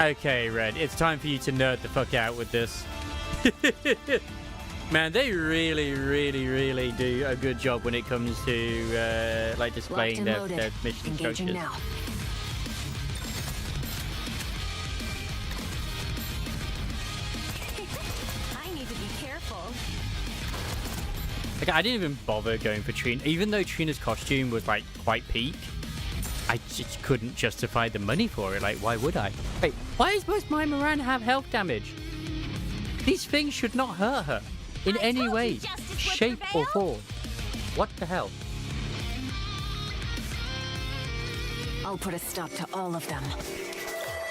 Okay, Red, it's time for you to nerd the fuck out with this. Man, they really do a good job when it comes to like displaying their mission structures. Now. I need to be careful. Like, I didn't even bother going for Trina, even though Trina's costume was like quite peak. I just couldn't justify the money for it. Like, why would I? Wait, why is my Moran have health damage? These things should not hurt her. in any way, shape, or form. What the hell? I'll put a stop to all of them.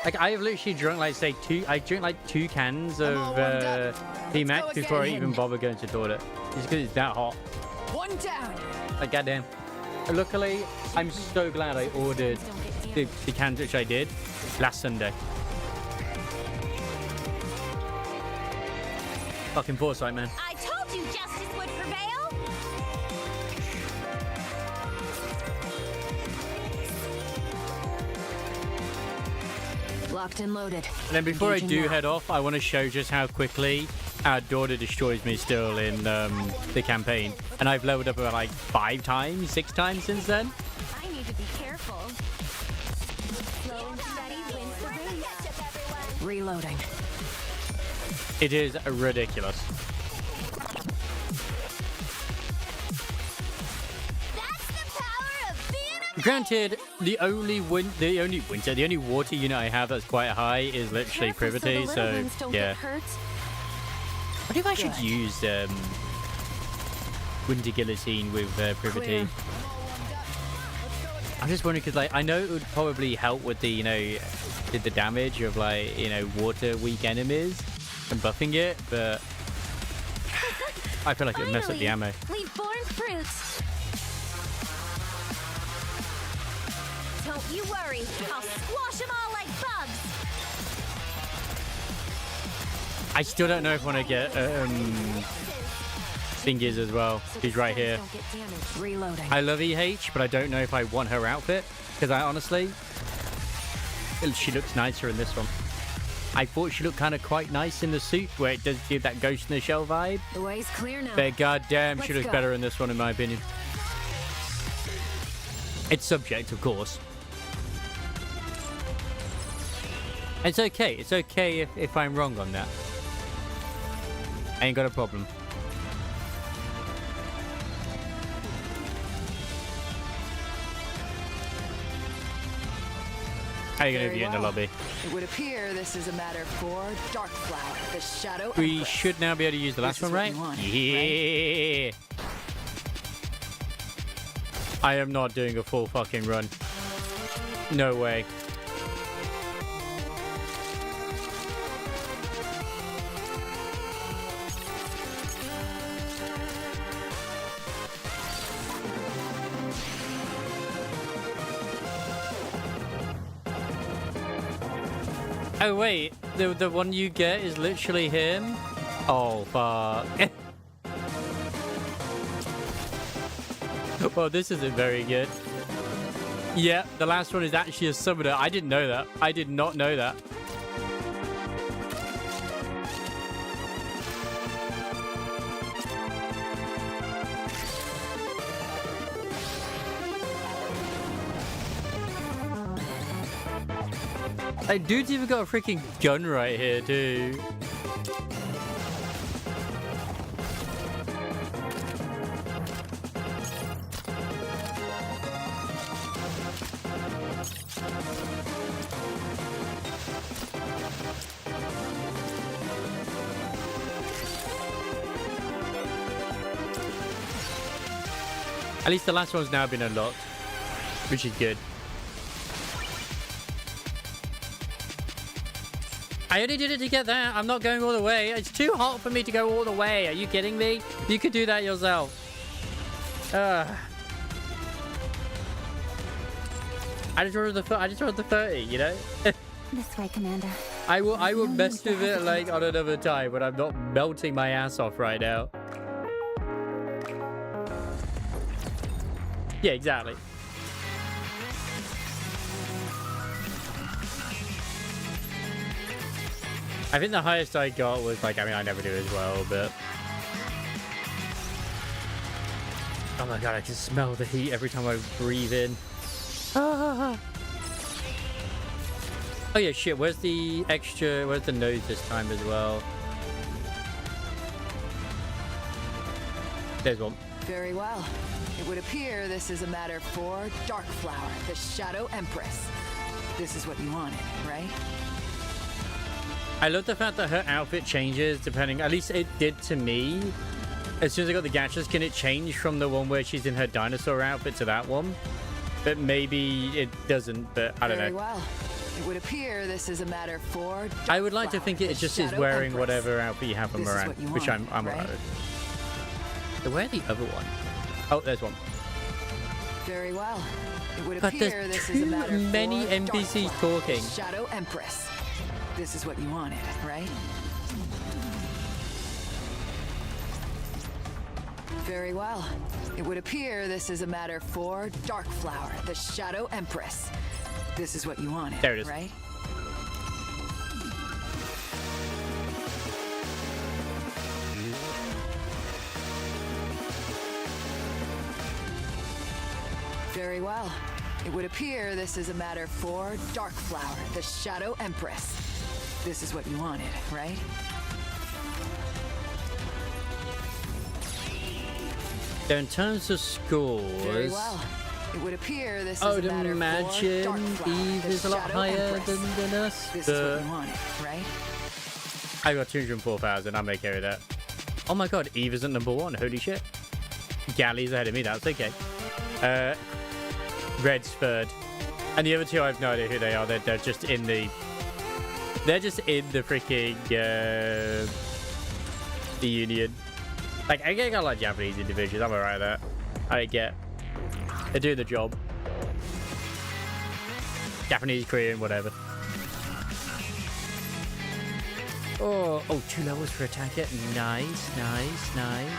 Like, I have literally drunk, like, say, I drink like 2 cans of P-Max before I even bother going to the toilet. Just because it's that hot. One down. Like, goddamn. Luckily, I'm so glad I ordered the cans, which I did last Sunday. Fucking foresight, man. I told you justice would prevail. Locked and loaded. And then before I do now. head off, I want to show just how quickly our daughter destroys me still in the campaign. And I've leveled up about like 5 times, 6 times since then. I need to be careful. Slow and steady wins the race. Reloading. It is ridiculous. That's the power of being a Granted, the only water unit I have that's quite high is literally Privity, so yeah. I wonder if I should use Winter Guillotine with Privity. I'm just wondering because, like, I know it would probably help with the, the damage of, like, water weak enemies and buffing it, but I feel like it would mess up the ammo. We've borne fruits. Don't you worry. I'll squash them all like bugs. I still don't know if I want to get Thingies as well. She's right here. Reloading. I love EH, but I don't know if I want her outfit because I honestly, she looks nicer in this one. I thought she looked kind of quite nice in the suit where it does give that Ghost in the Shell vibe. The way's clear now. But goddamn, she looks better in this one in my opinion. It's subject, of course. It's okay. It's okay if I'm wrong on that. I ain't got a problem. How are you going to view in the lobby? It would appear this is a matter for Darkflower, the Shadow We Empress. should now be able to use the last one, right? Yeah. I am not doing a full fucking run. No way. Oh wait, the one you get is literally him? Oh fuck. Well, this isn't very good. Yeah, the last one is actually a summoner. I didn't know that. I did not know that. Like, dude's even got a freaking gun right here, too. At least the last one's now been unlocked, which is good. I only did it to get that. I'm not going all the way. It's too hot for me to go all the way. Are you kidding me? You could do that yourself. I just wanted the 30, you know? This way, Commander. I will mess with it like on another time, but I'm not melting my ass off right now. Yeah, exactly. I think the highest I got was like, I mean, I never do as well, but... Oh my god, I can smell the heat every time I breathe in. Ah. Oh yeah, shit, where's the nose this time as well? There's one. Very well. It would appear this is a matter for Darkflower, the Shadow Empress. This is what you wanted, right? I love the fact that her outfit changes depending, at least it did to me. As soon as I got the gacha skin, it changed from the one where she's in her dinosaur outfit to that one. But maybe it doesn't, but I don't know. Very well. It would appear this is a matter for I would like to think it just is wearing whatever outfit you have on Moran, which I'm alright with. So where's the other one? Oh, there's one. Very well. It would But appear there's this is a too matter many for NPCs Darkflower, talking. Shadow Empress. This is what you wanted, right? Very well. It would appear this is a matter for Darkflower, the Shadow Empress. This is what you wanted, there it is. Right? Very well. It would appear this is a matter for Darkflower, the Shadow Empress. This is what you wanted, right? So in terms of scores, Very well. It would appear this I is would a matter imagine for Darkflower, Eve the is a lot Shadow higher Empress. than us. This is what you wanted, right? I got 204,000. I'm okay with that. Oh my god, Eve isn't number one. Holy shit. Galley's ahead of me. That's okay. Red's third. And the other two, I have no idea who they are. They're just in the... They're just in the freaking... the Union. Like, I got like Japanese individuals. I'm alright with that. I get... They do the job. Japanese, Korean, whatever. Oh, 2 levels for attack it. Nice, nice, nice.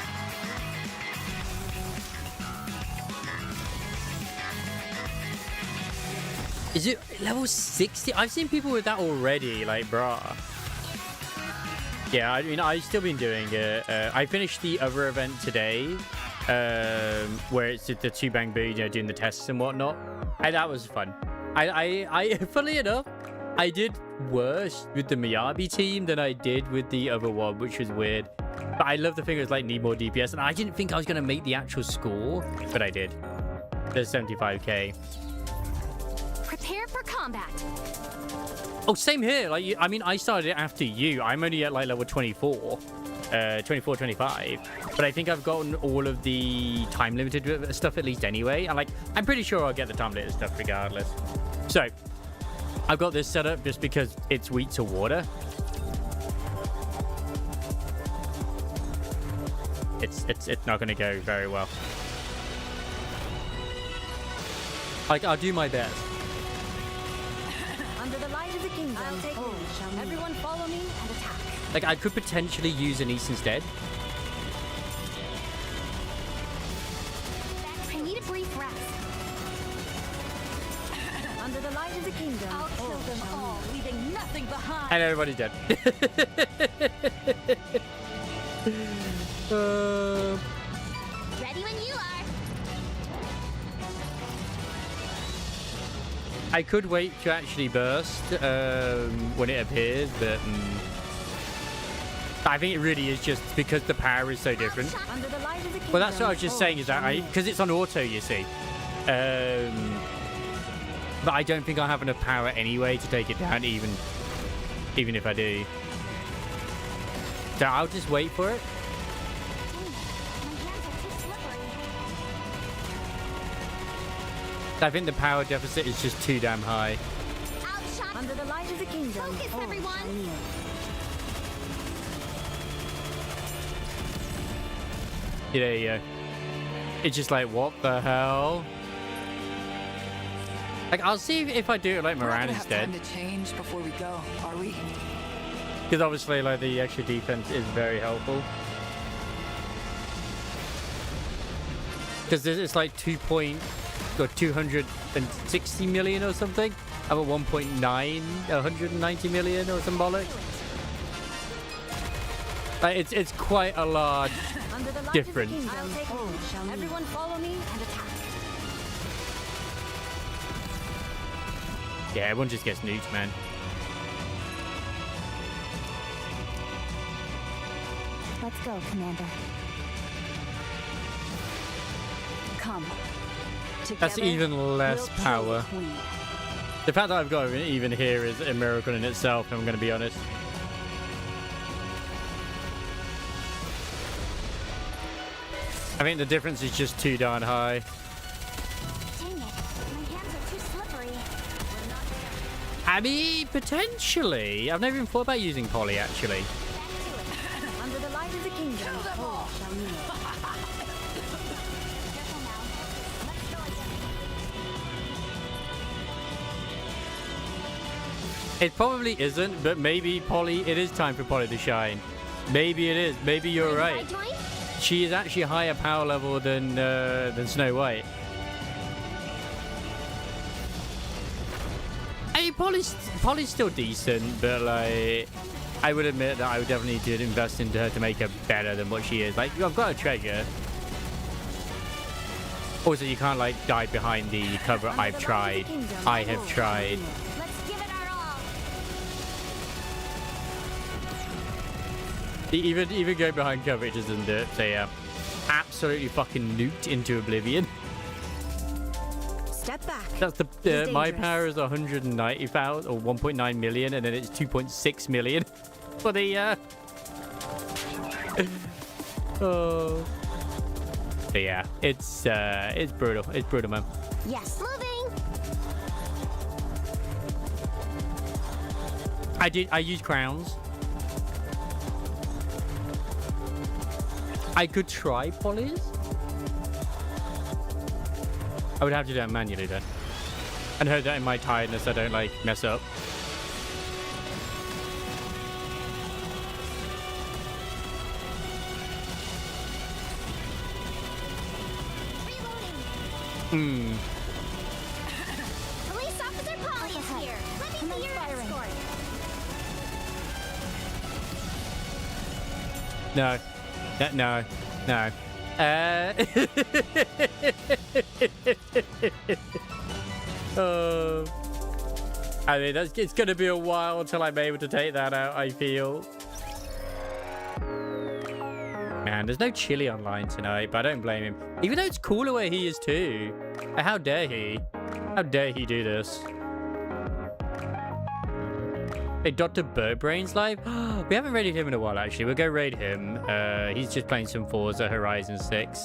Is it level 60? I've seen people with that already, like, brah. Yeah, I mean, I've still been doing it. I finished the other event today, where it's the 2 bang boo, you know, doing the tests and whatnot. And that was fun. I funnily enough, I did worse with the Miyabi team than I did with the other one, which was weird. But I love the thing, it was like, need more DPS. And I didn't think I was going to make the actual score, but I did. There's 75k. Prepare for combat. Oh, same here. Like, I mean, I started it after you. I'm only at like level 24, 24, 25. But I think I've gotten all of the time limited stuff at least anyway. And like, I'm pretty sure I'll get the time limited stuff regardless. So, I've got this set up just because it's weak to water. It's not going to go very well. Like, I'll do my best. Under the light of the kingdom. I'll take everyone follow me and attack. Like, I could potentially use an East instead. I need a brief rest. Under the light of the kingdom. I'll kill them all, leaving nothing behind. And everybody's dead. Ready when you are. I could wait to actually burst when it appears, but I think it really is just because the power is so different. Under the light of the kingdom. Well, that's what I was just saying, is that because it's on auto, you see. But I don't think I'll have enough power anyway to take it down, even if I do. So I'll just wait for it. I think the power deficit is just too damn high. Under the light of the kingdom. Focus, everyone. Yeah, there you go. It's just like, what the hell? Like, I'll see if I do it like Moran instead. Time to change before we go, are we? Because obviously, like, the extra defense is very helpful. Because it's like 260 million or something. I'm at 1.9, 190 million or some bollocks. Like, it's quite a large difference. I'll take everyone follow me and attack. Yeah, everyone just gets nuked, man. Let's go, Commander. Come. That's even less power. The fact that I've got even here is a miracle in itself, I'm going to be honest. I think the difference is just too darn high. Dang it, my hands are too slippery. I mean, potentially. I've never even thought about using Polly, actually. Under the light of the kingdom. all shall kneel. Careful now. Let's go again. It probably isn't, but maybe Polly, it is time for Polly to shine. Maybe it is. Maybe you're right. She is actually a higher power level than Snow White. I mean, Polly's still decent, but like, I would admit that I would definitely need to invest into her to make her better than what she is. Like, I've got a treasure. Also, you can't like die behind the cover. I've tried. I have tried. Let's give it our all. Even going behind cover, it just doesn't do it. So yeah, absolutely fucking nuked into oblivion. Step back. That's the my power is 190,000 or 1.9 million, and then it's 2.6 million for the oh. But yeah, it's brutal. It's brutal, man. Yes, moving. I use crowns. I could try polys. I would have to do it manually then. And hope that in my tiredness I don't like mess up. Reloading. Police Officer Polly is here. Let me see your escort. No. No. Oh. I mean, it's going to be a while until I'm able to take that out, I feel. Man, there's no Chili online tonight, but I don't blame him. Even though it's cooler where he is too. How dare he? How dare he do this? Hey, Dr. Birdbrain's live? We haven't raided him in a while, actually. We'll go raid him. He's just playing some Forza Horizon 6.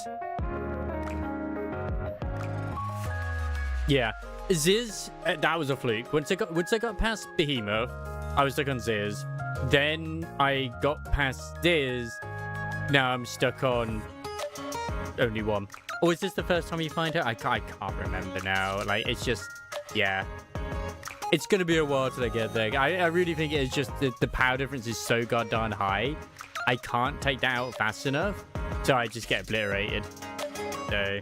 Yeah. Ziz, that was a fluke. Once I got past Behemoth, I was stuck on Ziz. Then I got past Ziz. Now I'm stuck on only one. Or is this the first time you find her? I can't remember now. Like, it's just, yeah. It's going to be a while till I get there. I really think it is just the power difference is so goddamn high. I can't take that out fast enough. So I just get obliterated. So...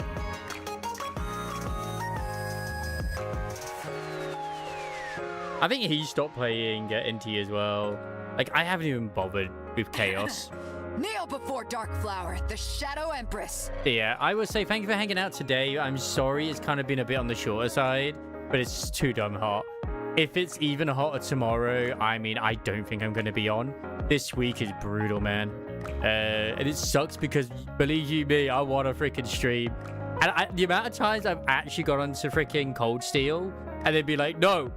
I think he stopped playing NT as well. Like, I haven't even bothered with Chaos. Kneel before Darkflower, the Shadow Empress. Yeah, I would say thank you for hanging out today. I'm sorry it's kind of been a bit on the shorter side, but it's too dumb hot. If it's even hotter tomorrow, I mean, I don't think I'm going to be on. This week is brutal, man. And it sucks because, believe you me, I want a freaking stream. And the amount of times I've actually got onto freaking Cold Steel, and they'd be like, no,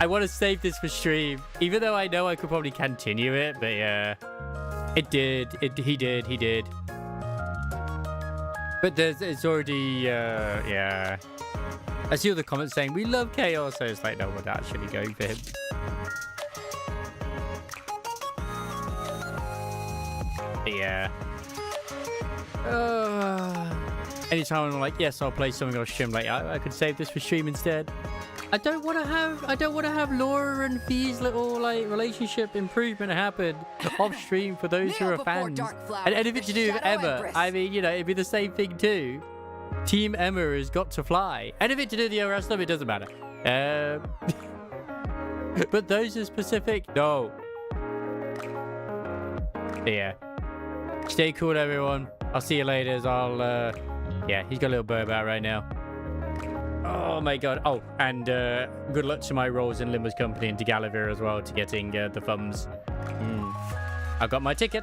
I want to save this for stream. Even though I know I could probably continue it, but yeah. He did. But it's already, yeah. I see all the comments saying, we love Chaos. So it's like, no one's actually going for him. But yeah. Anytime I'm like, yes, I'll play something on stream. Like, I could save this for stream instead. I don't want to have Laura and Fee's little like relationship improvement happen off stream for those who are fans. And anything to do with Emma. Empress. I mean, you know, it'd be the same thing too. Team Emma has got to fly. Anything to do with the ORS stuff, it doesn't matter. But those are specific. No. Yeah. Stay cool, everyone. I'll see you later. Yeah, he's got a little burb out right now. Oh my god. Oh, and good luck to my roles in Limber's company and to Gallivere as well to getting the thumbs. I got my ticket.